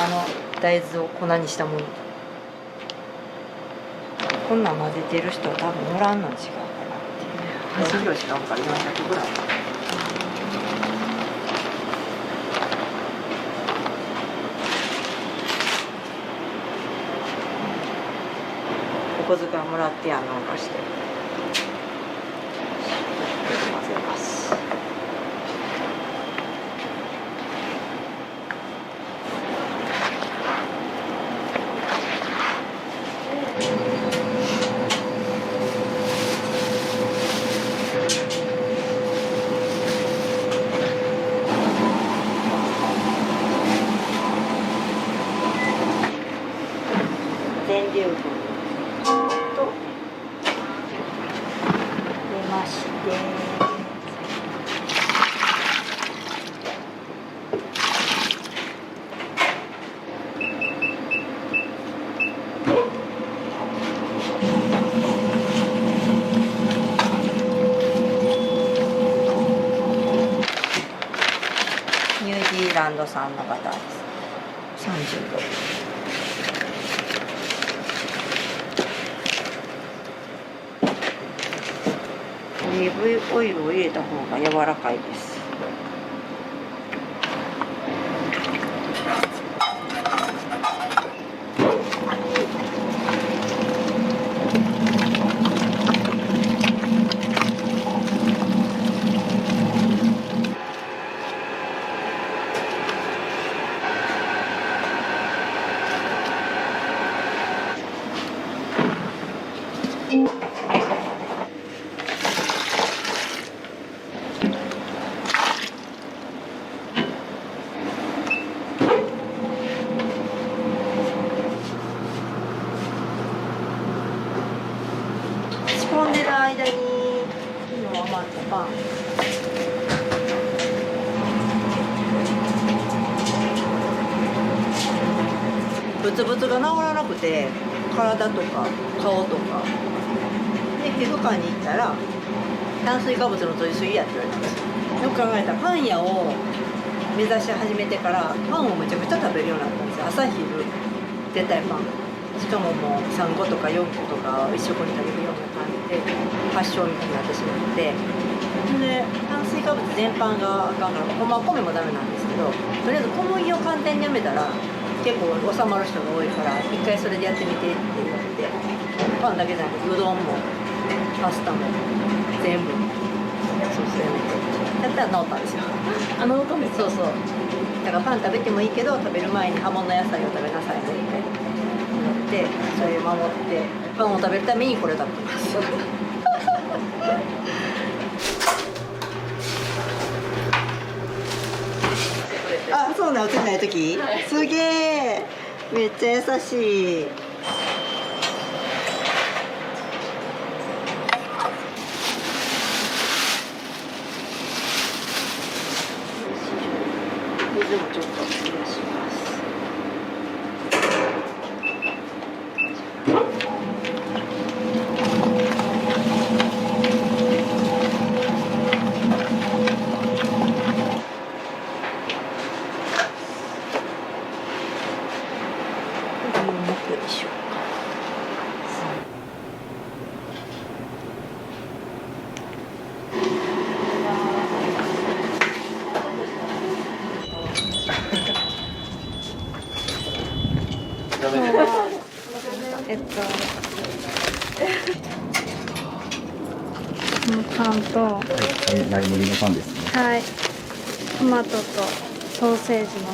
の大豆を粉にしたもの。こんなん混ぜてる人は多分おらんの違うかなっていう。8キロしか分かる400ぐらい。お小遣いもらってやんのかして混ぜます。全粒粉と入れまして。ニュージーランド産のバターです。30度。オリーブオイルを入れた方が柔らかいです。仕込んでる間に昨日余ったパン。ブツブツが治らなくて、体とか顔とかで皮膚科に行ったら炭水化物の取りすぎやって言われたんですよ。よく考えたらパン屋を目指し始めてからパンをめちゃくちゃ食べるようになったんですよ。朝昼絶対パン、しかももう3個とか4個とか一食に食べるような感じで発症みたいになってしまって、で炭水化物全般があかんから米もダメなんですけど、とりあえず小麦を完全にやめたら結構収まる人が多いから一回それでやってみてって言われて、パンだけじゃなくてうどんもパスタも全部そうやめてやったら治ったんですよ。治ったんです。そうそう。だからパン食べてもいいけど食べる前に葉物野菜を食べなさいねって思ってそれを守ってパンを食べるためにこれを食べてます。あ、そうなん、映ってない時、すげえ、めっちゃ優しい。水もちょっと入れします。このパンと、ライ麦のパンですね。はい、トマトとソーセージの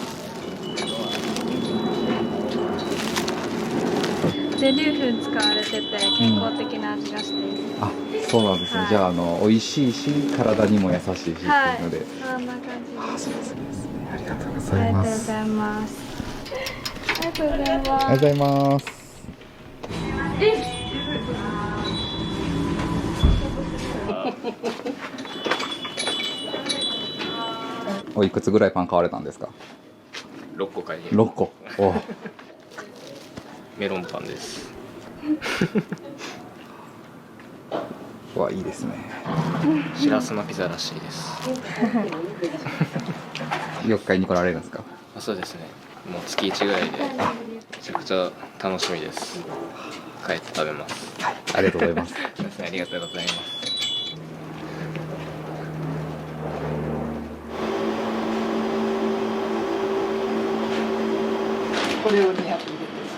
全粒粉使われてて健康的な味がしている、あ、そうなんですね。じゃあ美味しいし体にも優しいしっていうので。はい、そんな感じです。あ、そうですね。ありがとうごあざいりがとうごます。ざいます。ありがとうございます。ありがとうございます。おいくつぐらいパン買われたんですか？6個買い。6個。お。メロンパンです。うわ、いいですね。しらすのピザらしいです。よく買いに来られるんですか？あ、そうですね。もう月1ぐらいでめちゃくちゃ楽しみです。帰って食べます。はい、ありがとうございます。ありがとうございます。これを200入れてます。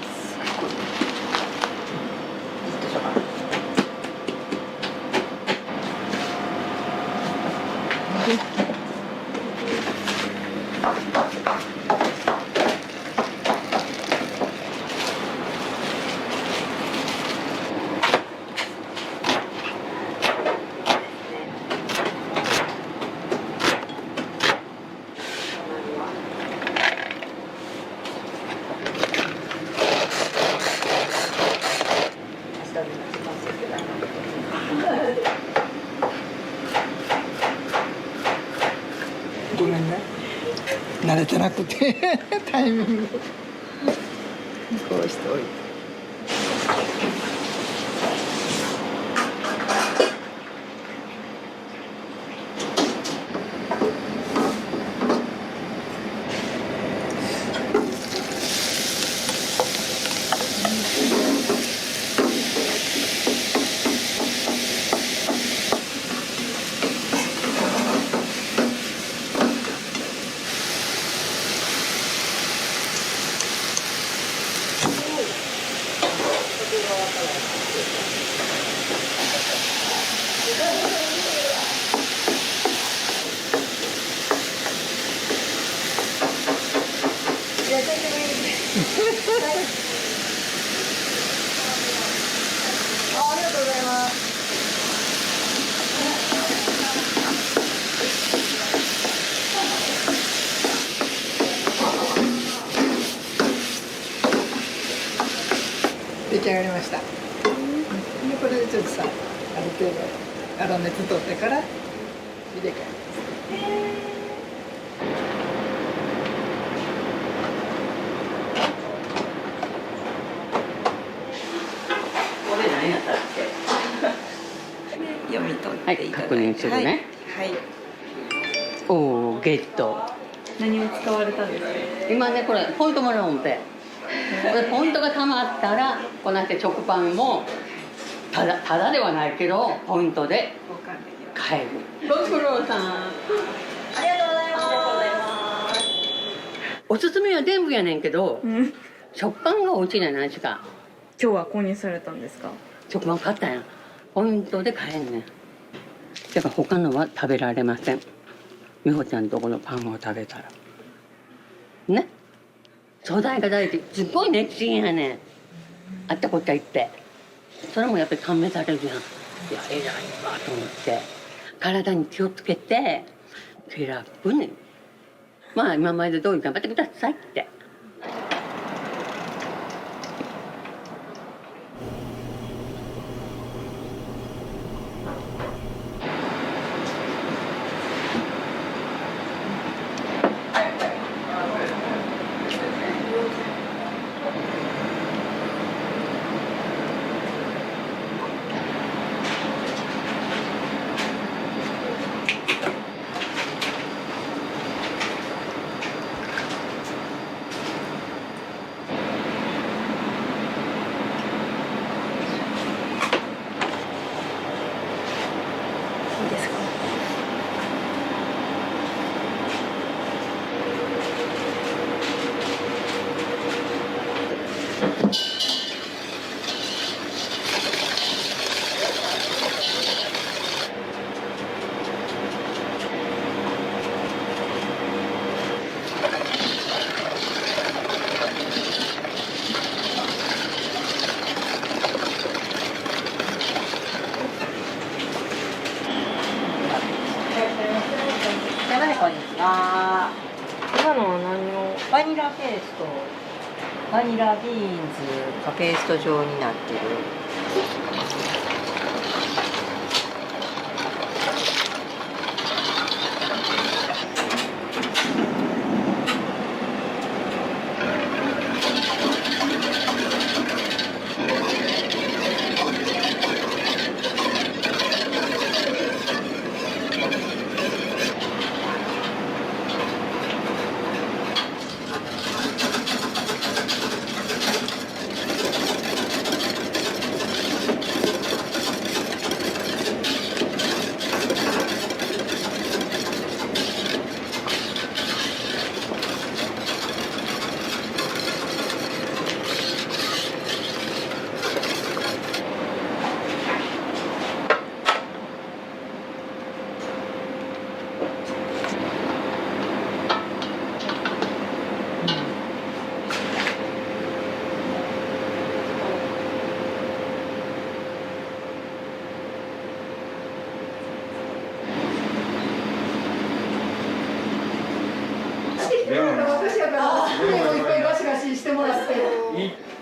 慣れてなくてタイミングこうしておいて。出来上がりました。でこれでちょっとさ、ある程度粗熱取ってから入れ替えます。これ何やったっけ？読み取っていただいて、確認するね。はい。はい、おお、ゲット。何を使われたんですか？今ね、これポイントもらうんで。これポイントがたまったら、こうなって食パンもただではないけどポイントで買える。ご苦労さん。ありがとうございます。おすすめは全部やねんけど、食パンが美味しいじゃないですか。今日は購入されたんですか？食パン買ったんや。ポイントで買えんねん。だから他のは食べられません。美穂ちゃんとこのパンを食べたらね。素材が大事。すっごい熱心やねん。あったこった言って。それもやっぱり感銘されるやん。いや、偉いわと思って。体に気をつけて、気楽に。まあ、今まで通り頑張ってくださいって。今のは何を？バニラペースト、バニラビーンズがペースト状になってる。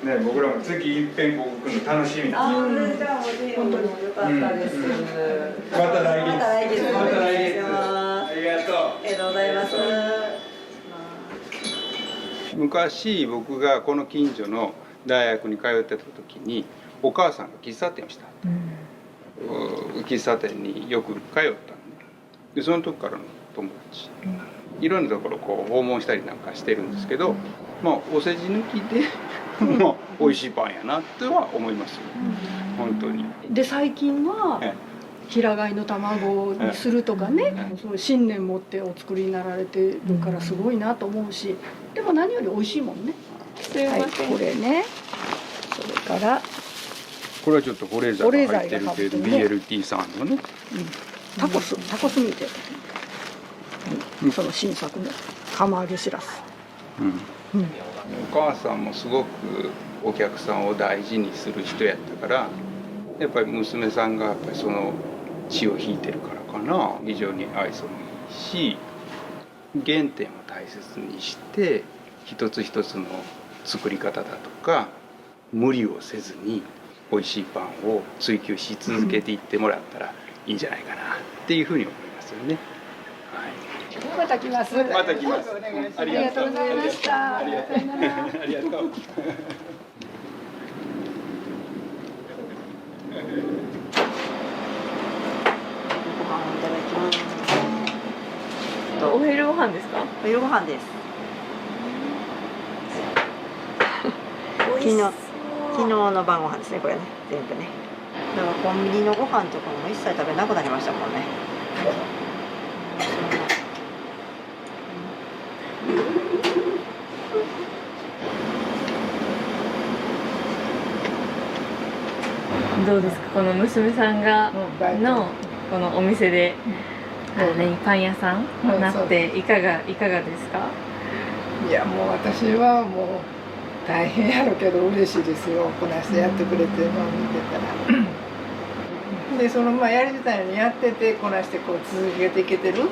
ね、僕らも次いっぺん僕来るの楽しみな。本当に良かったです。また来月。また来月。ありがとう。ありがとうございます。昔僕がこの近所の大学に通ってた時にお母さんが喫茶店をした、喫茶店によく通ったんで、その時からの友達、いろんなところこう訪問したりなんかしてるんですけど、まあお世辞抜きでまあ美味しいパンやなっては思いますよ、本当に。で最近は平飼いの卵にするとかね、そういう信念持ってお作りになられてるからすごいなと思うし、でも何より美味しいもんね。はい、これね、それからこれはちょっと保冷剤が入ってるけど、BLT さんのね、タコス見て、その新作の釜揚げしらす。お母さんもすごくお客さんを大事にする人やったから、やっぱり娘さんがやっぱりその血を引いてるからかな、非常に愛想もいいし、原点を大切にして一つ一つの作り方だとか無理をせずに美味しいパンを追求し続けていってもらったらいいんじゃないかなっていうふうに思いますよね。また来ます。また来ます。ありがとうございました。ありがとう。ありがとう。お昼ご飯ですか？お昼ご飯です。昨日の晩ご飯ですね、これね、全部ね。だからコンビニのご飯とかも一切食べなくなりましたもんね。どうですか、この娘さんがのこのお店でパン屋さんになっていかがですか？いやもう私はもう大変やろけど嬉しいですよ、こなしてやってくれてるのを見てたら。でそのやりたいようにやっててこなしてこう続けていけてる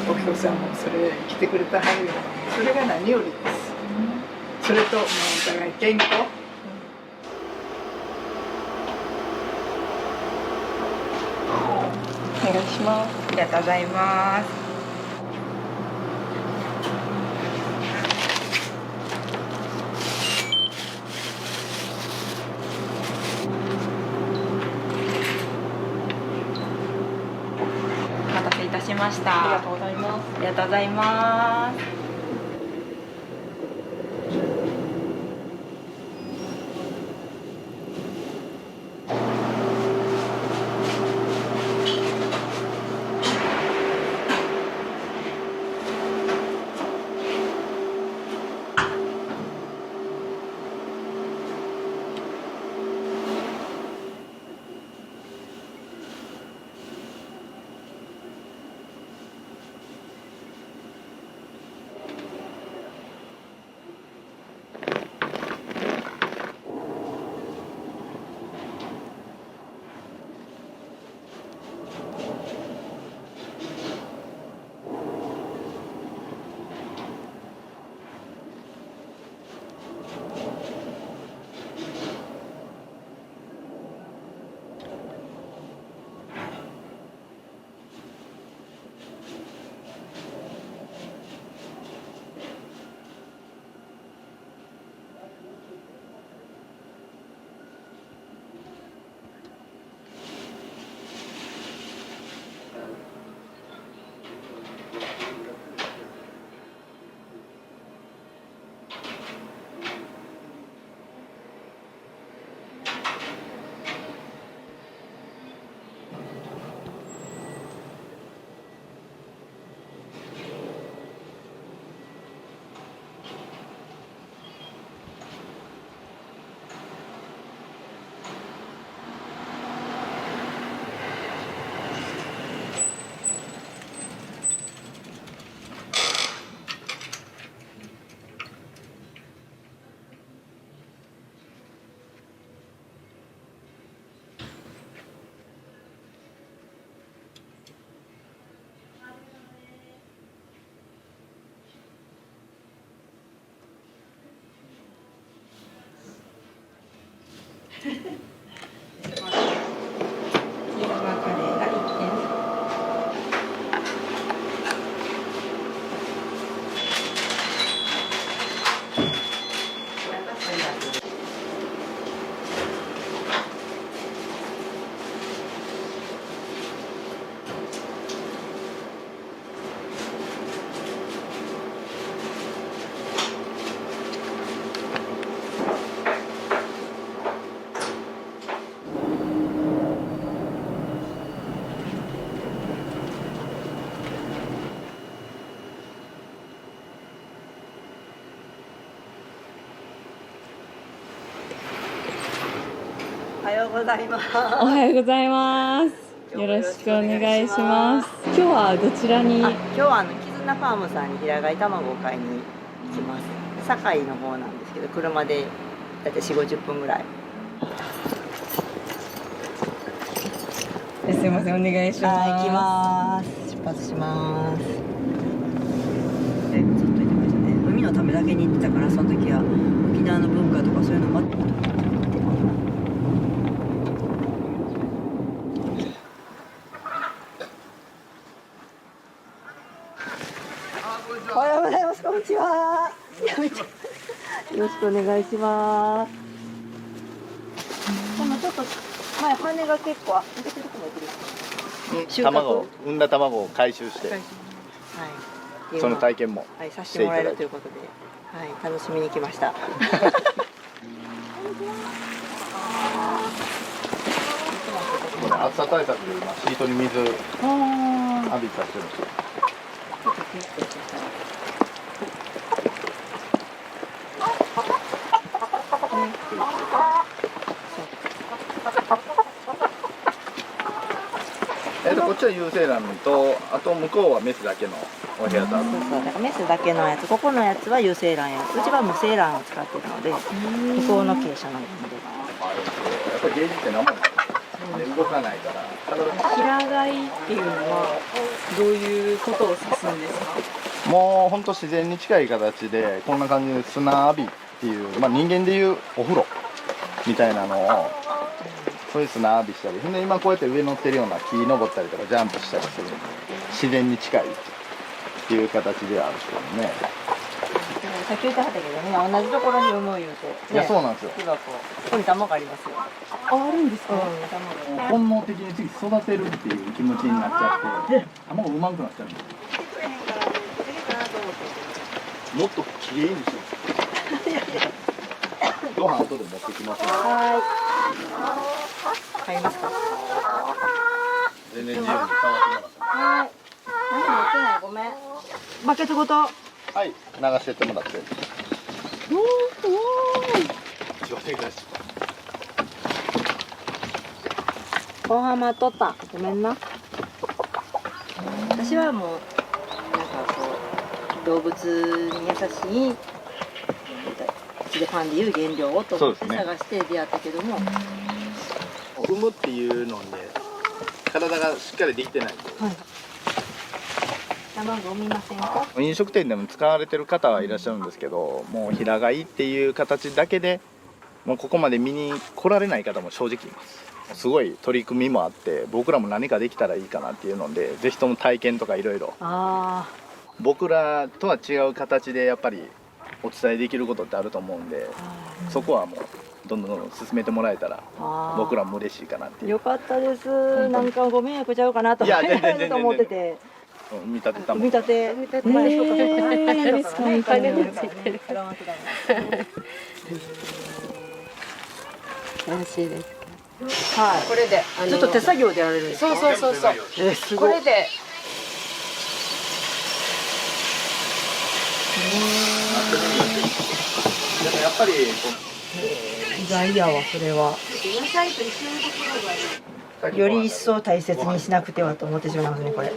お客さんもそれ来てくれたはるよ、それが何よりです。それともうお互い健康。お願いします。ありがとうございます。お待たせいたしました。ありがとうございます。ありがとうございます。はようございます。おはようございます。よろしくお願いします。今日はどちらに？今日は絆ファームさんに平飼い卵を買いに行きます。堺の方なんですけど、車でだいたい4、50分ぐらい。すみません、お願いします。行きます。出発します。ずっと言ってましたね。海のためだけに行ってたから、その時は沖縄の文化とかそういうのも。おはようございます。こんにちは。よろしくお願いします。でもちょっと前羽が結構出てる子もいてる。卵、産んだ卵を回収して、はい、その体験もさせてもらえるということで、はい、楽しみに来ました。暑さ対策で今シートに水浴びさせてるんですよ。こっちは有精卵と、あと向こうはメスだけのお部屋とある。そうそう、だからメスだけのやつ、ここのやつは有精卵や、うちは無精卵を使ってるので、向こうの傾斜なので。やっぱりゲージって何も動かないから。平飼いっていうのはどういうことを指すんですか？もう本当自然に近い形でこんな感じで砂浴びっていう、まあ、人間でいうお風呂みたいなのをそういう砂浴びしたり、で今こうやって上乗ってるような木登ったりとかジャンプしたりするので自然に近いっていう形ではあるけどね。さっき言ってはったけど、みんな同じところに産む言うて、ね、いやそうなんですよ。ここに卵ありますよ。あるんですか？本能的に次育てるっていう気持ちになっちゃって卵うまくなっちゃうんですよ。もっときれいにします。ご飯後で持ってきます。はい。買いますか？全然自由に触ってもらって。はい。何も持ってない、ごめん。バケツごと。はい、流してってもらって。後半待っとった。ごめんな。私はもう、なんかこう、動物に優しい、うちでパンでいう原料をと思って探して出会ったけども。産むっていうので、体がしっかりできてないと。はい。卵産みませんか？飲食店でも使われてる方はいらっしゃるんですけど、もう平飼いっていう形だけでもうここまで見に来られない方も正直います。すごい取り組みもあって、僕らも何かできたらいいかなっていうので、ぜひとも体験とかいろいろ僕らとは違う形でやっぱりお伝えできることってあると思うんで、そこはもうどんどん進めてもらえたら僕らも嬉しいかなっていう。よかったです。なんかご迷惑ちゃうかなと思ってて。見立てたもん。見立て。楽しいです。はい。これでちょっと手作業でやれるんですか？そう。すごい。これで。やっぱり意外やわ、それは。より一層大切にしなくてはと思ってしまいますね、これ。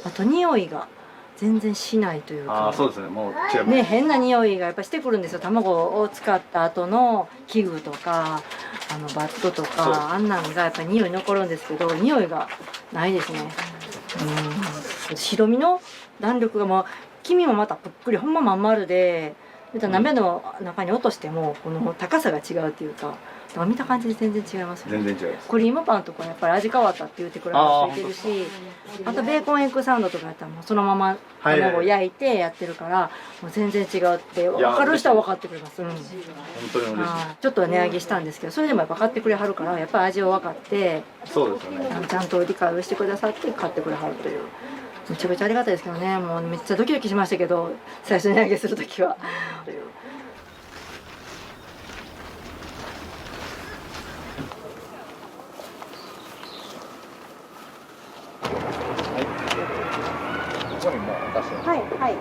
あと匂いが全然しないというか。そうですね。もう違う。ね、変な匂いがやっぱしてくるんですよ。卵を使った後の器具とかバットとかあんなんがやっぱり匂い残るんですけど、匂いがないですね。白身の弾力がもう黄身もまたぷっくりほんままん丸で、鍋の中に落としてもこの高さが違うっていうか。見た感じで全然違いますよね。全然違います。クリームパンとかやっぱり味変わったって言ってくれる人いてるし、あとベーコンエッグサンドとかやったらもうそのまま卵を焼いてやってるから、もう全然違うって分かる人は分かってくれます。本当に嬉しい。ちょっと値上げしたんですけど、それでもやっぱ買ってくれはるから、やっぱり味を分かって、そうですよね。ちゃんと理解をしてくださって買ってくれはるという。めちゃめちゃありがたいですけどね。もうめっちゃドキドキしましたけど、最初値上げするときは。はい。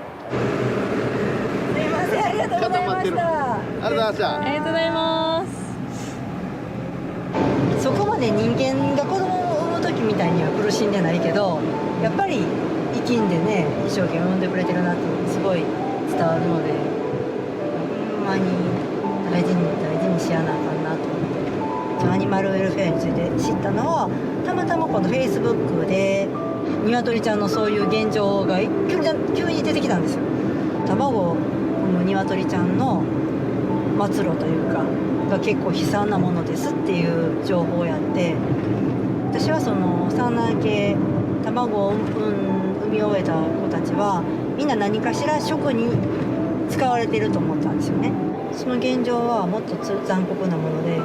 すいません、ありがとうございました。ありがとうございましたありがとうございます。そこまで人間が子供を産む時みたいには苦しんでないけど、やっぱり生きんでね一生懸命産んでくれてるなってすごい伝わるので、ほんまに大事にしやなあかんなと思って。アニマルウェルフェアについて知ったのはたまたまこのフェイスブックでニワトリちゃんのそういう現状が急に出てきたんですよ。卵を産むニワトリちゃんの末路というかが結構悲惨なものですっていう情報をやって、私はその産卵系卵を産み終えた子たちはみんな何かしら食に使われてると思ったんですよね。その現状はもっと残酷なもので、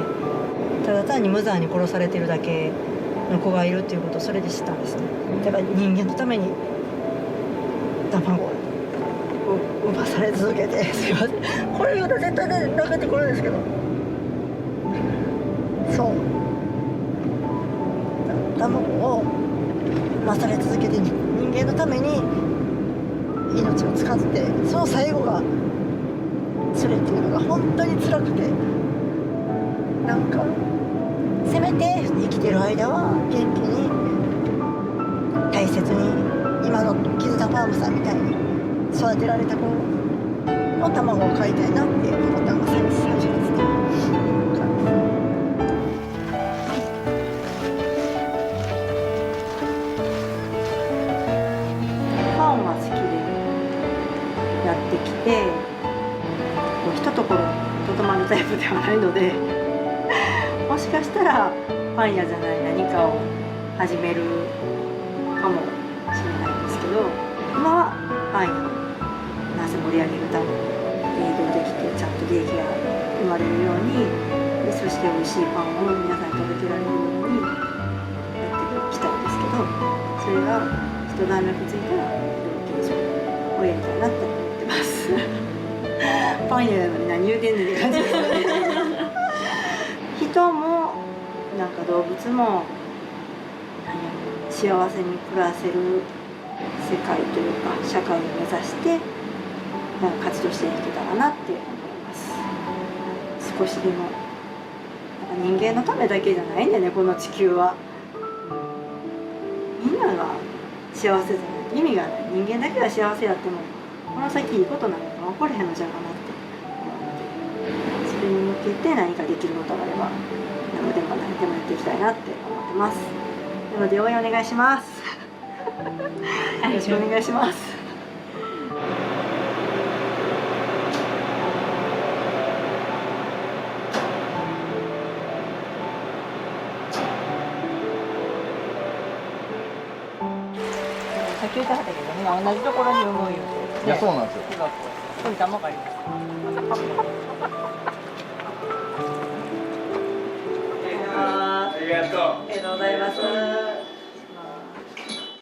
ただ単に無残に殺されてるだけの子がいるっていうことをそれで知ったんですね。だから人間のために卵を産まされ続けて、すいませんこれ言うと絶対泣けてくるんですけど、そう卵を産まされ続けて人間のために命を使って、その最後がそれっていうのが本当に辛くて、なんかせめて生きてる間は元気に大切に今のキズナファームさんみたいに育てられた子の卵を飼いたいなって思ったのが最初ですね。パンは好きでやってきて、一ところにとどまるタイプではないのでもしかしたらパン屋じゃない何かを始めるかもしれないんですけど、今はパン屋をなぜ盛り上げるために営業できてちゃんと利益が生まれるように、でそして美味しいパンを皆さんに届けられるようにやってきたんですけど、それが一段落ついたら養鶏場をやりたいなって思ってますパン屋なのに何言うてんねんって感じですよね人もなんか動物も幸せに暮らせる世界というか社会を目指してなんか活動していけたらなって思います。少しでもなんか人間のためだけじゃないんだよね、この地球は。みんなが幸せじゃないと意味がない。人間だけが幸せやってもこの先いいことなんか起これへんのじゃかなって思うので、それに向けて何かできることがあれば何でも何でもやっていきたいなって思ってます。なので応援お願いしますよろしくお願いします。さっき言ってはったけどね、同じところに産むよって。いやそうなんですよ。ここに卵あります。ありがとうございます。